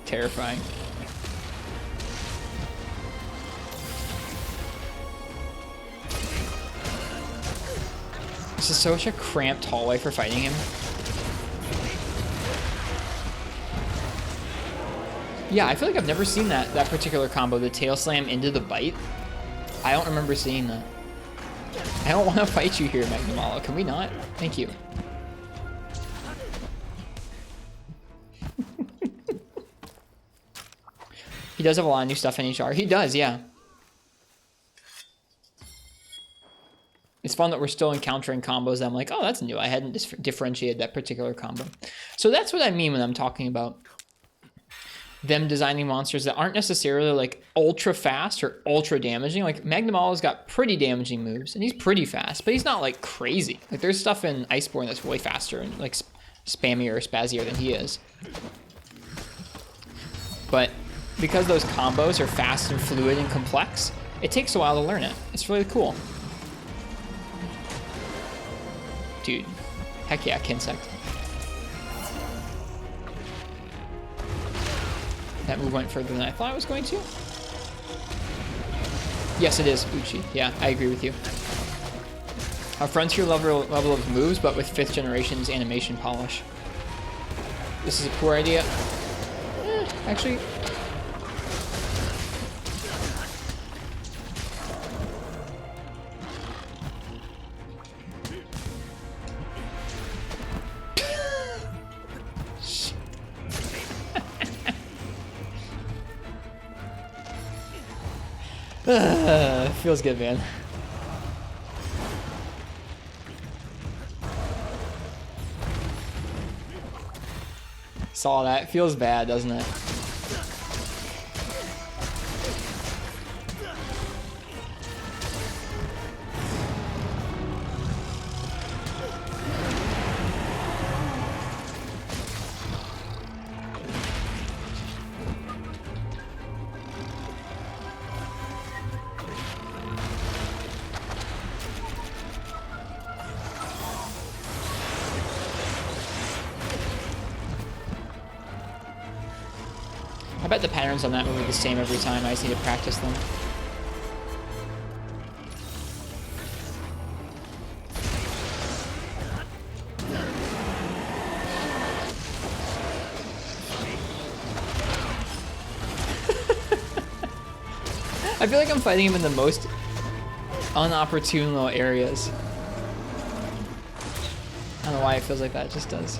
Terrifying. This is such a cramped hallway for fighting him. Yeah, I feel like I've never seen that particular combo, the tail slam into the bite. I don't remember seeing that. I don't want to fight you here, Magnamalo. Can we not? Thank you. He does have a lot of new stuff in HR. He does, yeah. It's fun that we're still encountering combos that I'm like, oh, that's new. I hadn't differentiated that particular combo. So that's what I mean when I'm talking about them designing monsters that aren't necessarily like ultra fast or ultra damaging. Like Magnamalo's got pretty damaging moves and he's pretty fast, but he's not like crazy. Like there's stuff in Iceborne that's way faster and like spammier or spazzier than he is. But because those combos are fast and fluid and complex, it takes a while to learn it. It's really cool. Dude, heck yeah, Kinsect. That move went further than I thought it was going to. Yes, it is, Uchi. Yeah, I agree with you. A frontier level of moves, but with 5th generation's animation polish. This is a poor idea. Actually... feels good, man. Saw that. Feels bad, doesn't it? I bet the patterns on that move are the same every time. I just need to practice them. I feel like I'm fighting him in the most unopportune little areas. I don't know why it feels like that, it just does.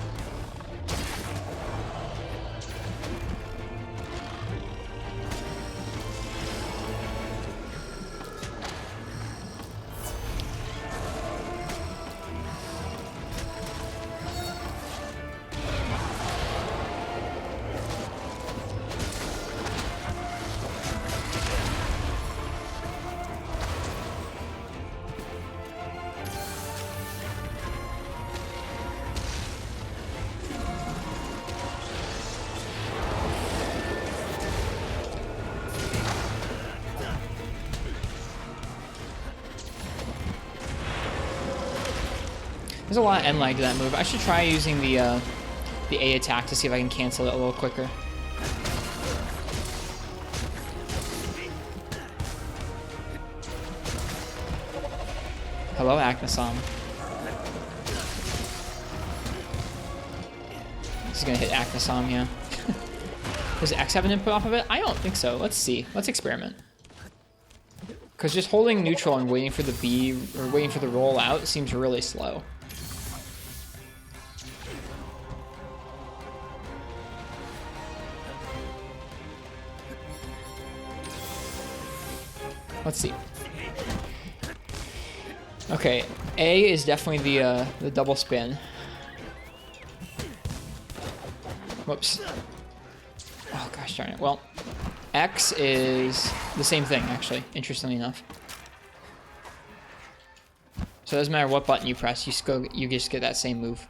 There's a lot of end lag to that move. I should try using the A attack to see if I can cancel it a little quicker. Hello, Aknasam. This is gonna hit Aknasam, yeah. Does X have an input off of it? I don't think so. Let's see. Let's experiment. Because just holding neutral and waiting for the B, or waiting for the roll out seems really slow. Let's see. Okay, A is definitely the double spin. Whoops. Oh gosh darn it. Well, X is the same thing actually, interestingly enough. So it doesn't matter what button you press, you just get that same move.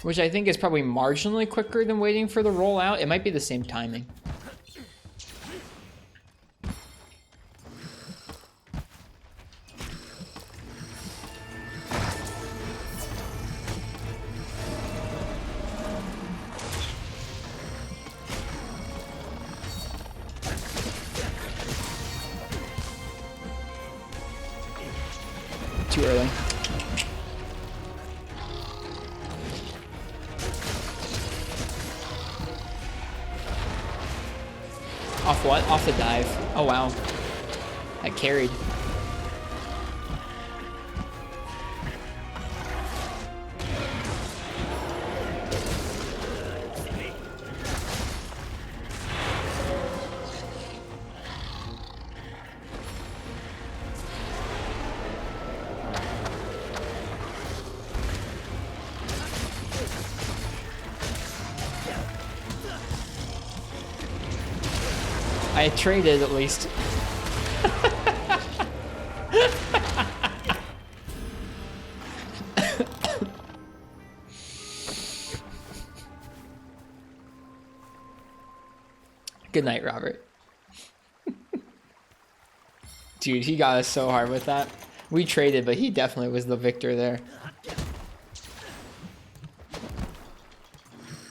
Which I think is probably marginally quicker than waiting for the roll out. It might be the same timing. Too early. Off what? Off the dive. Oh wow. That carried. I traded at least. Good night, Robert. Dude, he got us so hard with that. We traded, but he definitely was the victor there.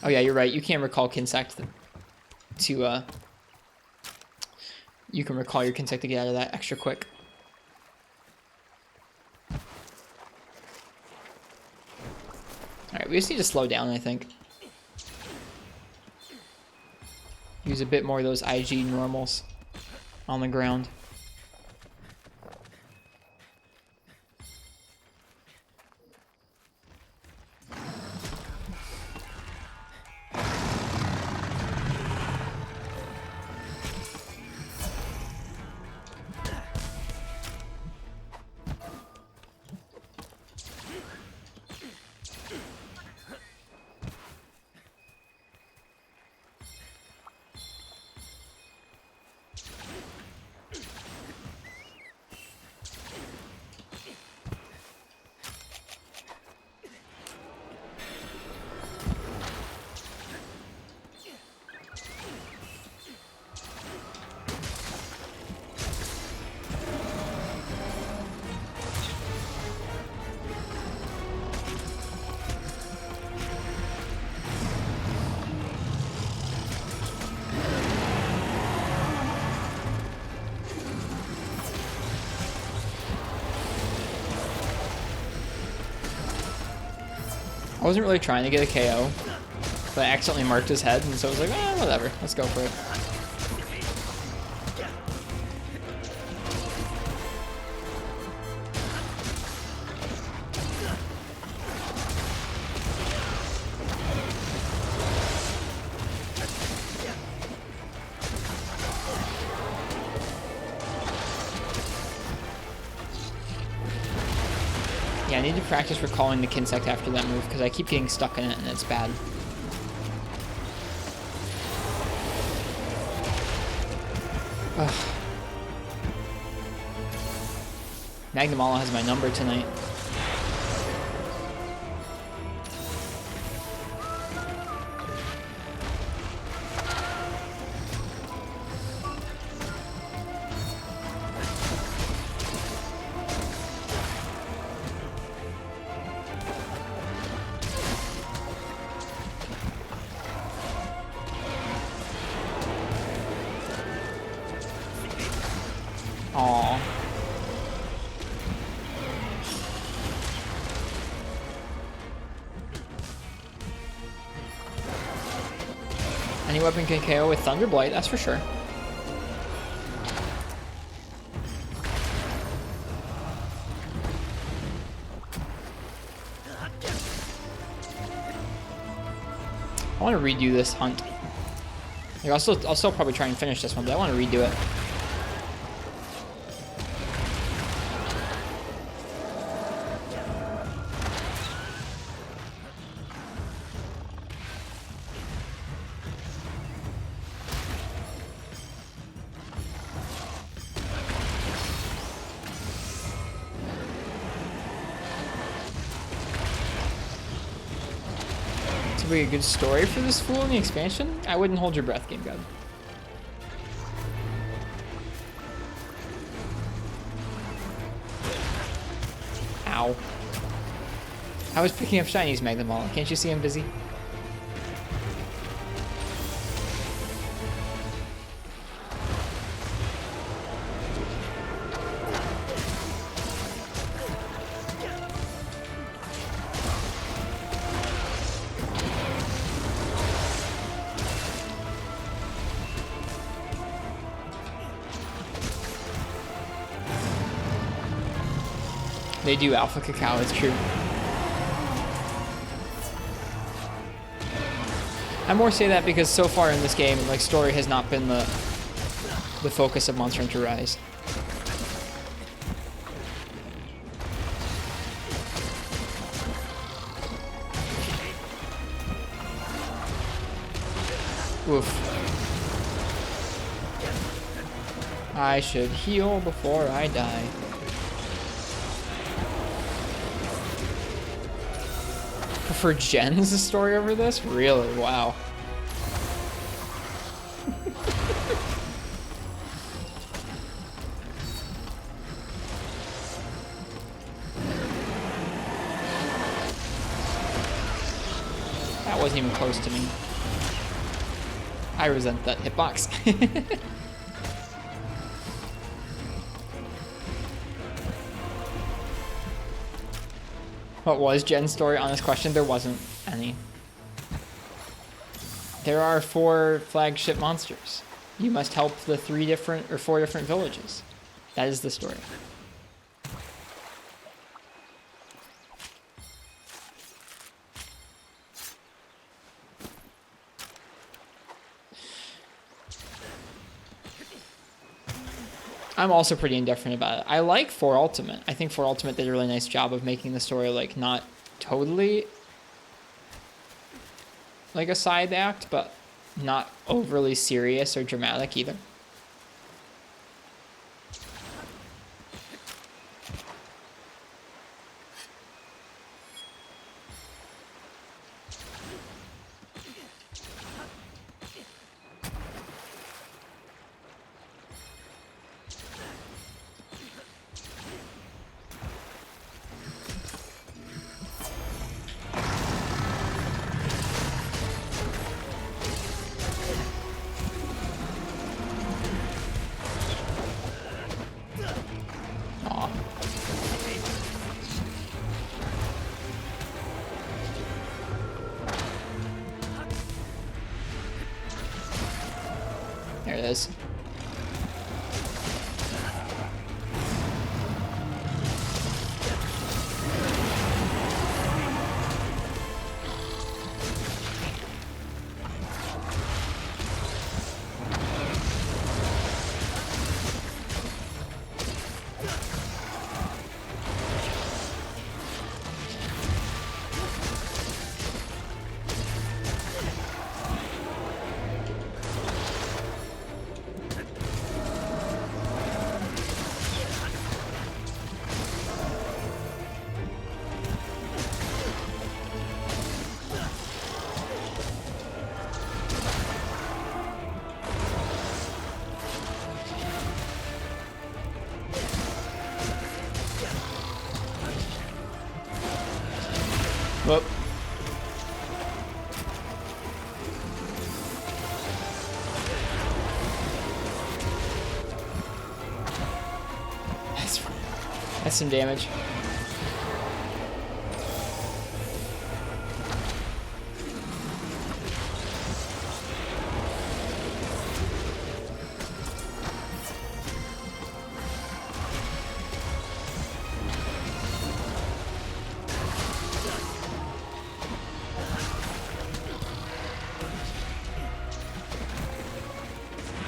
Oh yeah, you're right. You can't recall Kinsect to you can recall your Kinsect to get out of that extra quick. Alright, we just need to slow down, I think. Use a bit more of those IG normals on the ground. I wasn't really trying to get a KO, but I accidentally marked his head, and so I was like, eh, whatever, let's go for it. I need to practice recalling the Kinsect after that move because I keep getting stuck in it and it's bad. Ugh. Magnamala has my number tonight. Aww. Any weapon can KO with Thunder Blight, that's for sure. I want to redo this hunt. Like, I'll still probably try and finish this one, but I want to redo it. Be a good story for this fool in the expansion? I wouldn't hold your breath, Game God. Ow. I was picking up shinies, Magnamala. Can't you see I'm busy? They do Alpha Cacao, it's true. I more say that because so far in this game, like, story has not been the focus of Monster Hunter Rise. Oof. I should heal before I die. For Jen's story over this? Really? Wow. That wasn't even close to me. I resent that hitbox. What was Jen's story on this question? There wasn't any. There are 4 flagship monsters. You must help the 4 different villages. That is the story. I'm also pretty indifferent about it. I like 4 Ultimate. I think 4 Ultimate did a really nice job of making the story, like, not totally like a side act, but not overly serious or dramatic either. There it is. That's some damage.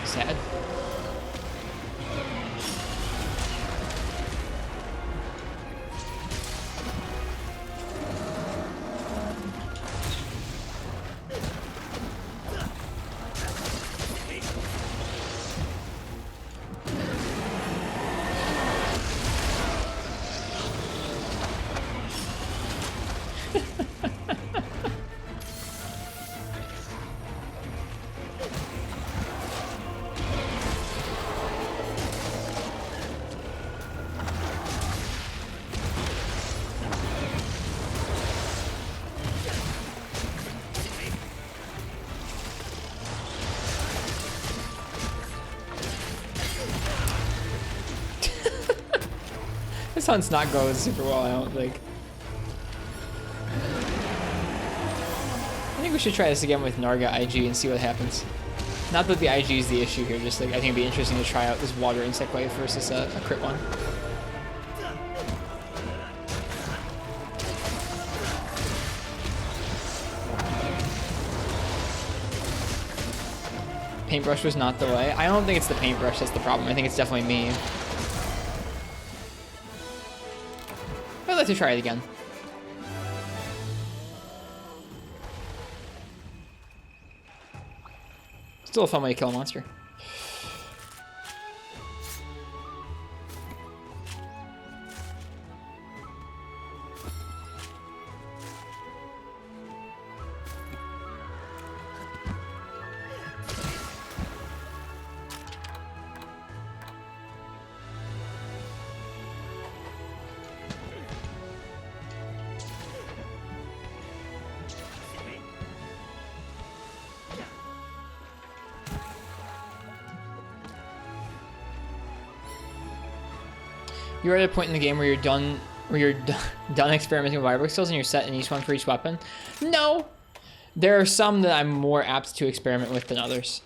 Sad. This hunt's not going super well, I don't think. I think we should try this again with Narga IG and see what happens. Not that the IG is the issue here, just like I think it'd be interesting to try out this water insect wave versus a crit one. Paintbrush was not the way. I don't think it's the paintbrush that's the problem. I think it's definitely me. I'd like to try it again. Still a fun way to kill a monster. You're at a point in the game where you're done experimenting with fiber skills and you're set in each one for each weapon. No, there are some that I'm more apt to experiment with than others.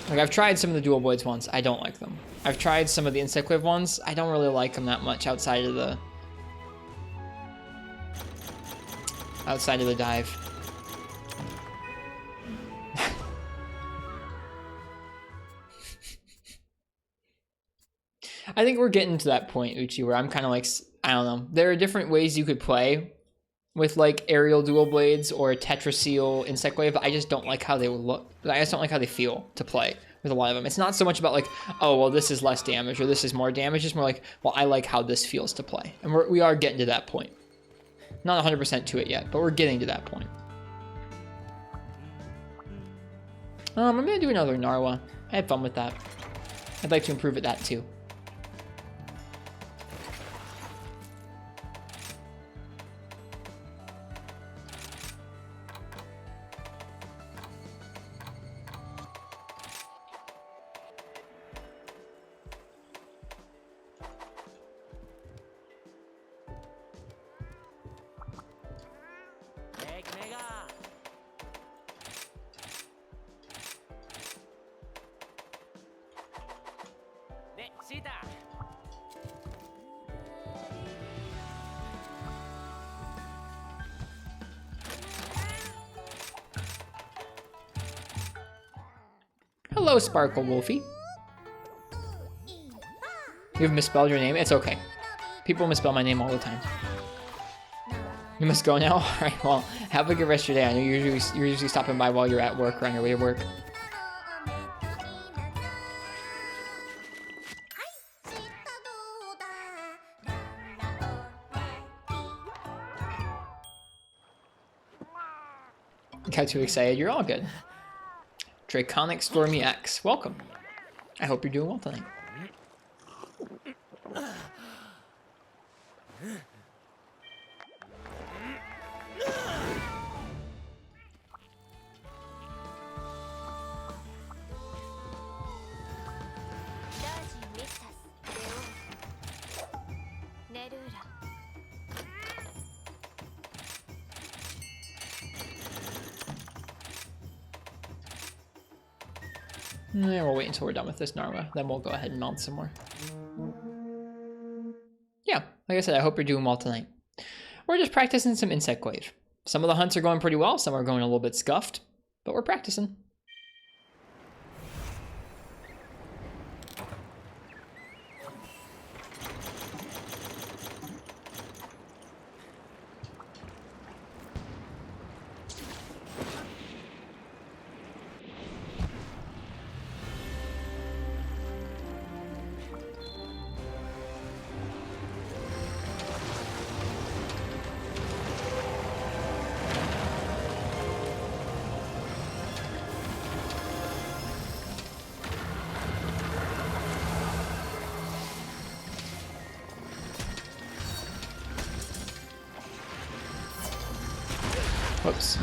Like I've tried some of the dual blades ones. I don't like them. I've tried some of the insect wave ones. I don't really like them that much outside of the dive. I think we're getting to that point, Uchi, where I'm kind of like, I don't know. There are different ways you could play with like aerial dual blades or Tetraseal insect wave. I just don't like how they look. I just don't like how they feel to play with a lot of them. It's not so much about like, oh, well, this is less damage or this is more damage. It's more like, well, I like how this feels to play. And we are getting to that point. Not 100% to it yet, but we're getting to that point. I'm going to do another Narwa. I had fun with that. I'd like to improve at that too. Hello, Sparkle Wolfie. You've misspelled your name? It's okay. People misspell my name all the time. You must go now? Alright, well, have a good rest of your day. I know you're usually stopping by while you're at work or on your way to work. Got too excited. You're all good. Draconic Stormy X, welcome. I hope you're doing well tonight. Yeah, we'll wait until we're done with this Narwa, then we'll go ahead and mount some more. Yeah, like I said, I hope you're doing well tonight. We're just practicing some insect glaive. Some of the hunts are going pretty well, some are going a little bit scuffed, but we're practicing. Whoops.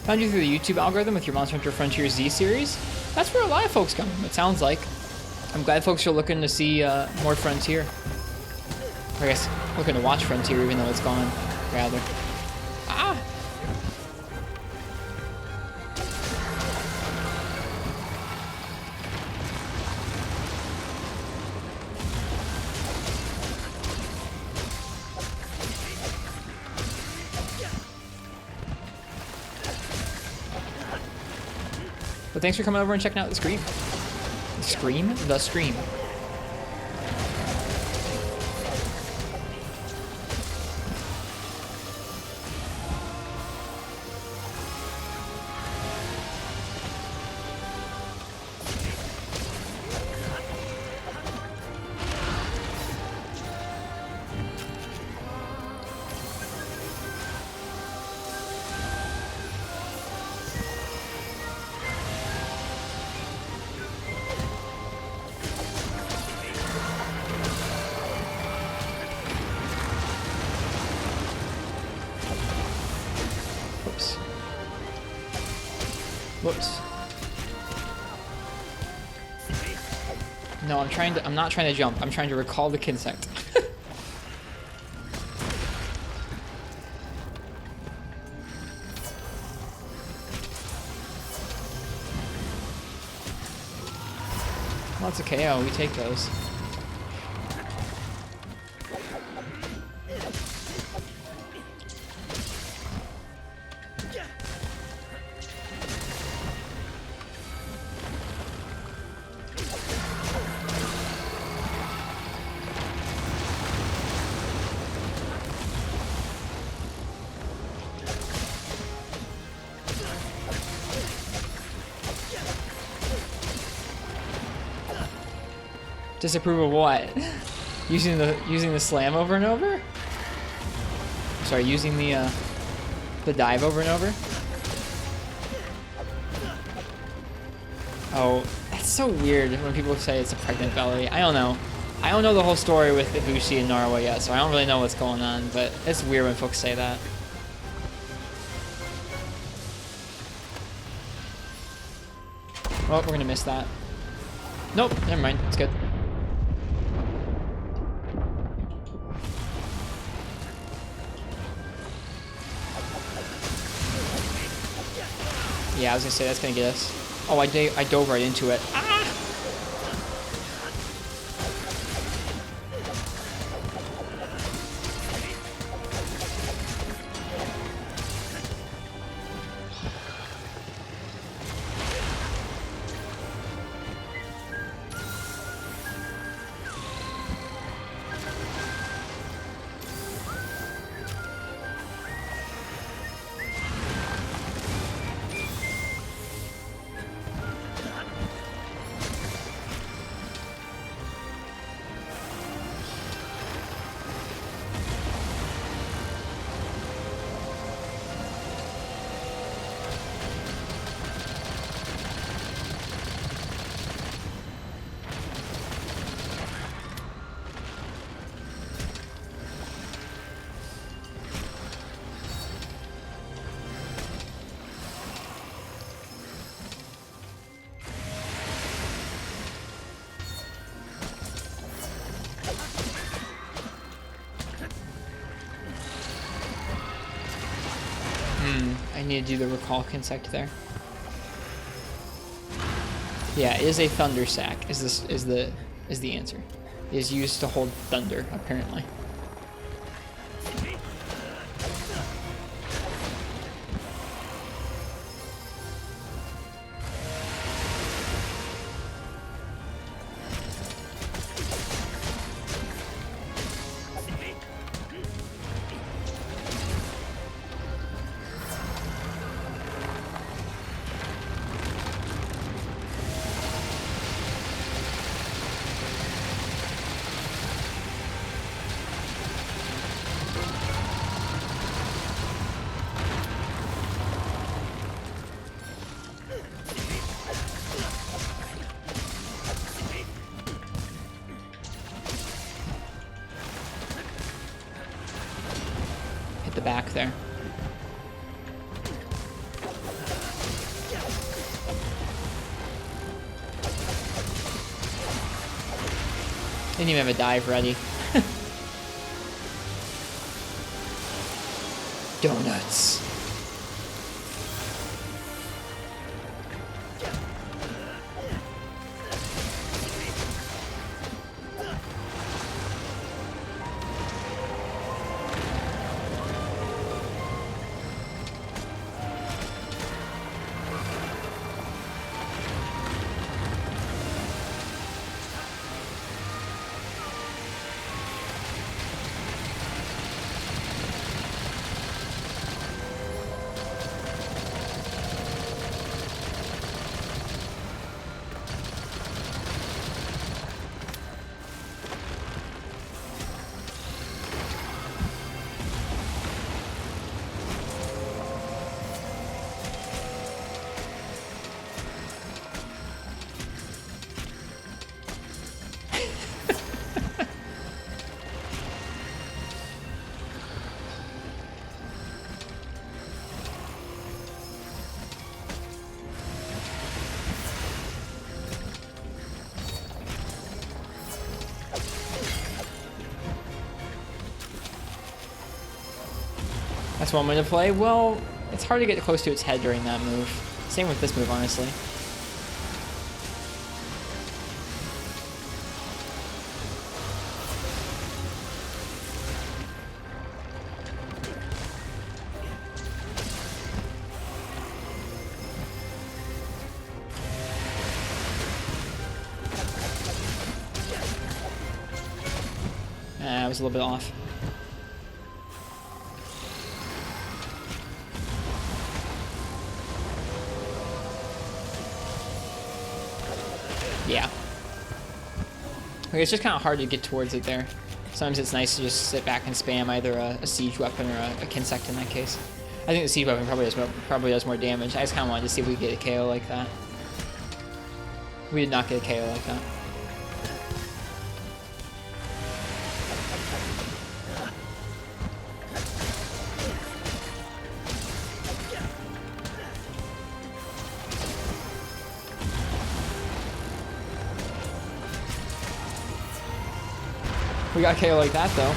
Found you through the YouTube algorithm with your Monster Hunter Frontier Z series. That's where a lot of folks come, it sounds like. I'm glad folks are looking to see more Frontier. Or I guess looking to watch Frontier even though it's gone, rather. Ah! But thanks for coming over and checking out the Scream. Scream? The Scream. Whoops. No, I'm not trying to jump. I'm trying to recall the Kinsect. Well, it's a KO. We take those. Disapprove of what? using the slam over and over? Sorry, using the dive over and over? Oh, that's so weird when people say it's a pregnant belly. I don't know. I don't know the whole story with Ibushi and Narwa yet, so I don't really know what's going on, but it's weird when folks say that. Oh, we're gonna miss that. Nope, never mind. It's good. Yeah, I was gonna say that's gonna get us. Oh, I dove right into it. Ah! need to do the recall Kinsect there. Yeah, it is a thunder sack. Is the answer? It is used to hold thunder apparently. The back there. Didn't even have a dive ready. Donuts. That's one way to play. Well, it's hard to get close to its head during that move. Same with this move, honestly. I was a little bit off. Yeah. Okay, it's just kind of hard to get towards it there. Sometimes it's nice to just sit back and spam either a siege weapon or a Kinsect in that case. I think the siege weapon probably does more damage. I just kind of wanted to see if we could get a KO like that. We did not get a KO like that. We got KO like that, though.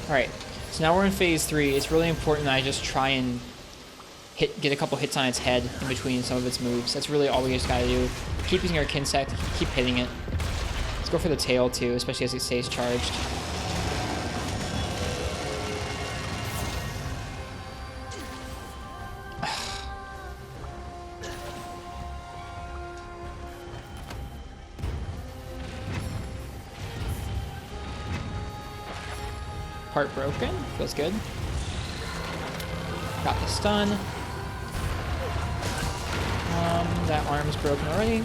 Alright, so now we're in phase 3. It's really important that I just try and get a couple hits on its head in between some of its moves. That's really all we just gotta do. Keep using our Kinsect, keep hitting it. Let's go for the tail too, especially as it stays charged. Heartbroken, feels good. Got the stun. That arm's broken already.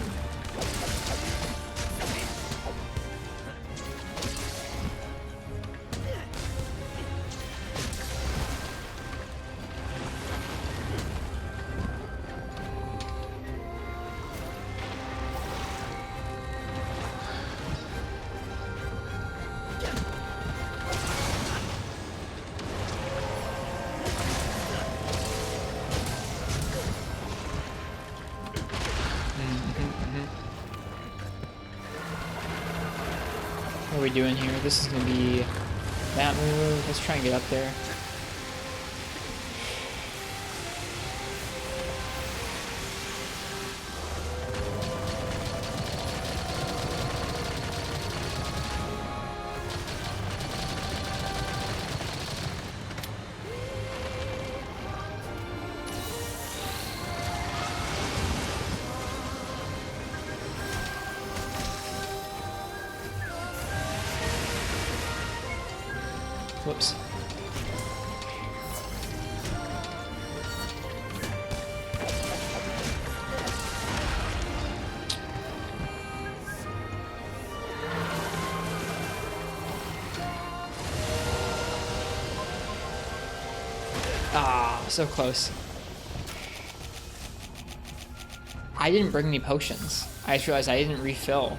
we doing here? This is gonna be that move. Let's try and get up there. Whoops. Ah, so close. I didn't bring any potions. I just realized I didn't refill.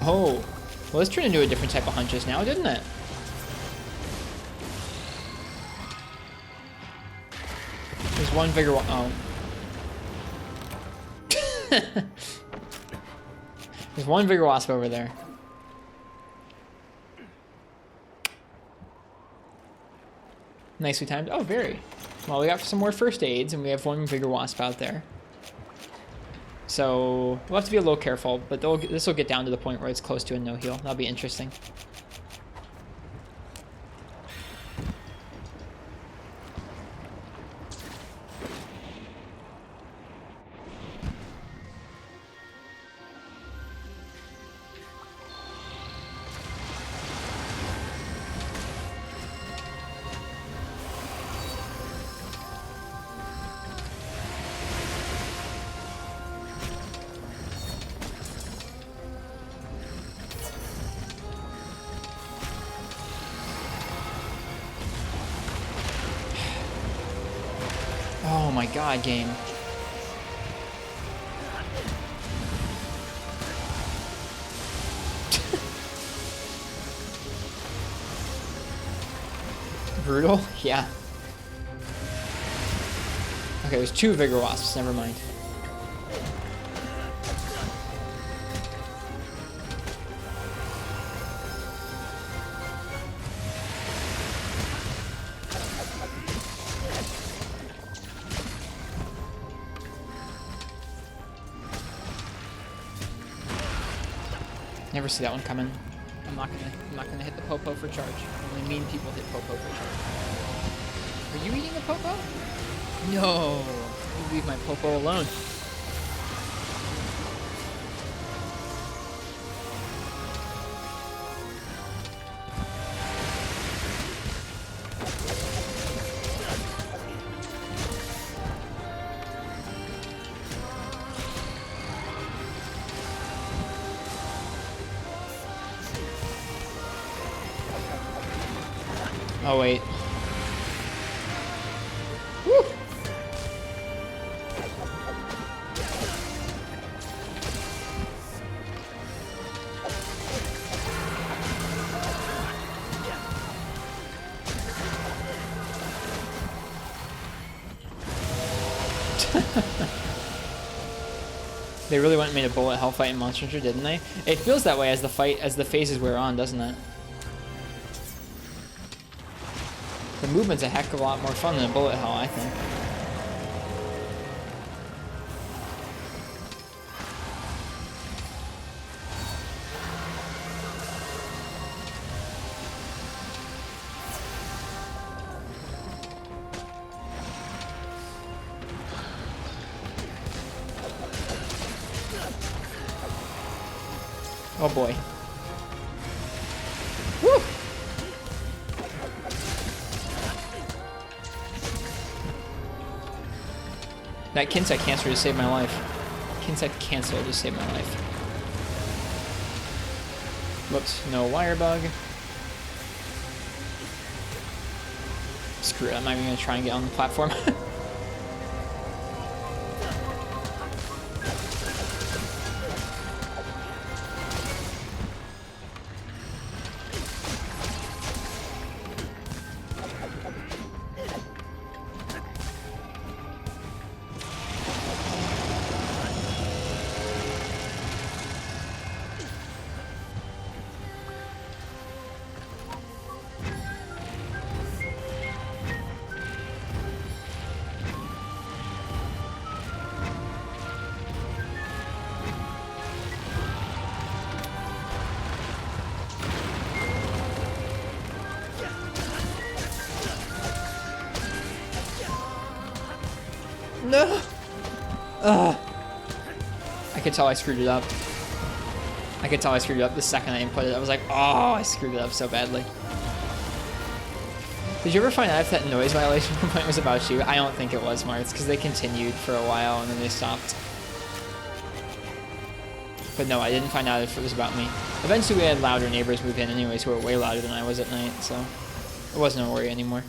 Oh, well, this turned into a different type of hunt just now, didn't it? There's one vigor. Oh. There's one vigor wasp over there. Nicely timed. Oh, very. Well, we got some more first aids, and we have one vigor wasp out there. So we'll have to be a little careful, but this will get down to the point where it's close to a no heal. That'll be interesting. Oh my god, game. Brutal? Yeah. Okay, there's two vigor wasps, never mind. Never see that one coming. I'm not gonna hit the popo for charge. Only mean people hit popo for charge. Are you eating a popo? No. You leave my popo alone. Oh wait. Woo! They really went and made a bullet hell fight in Monster Hunter, didn't they? It feels that way as the phases wear on, doesn't it? The movement's a heck of a lot more fun than a bullet hell, I think. Oh boy. Woo! That Kinsect cancer just saved my life. Kinsect cancel just saved my life. Whoops, no wire bug. Screw it, I'm not even gonna try and get on the platform. No! Ugh. I could tell I screwed it up. I could tell I screwed it up the second I input it. I was like, oh, I screwed it up so badly. Did you ever find out if that noise violation complaint was about you? I don't think it was, Martz, because they continued for a while and then they stopped. But no, I didn't find out if it was about me. Eventually we had louder neighbors move in anyways who were way louder than I was at night, so it wasn't a worry anymore.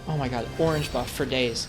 Oh my god, orange buff for days.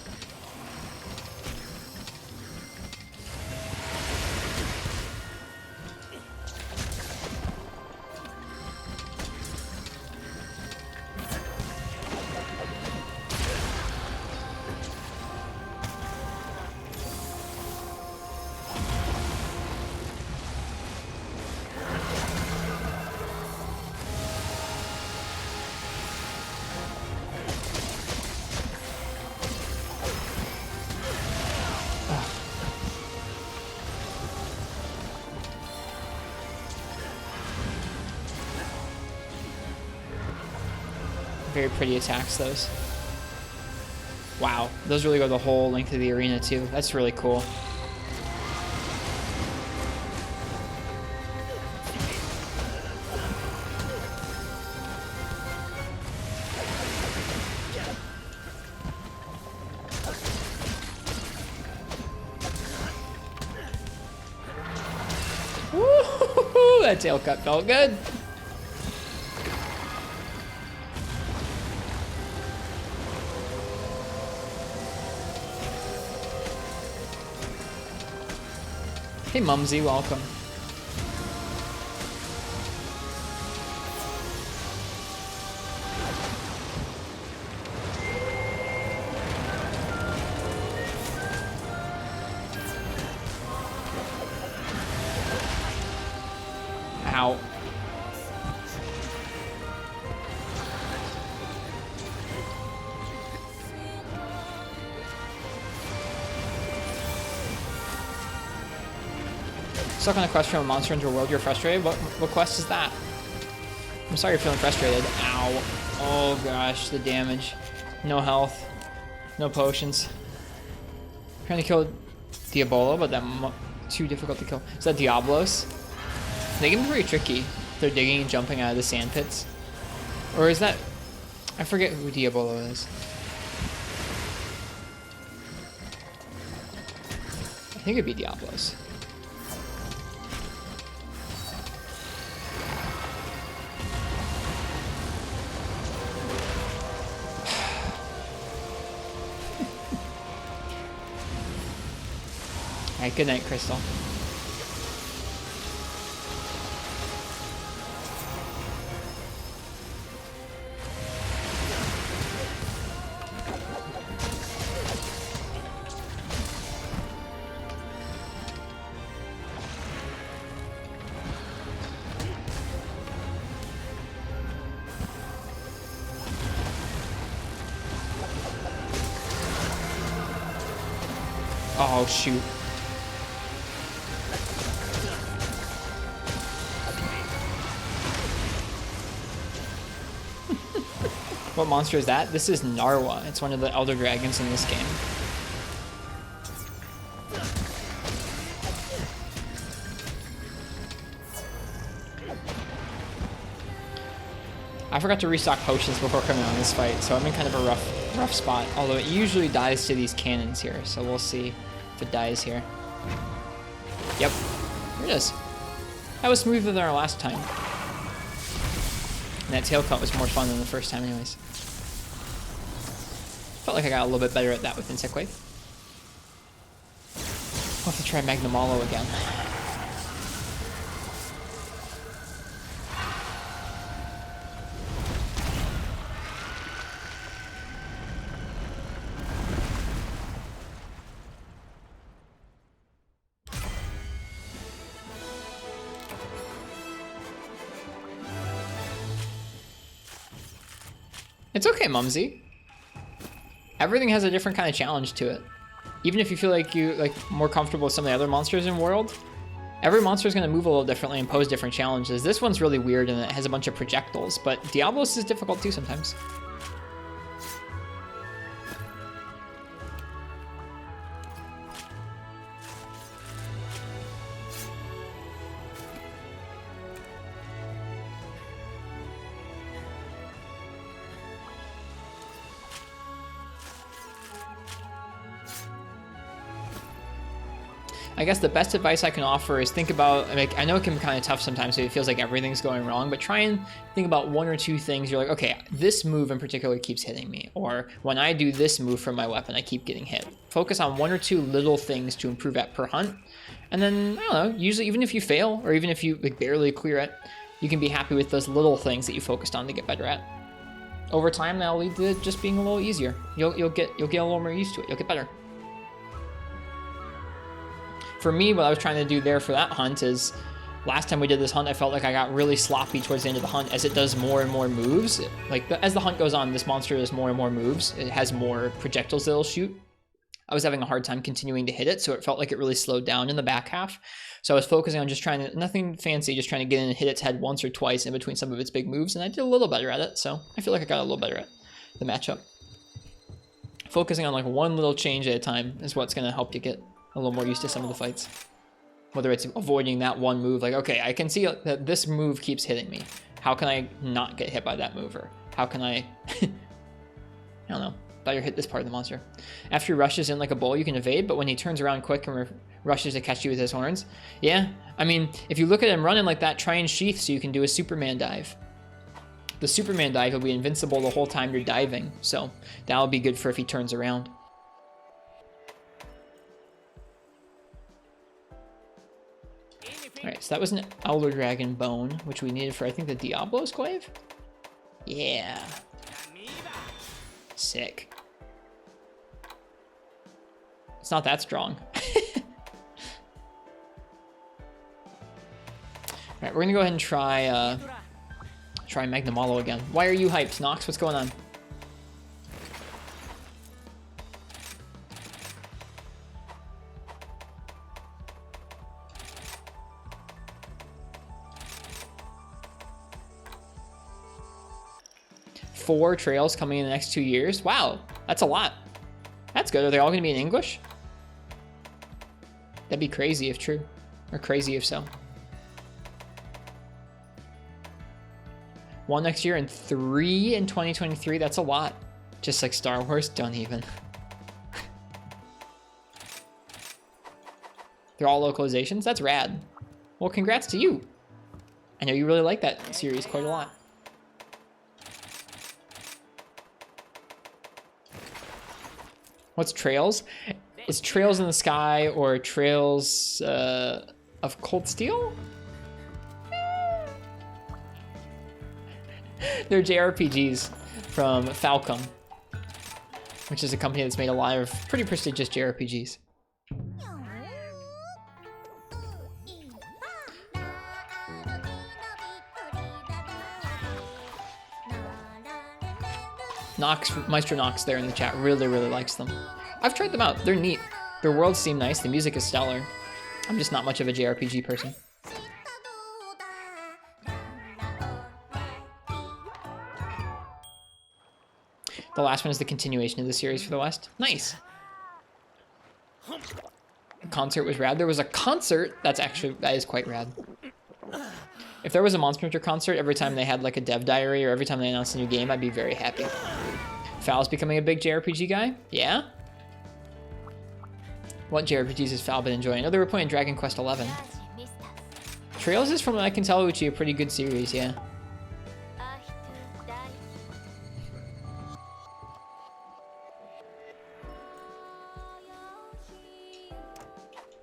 Very pretty attacks, those. Wow, those really go the whole length of the arena too. That's really cool. Woo! That tail cut felt good. Hey Mumsy, welcome. Ow. Stuck on a quest from a Monster Hunter World, you're frustrated? What quest is that? I'm sorry you're feeling frustrated. Ow. Oh gosh, the damage. No health. No potions. Trying to kill Diabolo, but that's too difficult to kill. Is that Diablos? They can be pretty tricky. They're digging and jumping out of the sand pits. Or is that... I forget who Diabolo is. I think it'd be Diablos. Alright, good night, Crystal. Oh, shoot. What monster is that? This is Narwa. It's one of the Elder Dragons in this game. I forgot to restock potions before coming on this fight, so I'm in kind of a rough spot. Although it usually dies to these cannons here, so we'll see if it dies here. Yep, here it is. That was smoother than our last time. And that tail cut was more fun than the first time anyways. Felt like I got a little bit better at that with Insect Wave. I'll have to try Magnamalo again. It's okay, Mumsy. Everything has a different kind of challenge to it. Even if you feel like you're more comfortable with some of the other monsters in World, Every monster is going to move a little differently and pose different challenges. This one's really weird and it has a bunch of projectiles, but Diablos is difficult too sometimes. I guess the best advice I can offer is think about, like, I know it can be kind of tough sometimes, so it feels like everything's going wrong, but try and think about one or two things. You're like, okay, this move in particular keeps hitting me, or when I do this move from my weapon, I keep getting hit. Focus on one or two little things to improve at per hunt, and then, I don't know, usually even if you fail, or even if you like barely clear it, you can be happy with those little things that you focused on to get better at. Over time, that'll lead to just being a little easier. You'll get a little more used to it. You'll get better. For me, what I was trying to do there for that hunt is, last time we did this hunt, I felt like I got really sloppy towards the end of the hunt as it does more and more moves. Like, as the hunt goes on, this monster does more and more moves. It has more projectiles that it'll shoot. I was having a hard time continuing to hit it, so it felt like it really slowed down in the back half. So I was focusing on just trying to, nothing fancy, just trying to get in and hit its head once or twice in between some of its big moves, and I did a little better at it, so I feel like I got a little better at the matchup. Focusing on like one little change at a time is what's going to help you get a little more used to some of the fights. Whether it's avoiding that one move, like, okay, I can see that this move keeps hitting me. How can I not get hit by that mover? How can I, I don't know, better hit this part of the monster? After he rushes in like a bull, you can evade, but when he turns around quick and rushes to catch you with his horns, yeah, I mean, if you look at him running like that, try and sheath so you can do a Superman dive. The Superman dive will be invincible the whole time you're diving, so that'll be good for if he turns around. Alright, so that was an Elder Dragon bone, which we needed for, I think, the Diablo's Glaive? Yeah. Sick. It's not that strong. Alright, we're gonna go ahead and try Magnamalo again. Why are you hyped, Nox? What's going on? Four trails coming in the next 2 years. Wow, that's a lot. That's good. Are they all going to be in English? That'd be crazy if true, or crazy if so. 1 next year and 3 in 2023. That's a lot. Just like Star Wars, don't even. They're all localizations. That's rad. Well, congrats to you. I know you really like that series quite a lot. What's Trails? It's Trails in the Sky or Trails of Cold Steel? They're JRPGs from Falcom, which is a company that's made a lot of pretty prestigious JRPGs. Nox, Maestro Nox there in the chat really likes them. I've tried them out. They're neat. Their worlds seem nice. The music is stellar. I'm just not much of a JRPG person. The last one is the continuation of the series for the West. Nice. The concert was rad. There was a concert. That is quite rad. If there was a Monster Hunter concert every time they had like a dev diary or every time they announced a new game, I'd be very happy. Fal's becoming a big JRPG guy? Yeah? What JRPGs has Fal been enjoying? Oh, they were playing Dragon Quest XI. Trails is, from what I can tell, Uchi, a pretty good series, yeah.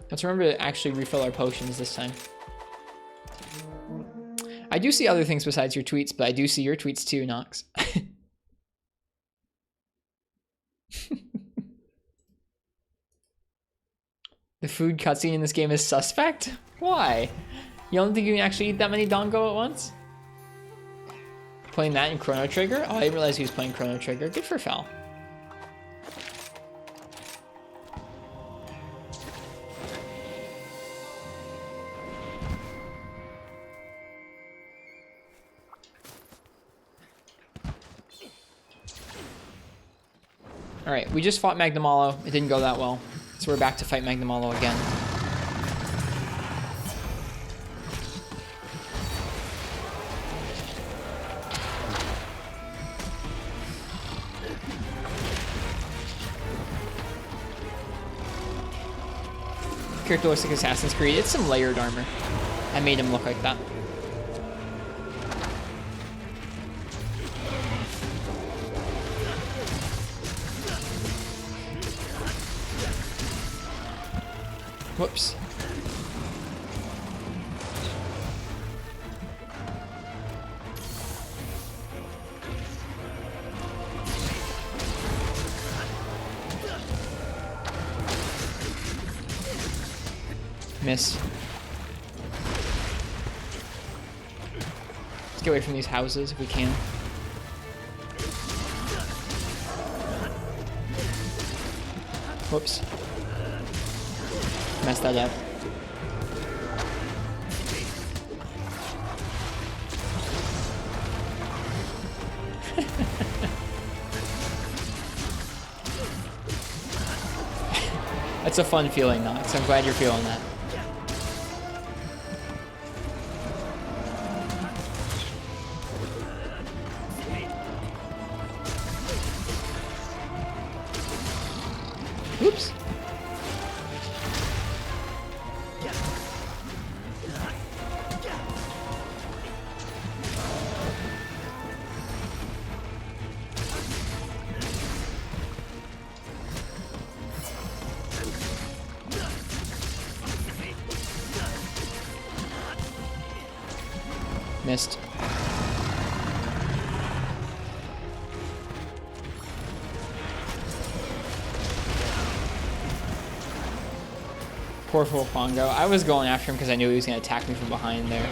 Let's remember to actually refill our potions this time. I do see other things besides your tweets, but I do see your tweets too, Nox. The food cutscene in this game is suspect? Why? You don't think you can actually eat that many Dango at once? Playing that in Chrono Trigger? Oh, I didn't realize he was playing Chrono Trigger. Good for Fal. Alright, we just fought Magnamalo. It didn't go that well. So we're back to fight Magnamalo again. Character looks like Assassin's Creed. It's some layered armor. I made him look like that. Whoops. Miss. Let's get away from these houses if we can. Whoops. Messed that up. That's a fun feeling, Nox. I'm glad you're feeling that. Oops. Missed. Poor Pongo. I was going after him because I knew he was going to attack me from behind there.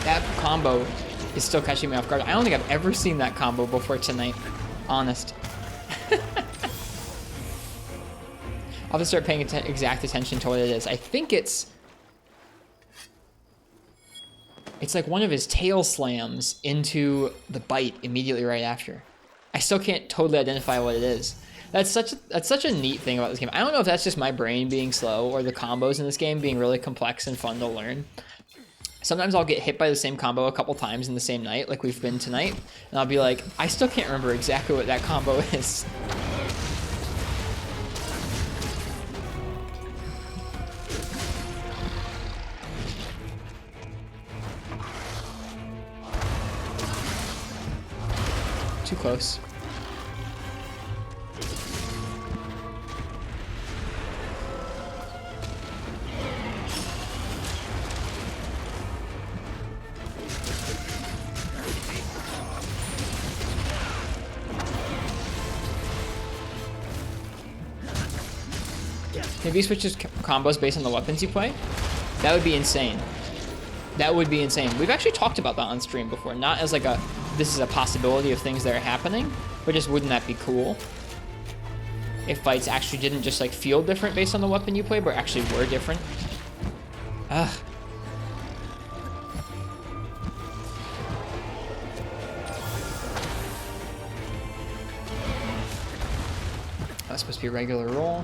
That combo is still catching me off guard. I don't think I've ever seen that combo before tonight. Honest. I'll have to start paying exact attention to what it is. I think it's like one of his tail slams into the bite immediately right after. I still can't totally identify what it is. That's such a neat thing about this game. I don't know if that's just my brain being slow or the combos in this game being really complex and fun to learn. Sometimes I'll get hit by the same combo a couple times in the same night, like we've been tonight, and I'll be like, I still can't remember exactly what that combo is. Too close. Maybe he switches combos based on the weapons you play? That would be insane. That would be insane. We've actually talked about that on stream before. Not as like a, this is a possibility of things that are happening, but just wouldn't that be cool? If fights actually didn't just like feel different based on the weapon you play, but actually were different. Ugh. That's supposed to be a regular roll.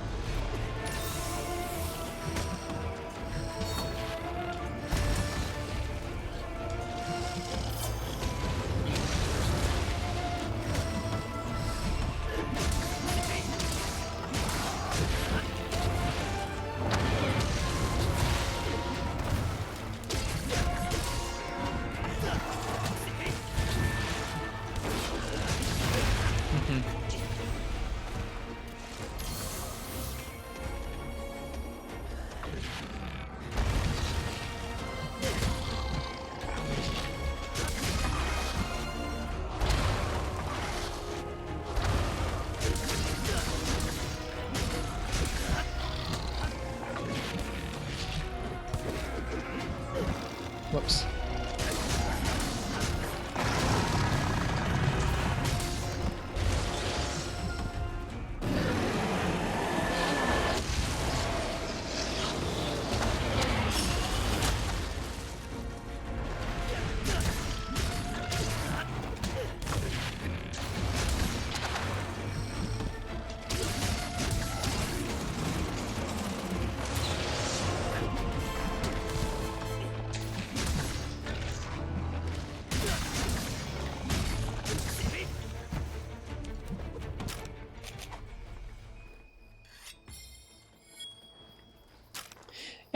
Whoops.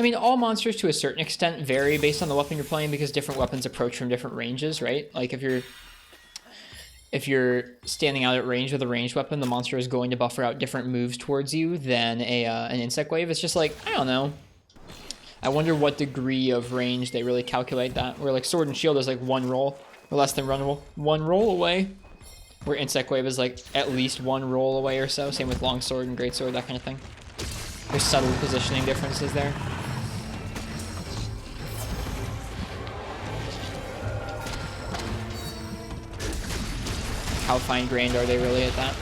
I mean, all monsters to a certain extent vary based on the weapon you're playing because different weapons approach from different ranges, right? Like if you're standing out at range with a ranged weapon, the monster is going to buffer out different moves towards you than an insect wave. It's just like, I don't know. I wonder what degree of range they really calculate that. Where like sword and shield is like one roll, or less than one roll away. Where insect wave is like at least one roll away or so. Same with long sword and great sword, that kind of thing. There's subtle positioning differences there. How fine-grained are they really at that?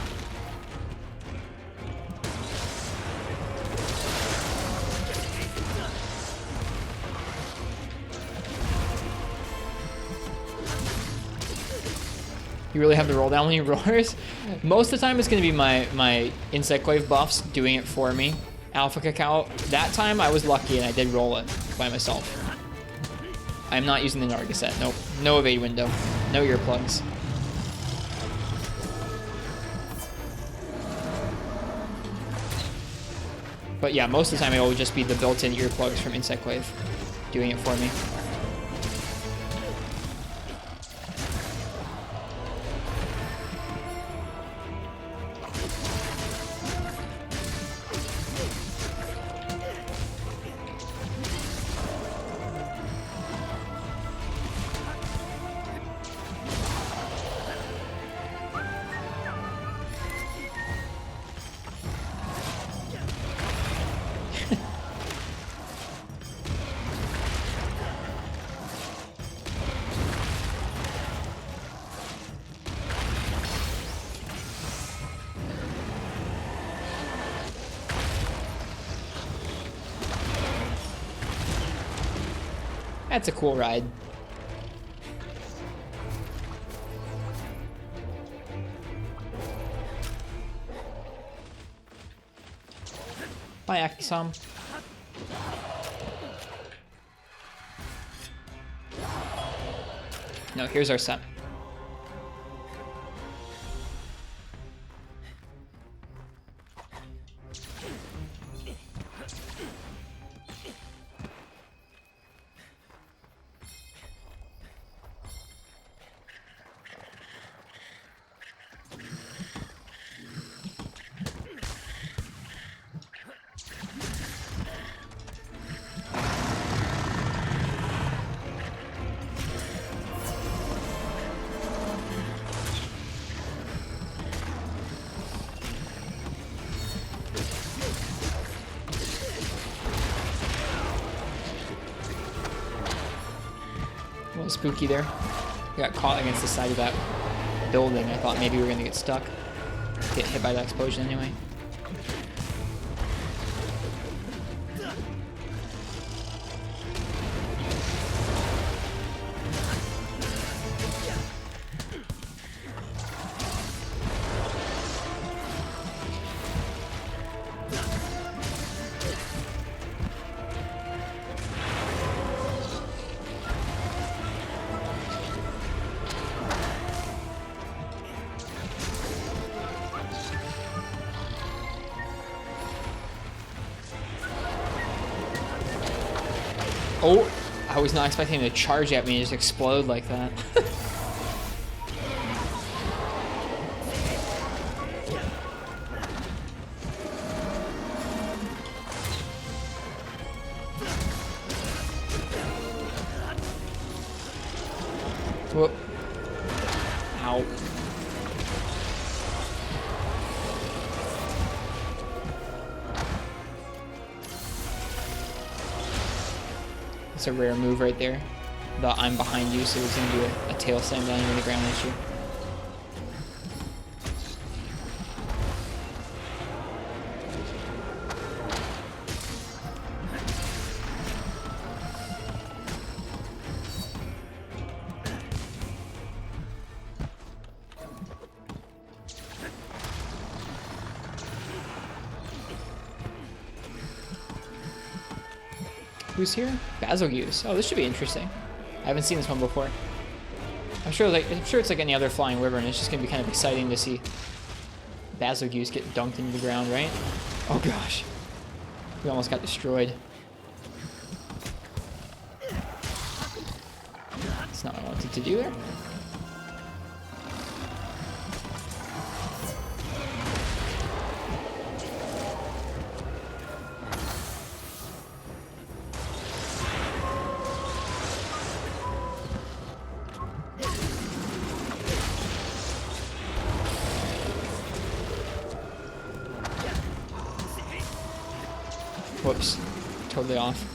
You really have to roll down when he roars? Most of the time it's going to be my insect wave buffs doing it for me. Alpha Cacao, that time I was lucky and I did roll it by myself. I'm not using the Narga set. Nope. No evade window. No earplugs. But yeah, most of the time it will just be the built-in earplugs from Insect Wave doing it for me. That's a cool ride. Bye, Akisam. No, here's our set. A little spooky there. We got caught against the side of that building. I thought maybe we were gonna get stuck. Get hit by that explosion anyway. Oh, I was not expecting him to charge at me and just explode like that. Whoop. Ow. It's a rare move right there. The I'm behind you, so he's gonna do a tail slam down into the ground at you. Who's here? Basilgeuse. Oh, this should be interesting. I haven't seen this one before. I'm sure it's like any other flying wyvern. It's just gonna be kind of exciting to see Basilgeuse get dunked into the ground, right? Oh gosh, we almost got destroyed. That's not what I wanted to do there. Whoops. Totally off.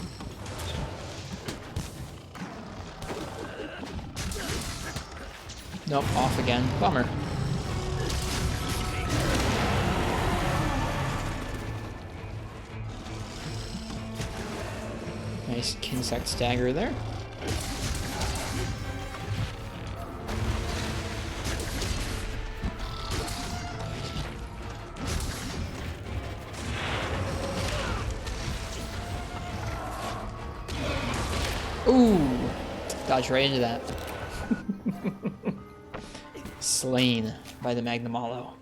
Nope, off again. Bummer. Nice Kinsect stagger there. Ooh! Dodged right into that. Slain by the Magnamalo.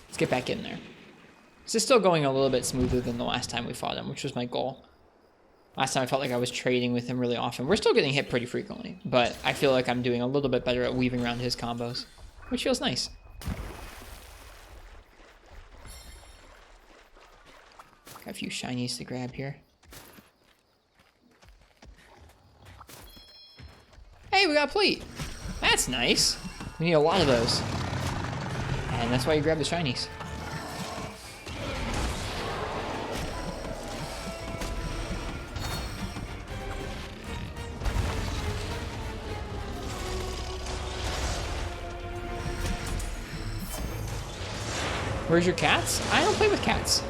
Let's get back in there. This is still going a little bit smoother than the last time we fought him, which was my goal. Last time I felt like I was trading with him really often. We're still getting hit pretty frequently, but I feel like I'm doing a little bit better at weaving around his combos, which feels nice. Got a few shinies to grab here. Hey, we got a plate. That's nice. We need a lot of those. And that's why you grab the shinies. Where's your cats? I don't play with cats.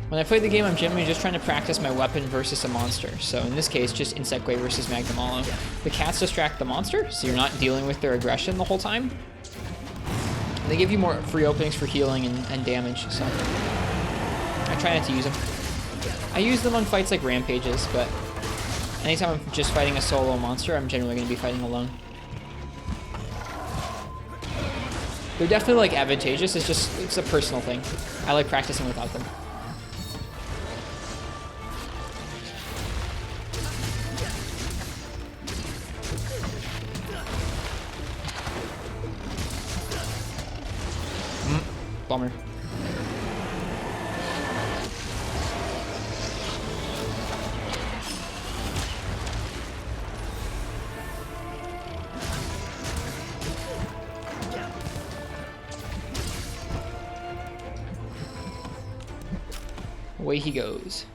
When I play the game, I'm generally just trying to practice my weapon versus a monster. So in this case, just Insect Wave versus Magnamalo. The cats distract the monster, so you're not dealing with their aggression the whole time. And they give you more free openings for healing and damage, so I try not to use them. I use them on fights like Rampages, but anytime I'm just fighting a solo monster, I'm generally going to be fighting alone. They're definitely like advantageous, it's a personal thing. I like practicing without them. Bummer. Away he goes.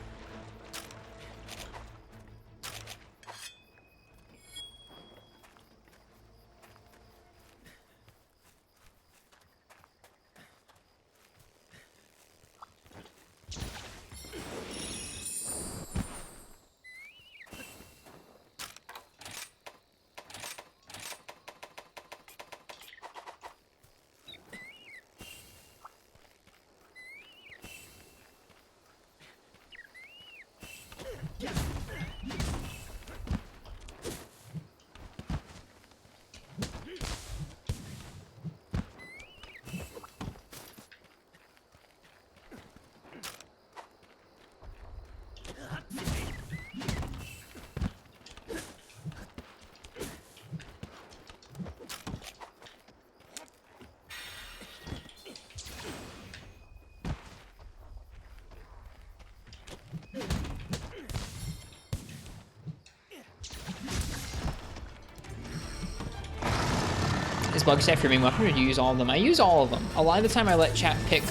Is bug staff your main weapon, or do you use all of them? I use all of them. A lot of the time I let chat pick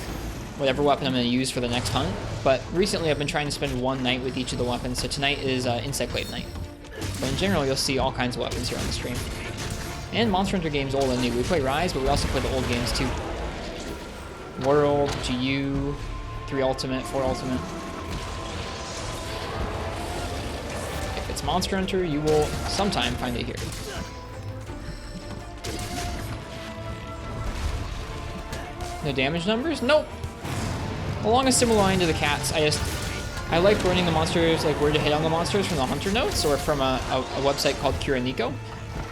whatever weapon I'm going to use for the next hunt, but recently I've been trying to spend one night with each of the weapons, so tonight is Insect Wave night. But in general, you'll see all kinds of weapons here on the stream. And Monster Hunter games old and new. We play Rise, but we also play the old games too. World, GU, 3 Ultimate, 4 Ultimate. If it's Monster Hunter, you will sometime find it here. No damage numbers? Nope. Along a similar line to the cats, I like learning the monsters, like where to hit on the monsters from the hunter notes or from a website called Kiraniko.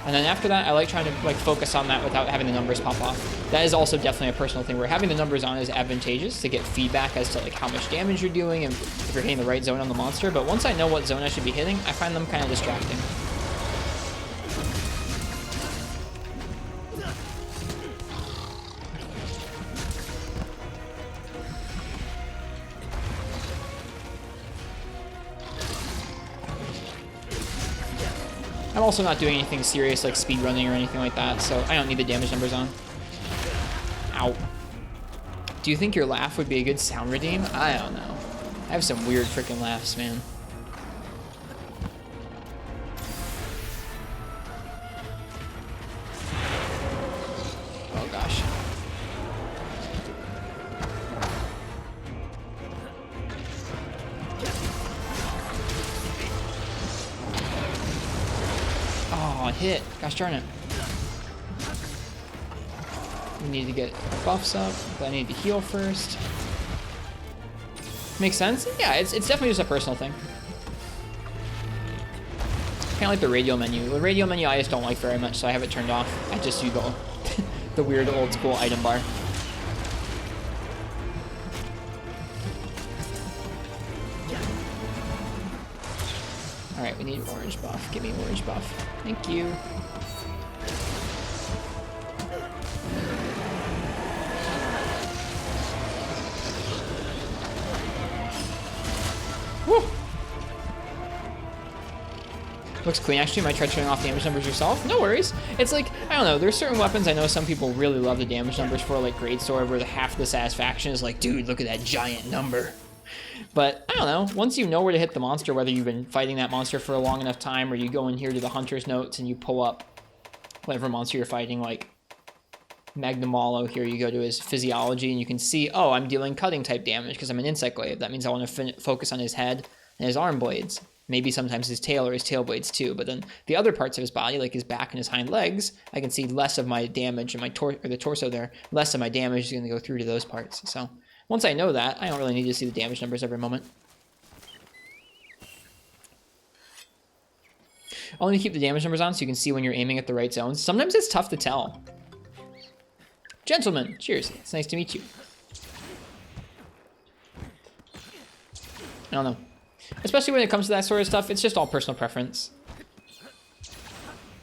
And then after that, I like trying to like focus on that without having the numbers pop off. That is also definitely a personal thing where having the numbers on is advantageous to get feedback as to like how much damage you're doing and if you're hitting the right zone on the monster. But once I know what zone I should be hitting, I find them kind of distracting. I'm also not doing anything serious like speed running or anything like that, so I don't need the damage numbers on. Ow. Do you think your laugh would be a good sound redeem? I don't know. I have some weird freaking laughs, man. Oh gosh. Oh, hit. Gosh darn it. We need to get buffs up, but I need to heal first. Makes sense? Yeah, it's definitely just a personal thing. Kind of like the radial menu. The radial menu I just don't like very much, so I have it turned off. I just do the weird old school item bar. Alright, we need orange buff. Give me orange buff. Thank you. Woo! Looks clean. Actually, might try turning off damage numbers yourself. No worries. It's like, I don't know, there's certain weapons I know some people really love the damage numbers for, like Great Sword, where half the satisfaction is like, dude, look at that giant number. But I don't know, once you know where to hit the monster, whether you've been fighting that monster for a long enough time or you go in here to the hunter's notes and you pull up whatever monster you're fighting, like Magnamalo, here you go to his physiology and you can see, oh, I'm dealing cutting type damage because I'm an insect glaive. That means I want to focus on his head and his arm blades. Maybe sometimes his tail or his tail blades too, but then the other parts of his body, like his back and his hind legs, I can see less of my damage in my the torso there, less of my damage is going to go through to those parts. So once I know that, I don't really need to see the damage numbers every moment. Only keep the damage numbers on so you can see when you're aiming at the right zones. Sometimes it's tough to tell. Gentlemen, cheers. It's nice to meet you. I don't know. Especially when it comes to that sort of stuff, it's just all personal preference.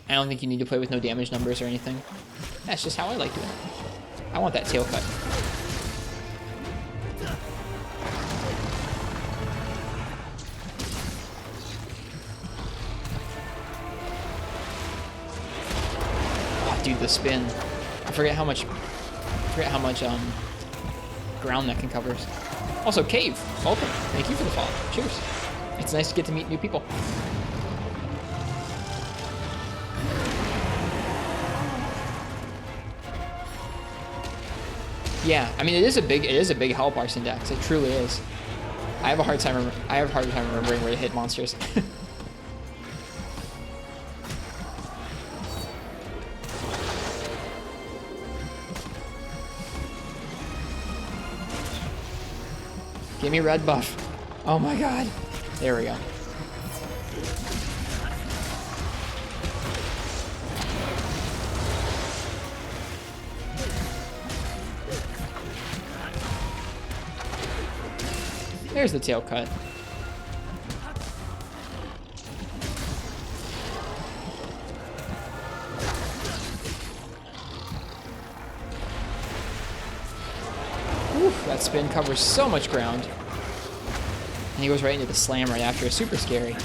I don't think you need to play with no damage numbers or anything. That's just how I like doing it. I want that tail cut. Oh, dude, the spin. I forget how much ground that can cover. Also, Cave, welcome. Thank you for the follow. Cheers. It's nice to get to meet new people. Yeah, I mean it is a big health bar index. It truly is. I have a hard time remembering where to hit monsters. Give me red buff. Oh my god. There we go. There's the tail cut. Oof, that spin covers so much ground. And he goes right into the slam right after. It's super scary.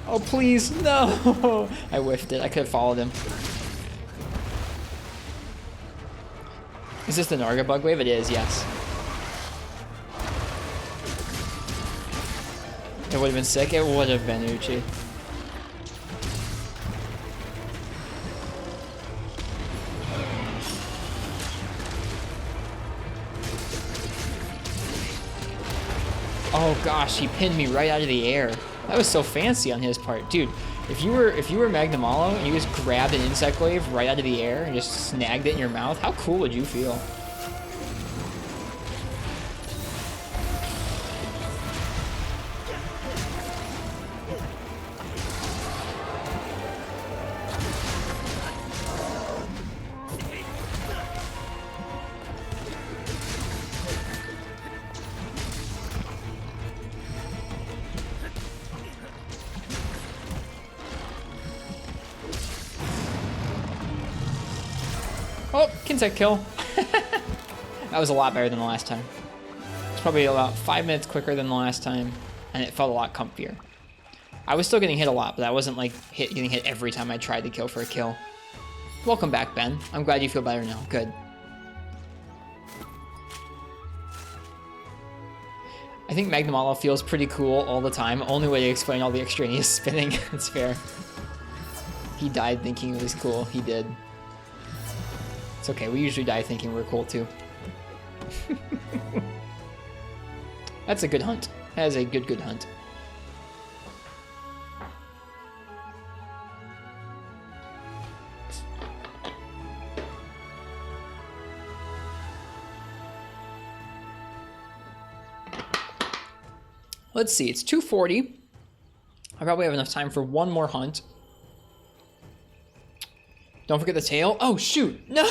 Oh, please, no! I whiffed it. I could have followed him. Is this the Narga bug wave? It is, yes. It would have been sick. It would have been Uchi. Oh gosh, he pinned me right out of the air. That was so fancy on his part. Dude, If you were Magnamalo and you just grabbed an insect wave right out of the air and just snagged it in your mouth, how cool would you feel? Oh, insect kill. That was a lot better than the last time. It's probably about 5 minutes quicker than the last time, and it felt a lot comfier. I was still getting hit a lot, but I wasn't like getting hit every time I tried to kill for a kill. Welcome back, Ben. I'm glad you feel better now. Good. I think Magnamalo feels pretty cool all the time. Only way to explain all the extraneous spinning. It's fair. He died thinking it was cool. He did. It's okay, we usually die thinking we're cool too. That's a good hunt. That is a good hunt. Let's see, it's 2:40. I probably have enough time for one more hunt. Don't forget the tail. Oh, shoot. No.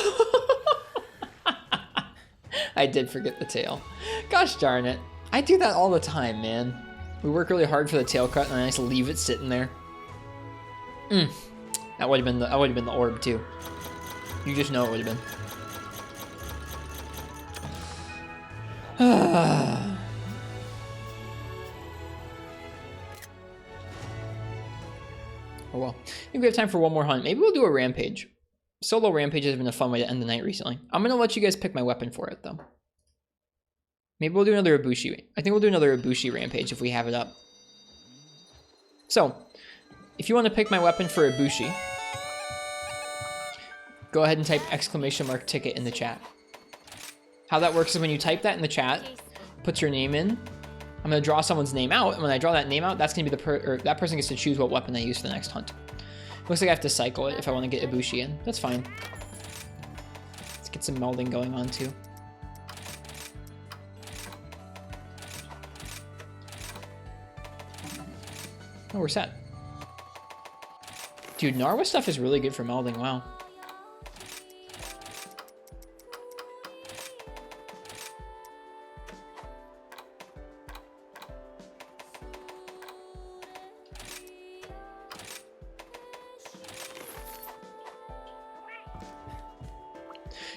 I did forget the tail. Gosh darn it. I do that all the time, man. We work really hard for the tail cut and I just leave it sitting there. That would have been the orb too. You just know it would have been. Oh well. I think we have time for one more hunt. Maybe we'll do a rampage. Solo rampage has been a fun way to end the night recently. I'm going to let you guys pick my weapon for it, though. Maybe we'll do another Ibushi. I think we'll do another Ibushi rampage if we have it up. So, if you want to pick my weapon for Ibushi, go ahead and type !ticket in the chat. How that works is when you type that in the chat, put your name in. I'm going to draw someone's name out, and when I draw that name out, that's going to be that person gets to choose what weapon they use for the next hunt. Looks like I have to cycle it if I want to get Ibushi in. That's fine. Let's get some melding going on too. Oh, we're set. Dude, Narwa stuff is really good for melding, wow.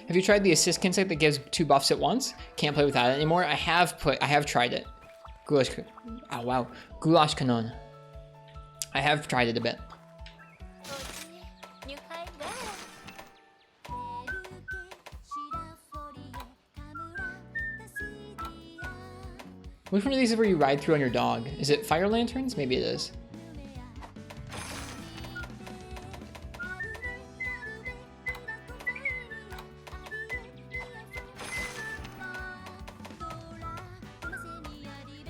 Have you tried the assist Kinsect that gives 2 buffs at once? Can't play without it anymore. I have tried it. Goulash, oh wow, Goulash Canon. I have tried it a bit. Which one of these is where you ride through on your dog? Is it Fire Lanterns? Maybe it is.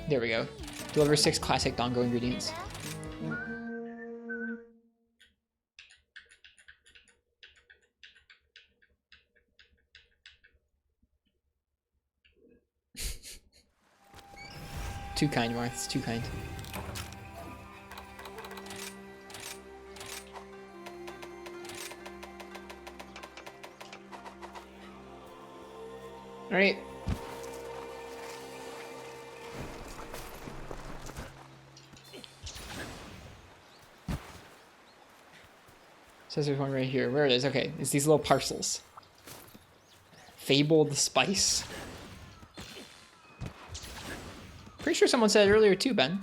There we go. Deliver 6 classic Dango ingredients. Too kind, Marth. Too kind. All right. Says there's one right here. Where it is? Okay, it's these little parcels. Fabled spice. Pretty sure someone said it earlier too, Ben.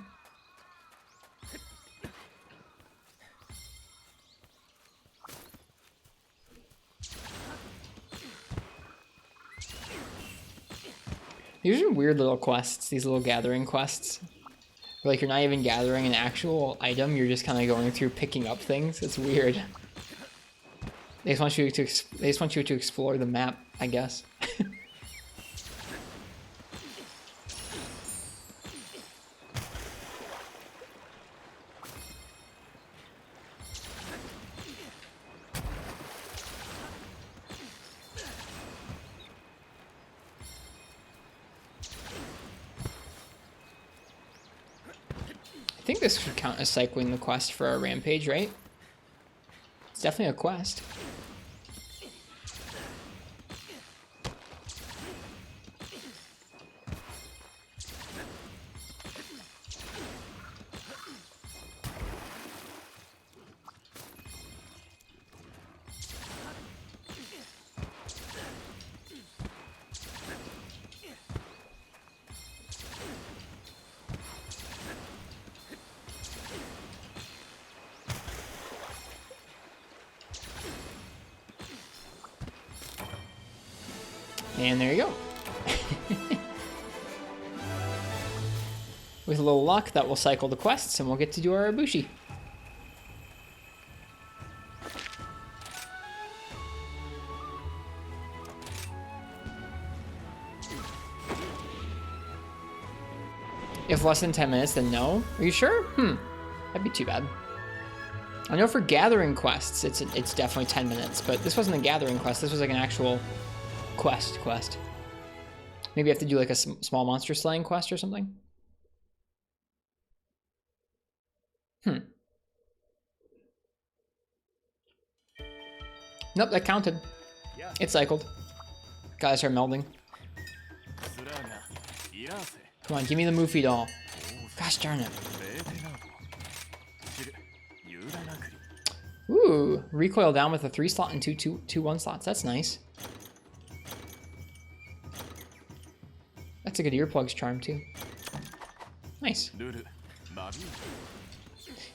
These are weird little quests, these little gathering quests. Where, like, you're not even gathering an actual item, you're just kind of going through picking up things. It's weird. They just want you to explore the map, I guess. think this should count as cycling the quest for our rampage, right? It's definitely a quest. And there you go. With a little luck, that will cycle the quests and we'll get to do our Ibushi. If less than 10 minutes, then no. Are you sure? That'd be too bad. I know for gathering quests, it's definitely 10 minutes, but this wasn't a gathering quest. This was like an actual quest. Maybe I have to do like a small monster slaying quest or something. Nope, that counted. It cycled. Gotta start melding. Come on, give me the Mufi doll. Gosh darn it. Ooh, recoil down with a 3 slot and two 1 slots. That's nice. That's a good earplugs charm too. Nice.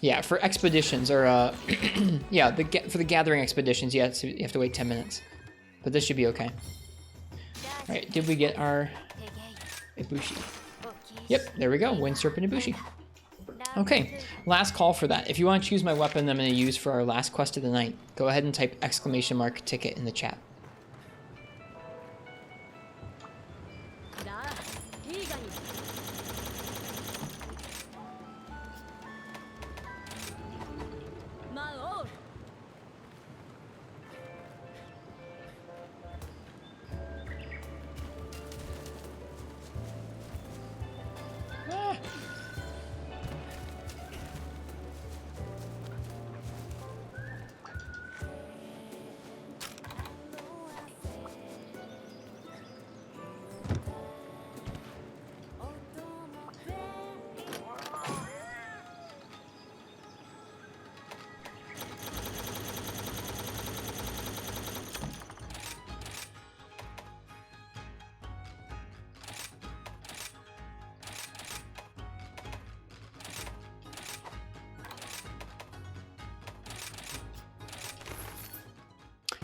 Yeah, for expeditions or yeah, for the gathering expeditions, you have to wait 10 minutes. But this should be okay. All right, did we get our Ibushi? Yep, there we go. Wind Serpent Ibushi. Okay, last call for that. If you want to choose my weapon I'm going to use for our last quest of the night, go ahead and type !ticket in the chat.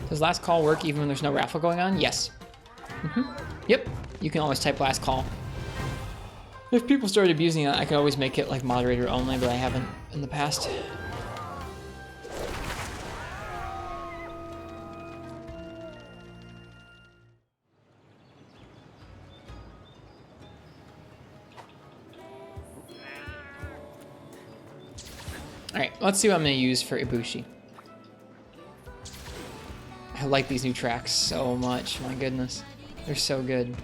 Does last call work even when there's no raffle going on? Yes. Yep, you can always type last call. If people started abusing it, I could always make it like moderator only, but I haven't in the past. Alright, let's see what I'm going to use for Ibushi. I like these new tracks so much, my goodness. They're so good.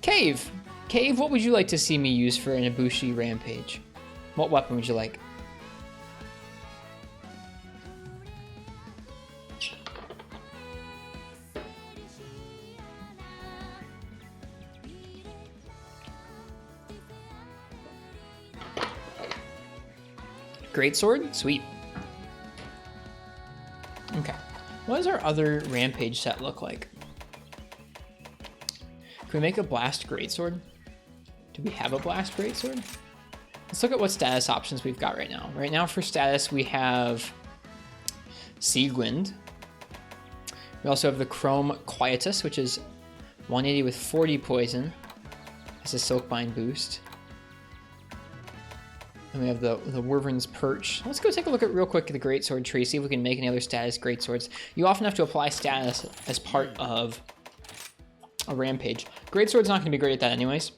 Cave! Cave, what would you like to see me use for an Ibushi rampage? What weapon would you like? Greatsword? Sweet. Okay. What does our other rampage set look like? Can we make a blast greatsword? Do we have a blast greatsword? Let's look at what status options we've got right now. Right now for status we have Siegwind. We also have the Chrome Quietus, which is 180 with 40 poison. It's a Silkbind boost. And we have the Wyvern's Perch. Let's go take a look at real quick the Greatsword tree, see if we can make any other status Greatswords. You often have to apply status as part of a rampage. Greatsword's not going to be great at that anyways.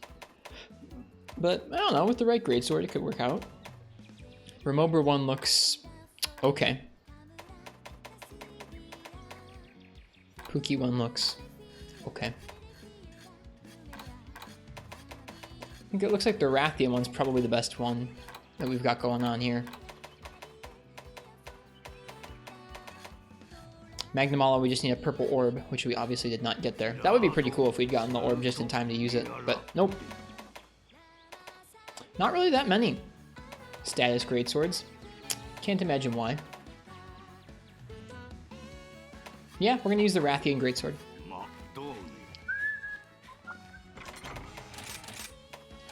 But, I don't know, with the right Greatsword it could work out. Remover one looks okay. Pookie one looks okay. I think it looks like the Rathian one's probably the best one that we've got going on here. Magnamalo, we just need a purple orb, which we obviously did not get there. That would be pretty cool if we'd gotten the orb just in time to use it, but nope. Not really that many status greatswords. Can't imagine why. Yeah, we're gonna use the Rathian greatsword.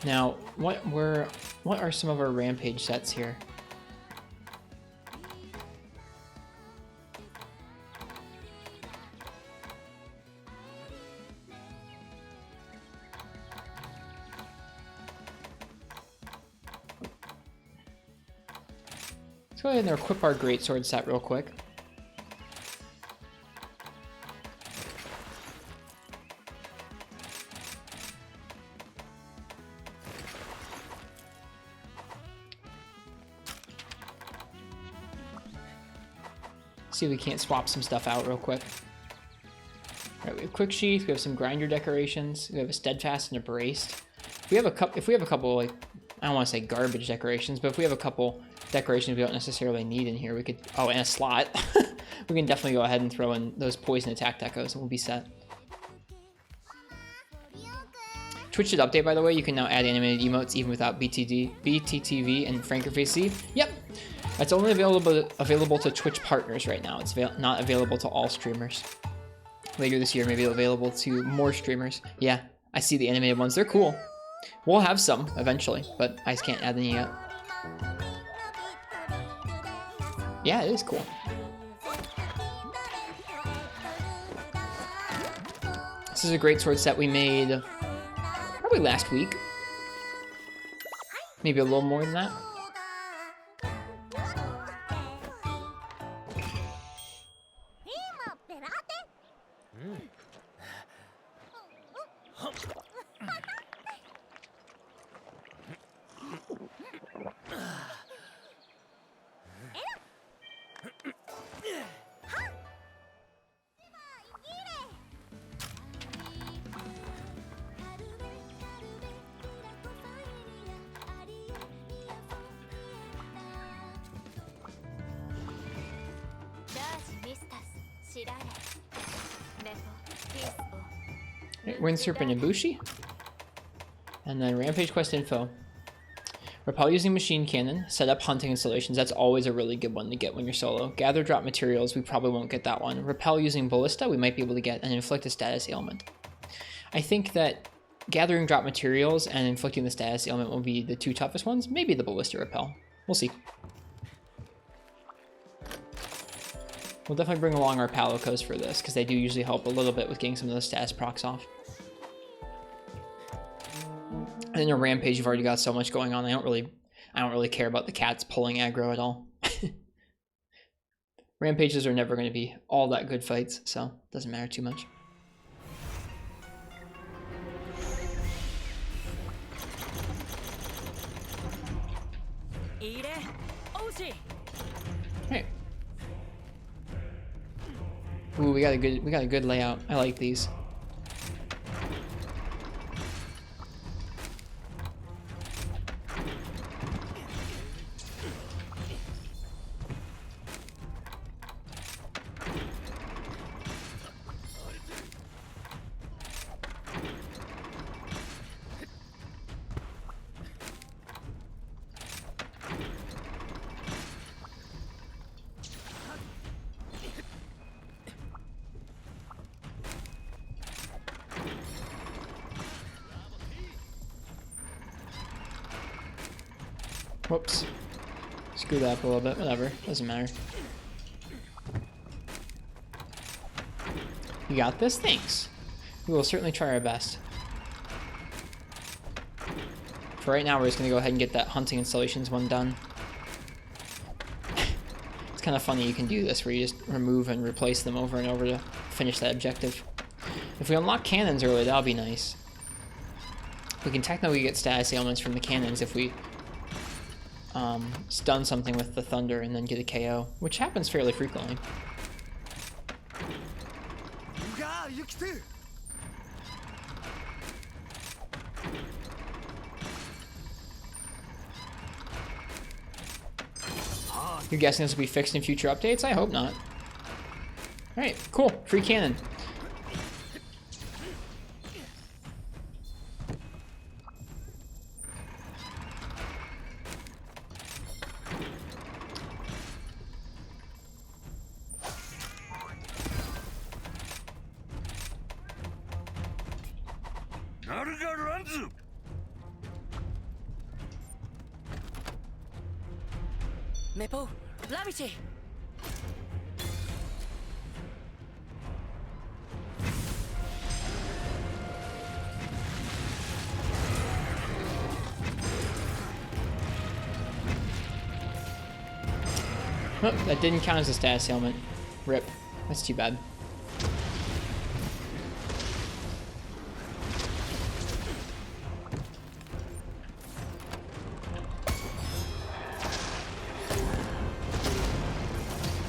Now, what are some of our rampage sets here? Let's go ahead and equip our greatsword set real quick. See if we can't swap some stuff out real quick. Alright, we have quick sheath, we have some grinder decorations, we have a steadfast and a braced. If we have a couple, like, I don't want to say garbage decorations, but if we have a couple decorations we don't necessarily need in here, we could, oh, and a slot. We can definitely go ahead and throw in those poison attack decos and we'll be set. Twitch did update, by the way. You can now add animated emotes even without BTTV and FrankerFaceC. Yep, that's only available to Twitch partners right now. It's not available to all streamers. Later this year, maybe available to more streamers. Yeah, I see the animated ones. They're cool. We'll have some eventually, but I just can't add any yet. Yeah, it is cool. This is a greatsword set we made probably last week. Maybe a little more than that. Wind Serpent Ibushi. And then Rampage Quest info. Repel using machine cannon. Set up hunting installations. That's always a really good one to get when you're solo. Gather drop materials. We probably won't get that one. Repel using ballista. We might be able to get. And inflict a status ailment. I think that gathering drop materials and inflicting the status ailment will be the two toughest ones. Maybe the ballista repel. We'll see. We'll definitely bring along our Palicos for this, because they do usually help a little bit with getting some of those status procs off. And in a Rampage, you've already got so much going on. I don't really care about the cats pulling aggro at all. Rampages are never going to be all that good fights, so it doesn't matter too much. Hey. Ooh, we got a good layout. I like these. Whoops. Screw that up a little bit. Whatever. Doesn't matter. You got this? Thanks. We will certainly try our best. For right now, we're just going to go ahead and get that hunting installations one done. It's kind of funny you can do this where you just remove and replace them over and over to finish that objective. If we unlock cannons early, that'll be nice. We can technically get status ailments from the cannons if we stun something with the thunder and then get a KO, which happens fairly frequently. You're guessing this will be fixed in future updates? I hope not. Alright, cool. Free cannon. Mepo, Lavici! Oh, that didn't count as a status ailment. Rip. That's too bad.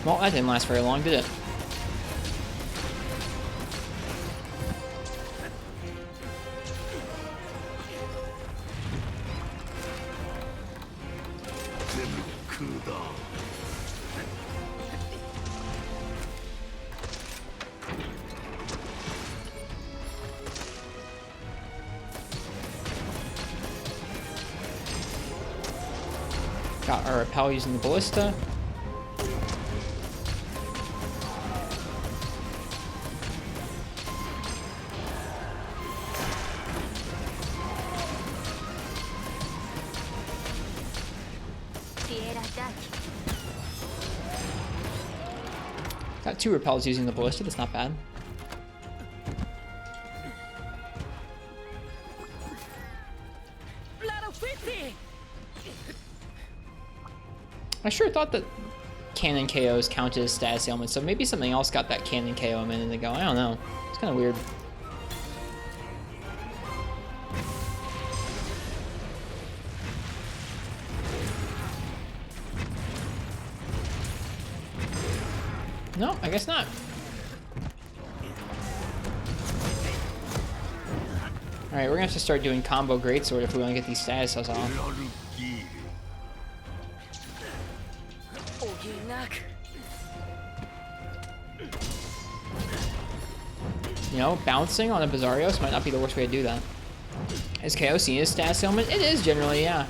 Well, that didn't last very long, did it? Got our repel using the ballista. Got 2 repels using the ballista, that's not bad. I sure thought that cannon KOs counted as status ailments, so maybe something else got that cannon KO a minute ago. I don't know. It's kind of weird. No, I guess not. Alright, we're gonna have to start doing combo greatsword if we want to get these statuses off. You know, bouncing on a Bizarrios might not be the worst way to do that. Is KO seen as status ailment? It is generally, yeah.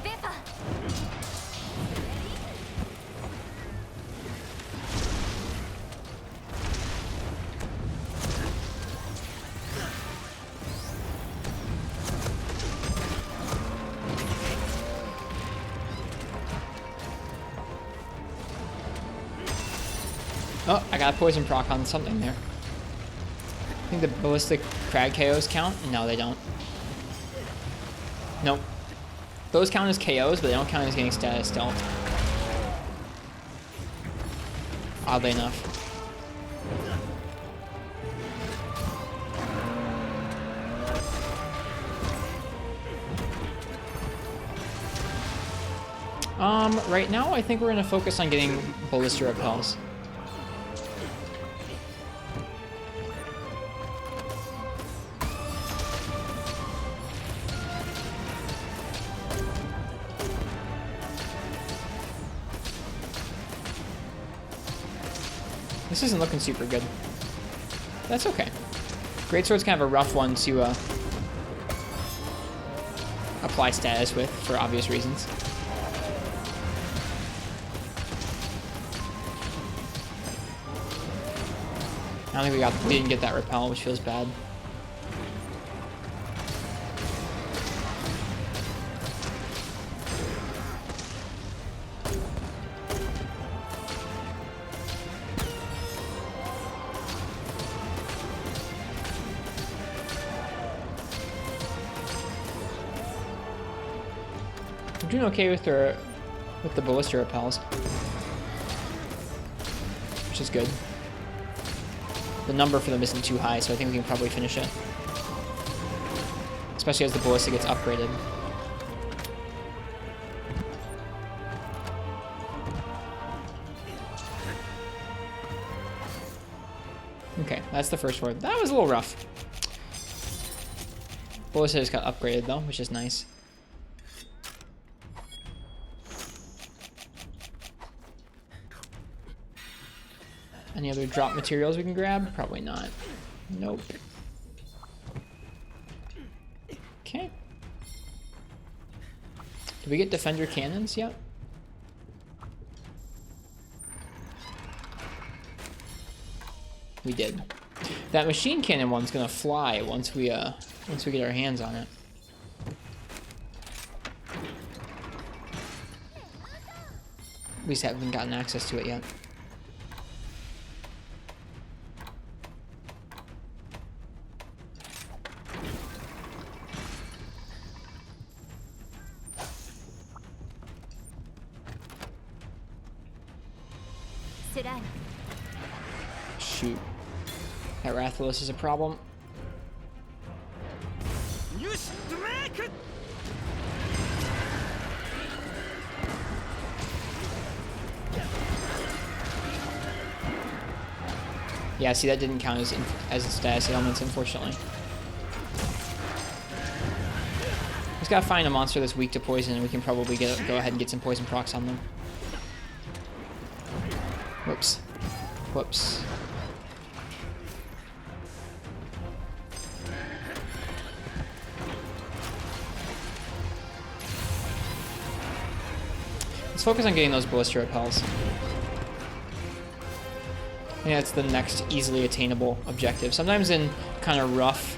Oh, I got a poison proc on something there. I think the ballistic crag KOs count? No, they don't. Nope. Those count as KOs, but they don't count as getting status stealth. Oddly enough. Right now I think we're gonna focus on getting ballista repels. This isn't looking super good. That's okay. Greatsword's kind of a rough one to apply status with, for obvious reasons. I don't think we didn't get that repel, which feels bad. I'm doing okay with the ballista repels, which is good. The number for them isn't too high, so I think we can probably finish it. Especially as the ballista gets upgraded. Okay, That's the first word. That was a little rough. Ballista just got upgraded though, which is nice. Any other drop materials we can grab? Probably not. Nope. Okay. Did we get defender cannons yet? We did. That machine cannon one's gonna fly once we get our hands on it. At least haven't gotten access to it yet. Shoot. That Rathalos is a problem. Yeah, see, that didn't count as status ailments, unfortunately. Just gotta find a monster that's weak to poison, and we can probably go ahead and get some poison procs on them. Whoops. Whoops. Let's focus on getting those ballista repels. I think that's the next easily attainable objective. Sometimes in kind of rough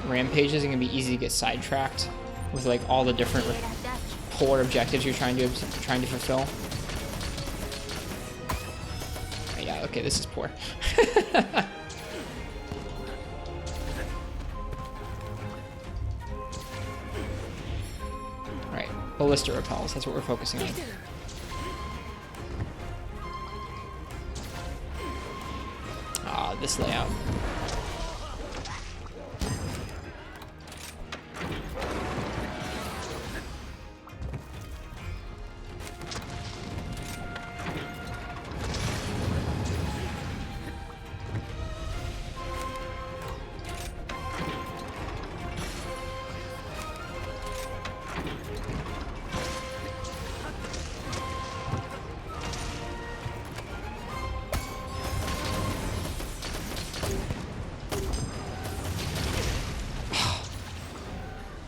rampages, it can be easy to get sidetracked with like all the different poor objectives you're trying to fulfill. Yeah, okay, this is poor. Alright, ballista repels, that's what we're focusing on. Ah, this layout.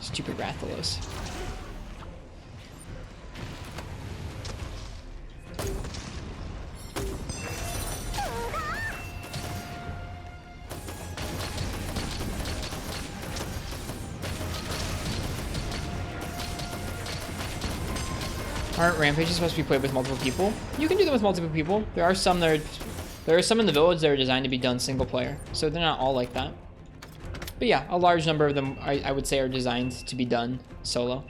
Stupid Rathalos. Aren't rampages supposed to be played with multiple people? You can do them with multiple people. There are some in the village that are designed to be done single player, so they're not all like that. But yeah, a large number of them, I would say, are designed to be done solo.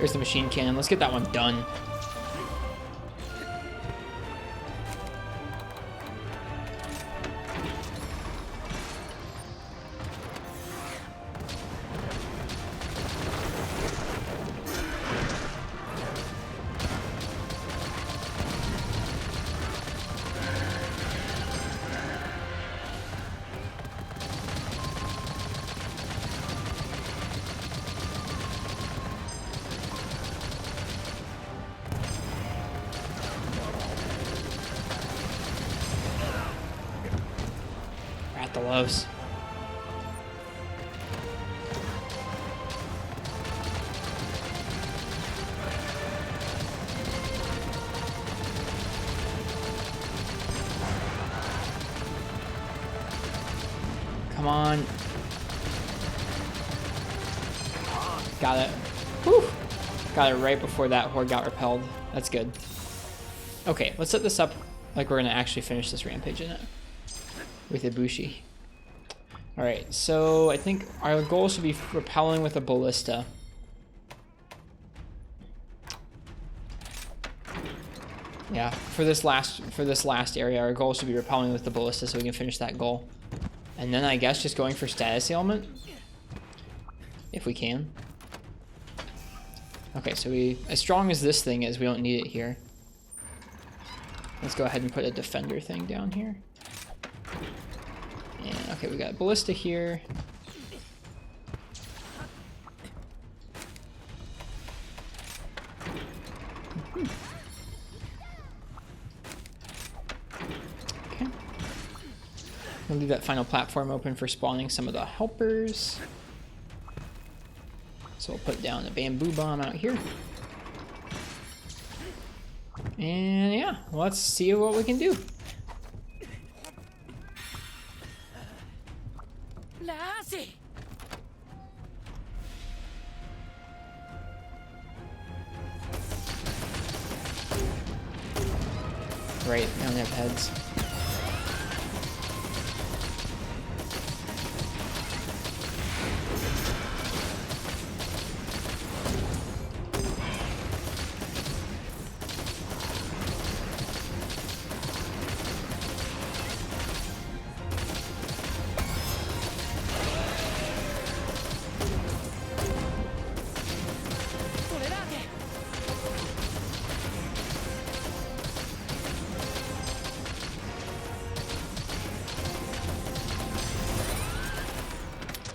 There's the machine cannon. Let's get that one done. close. Come on. Got it. Whew. Got it right before that horde got repelled. That's good. Okay, let's set this up like we're gonna actually finish this rampage in it with Ibushi. Alright, so I think our goal should be repelling with a ballista. Yeah, for this last area, our goal should be repelling with the ballista so we can finish that goal. And then I guess just going for status ailment, if we can. Okay, so as strong as this thing is, we don't need it here. Let's go ahead and put a defender thing down here. And okay, we got ballista here. Okay. We'll leave that final platform open for spawning some of the helpers. So we'll put down a bamboo bomb out here. And yeah, let's see what we can do. Lassie. Right, I don't have heads.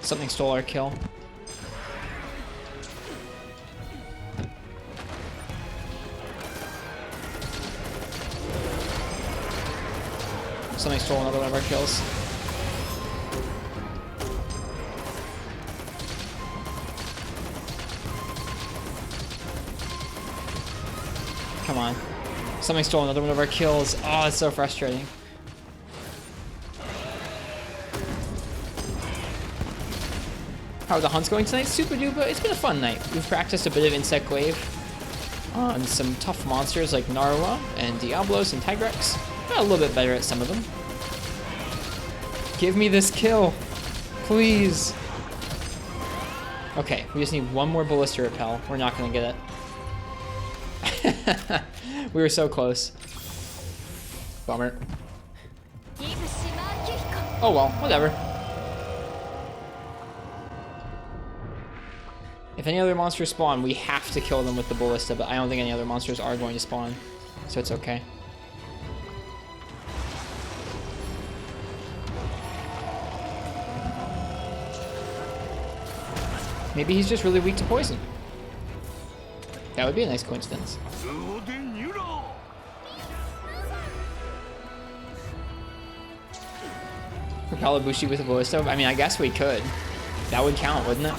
Something stole our kill. Something stole another one of our kills. Come on. Something stole another one of our kills. Oh, it's so frustrating. How are the hunts going tonight? Super duper. It's been a fun night. We've practiced a bit of Insect Wave on some tough monsters like Narwa and Diablos and Tigrex. Got a little bit better at some of them. Give me this kill, please. Okay, we just need one more ballista repel. We're not gonna get it. We were so close. Bummer. Oh well, whatever. If any other monsters spawn, we have to kill them with the ballista, but I don't think any other monsters are going to spawn, so it's okay. Maybe he's just really weak to poison. That would be a nice coincidence. Propel Ibushi with a ballista? I mean, I guess we could. That would count, wouldn't it?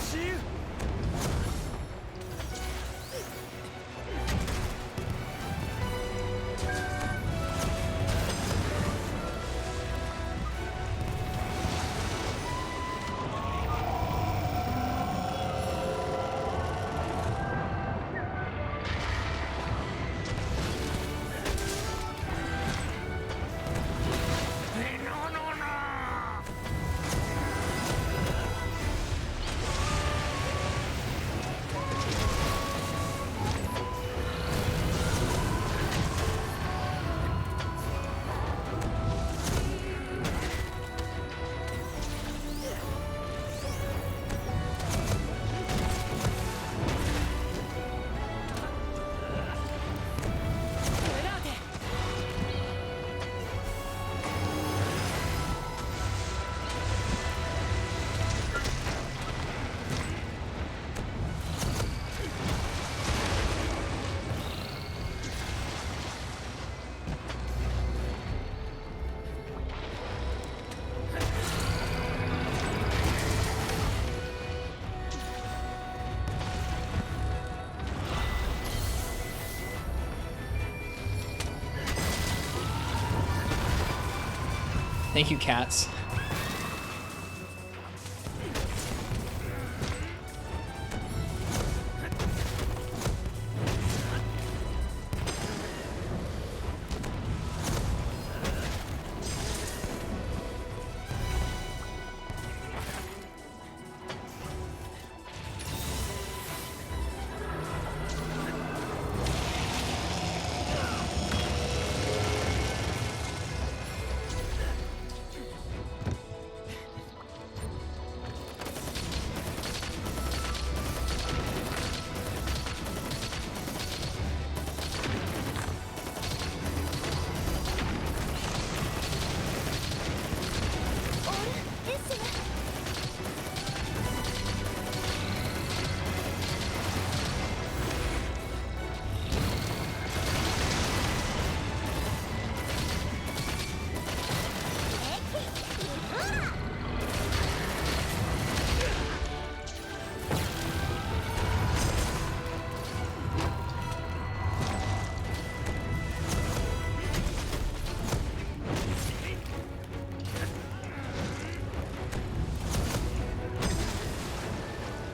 Thank you, cats.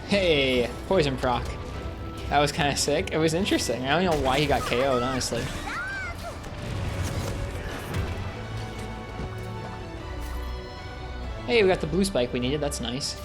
Hey, poison proc. That was kind of sick. It was interesting. I don't know why he got KO'd, honestly. Hey, we got the blue spike we needed. That's nice.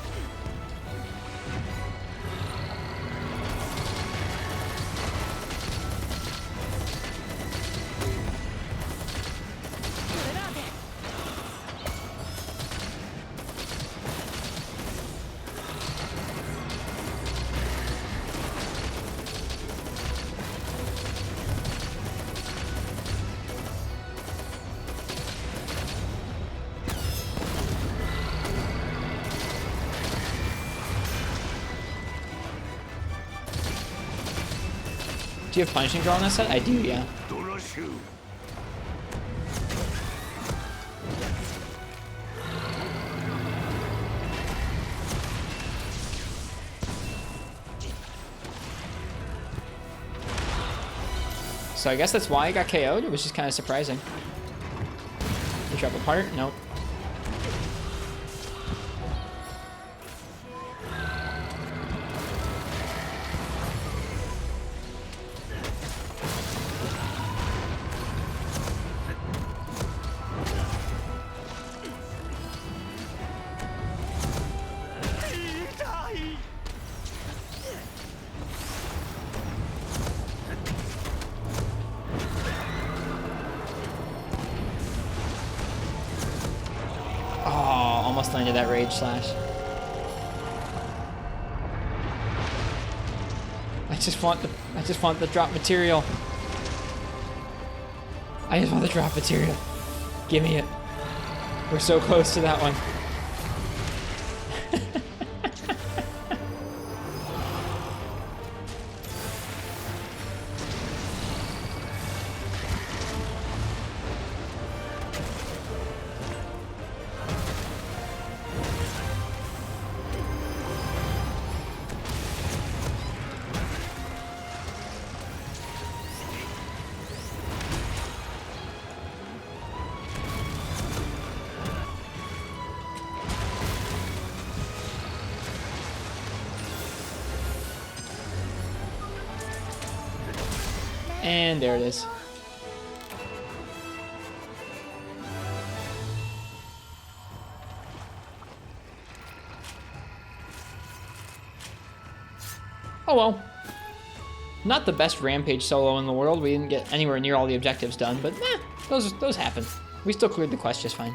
Do you have punishing draw on this set? I do, yeah. So I guess that's why I got KO'd. It was just kind of surprising. You drop apart? Nope. Almost landed that rage slash. I just want the drop material. I just want the drop material. Give me it. We're so close to that one. And there it is. Oh well. Not the best Rampage solo in the world. We didn't get anywhere near all the objectives done, but those happen. We still cleared the quest just fine.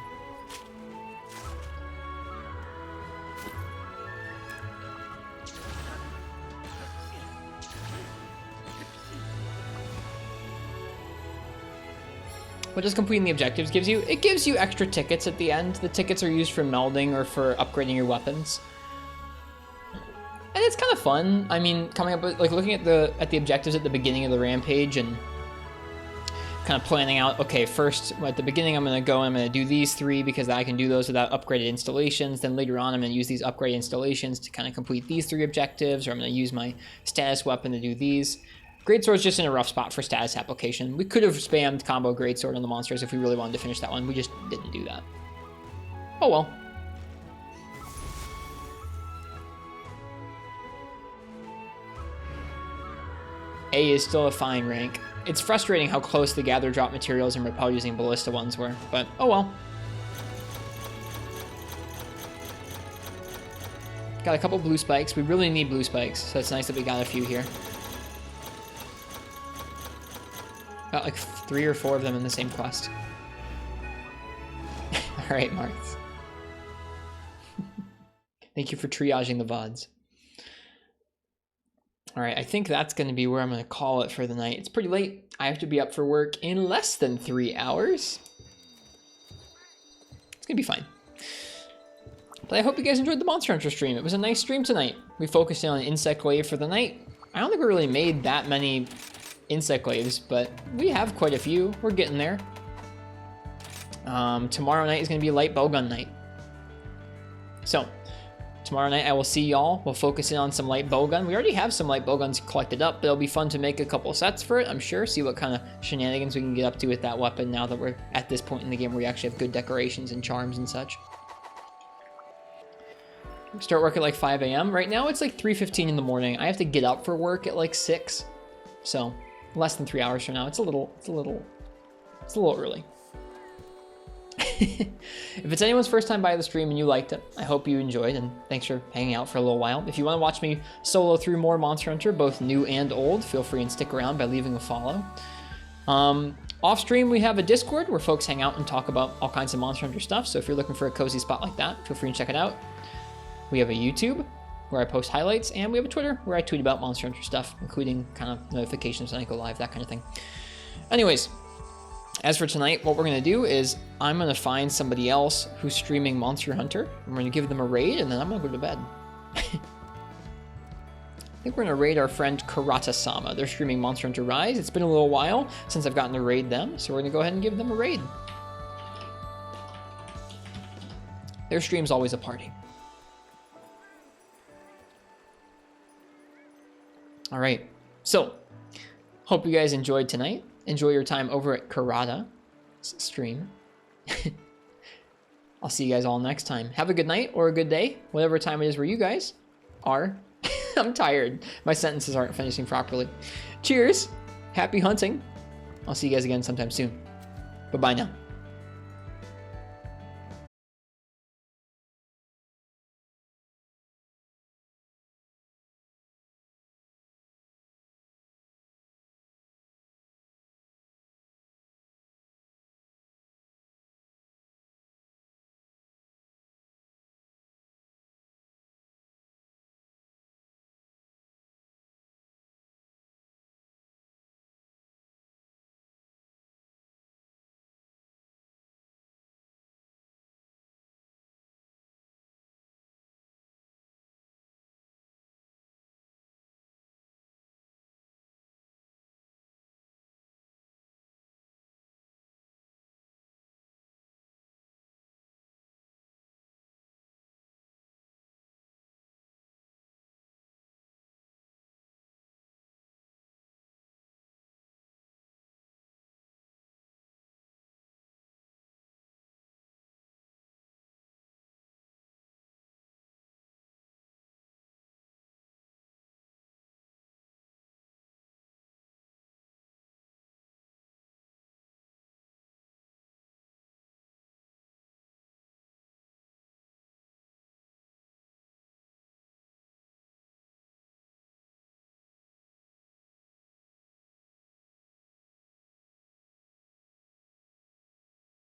What does completing the objectives gives you? It gives you extra tickets at the end. The tickets are used for melding or for upgrading your weapons. And it's kind of fun. I mean, coming up with, like, looking at the objectives at the beginning of the Rampage and kind of planning out, okay, first at the beginning I'm going to go and I'm going to do these 3 because I can do those without upgraded installations. Then later on I'm going to use these upgraded installations to kind of complete these 3 objectives, or I'm going to use my status weapon to do these. Greatsword's just in a rough spot for status application. We could have spammed combo Greatsword on the monsters if we really wanted to finish that one. We just didn't do that. Oh well. A is still a fine rank. It's frustrating how close the gather drop materials and repel using ballista ones were, but oh well. Got a couple blue spikes. We really need blue spikes, so it's nice that we got a few here. Got like 3 or 4 of them in the same quest. Alright, Marks. Thank you for triaging the VODs. Alright, I think that's going to be where I'm going to call it for the night. It's pretty late. I have to be up for work in less than 3 hours. It's going to be fine. But I hope you guys enjoyed the Monster Hunter stream. It was a nice stream tonight. We focused in on Insect Wave for the night. I don't think we really made that many Insect Waves, but we have quite a few. We're getting there. Tomorrow night is going to be Light Bowgun night. So, tomorrow night I will see y'all. We'll focus in on some Light Bowgun. We already have some Light Bowguns collected up, but it'll be fun to make a couple sets for it, I'm sure. See what kind of shenanigans we can get up to with that weapon now that we're at this point in the game where we actually have good decorations and charms and such. Start work at like 5 a.m. Right now it's like 3:15 in the morning. I have to get up for work at like 6. So, less than 3 hours from now. It's a little early. If it's anyone's first time by the stream and you liked it, I hope you enjoyed, and thanks for hanging out for a little while. If you want to watch me solo through more Monster Hunter, both new and old, feel free and stick around by leaving a follow. Off stream, we have a Discord where folks hang out and talk about all kinds of Monster Hunter stuff, so if you're looking for a cozy spot like that, feel free and check it out. We have a YouTube where I post highlights, and we have a Twitter where I tweet about Monster Hunter stuff, including kind of notifications when I go live, that kind of thing. Anyways, as for tonight, what we're going to do is I'm going to find somebody else who's streaming Monster Hunter. I'm going to give them a raid, and then I'm going to go to bed. I think we're going to raid our friend Karata-sama. They're streaming Monster Hunter Rise. It's been a little while since I've gotten to raid them, so we're going to go ahead and give them a raid. Their stream's always a party. All right, so hope you guys enjoyed tonight. Enjoy your time over at Karata's stream. I'll see you guys all next time. Have a good night or a good day, whatever time it is where you guys are. I'm tired. My sentences aren't finishing properly. Cheers. Happy hunting. I'll see you guys again sometime soon. Bye-bye now.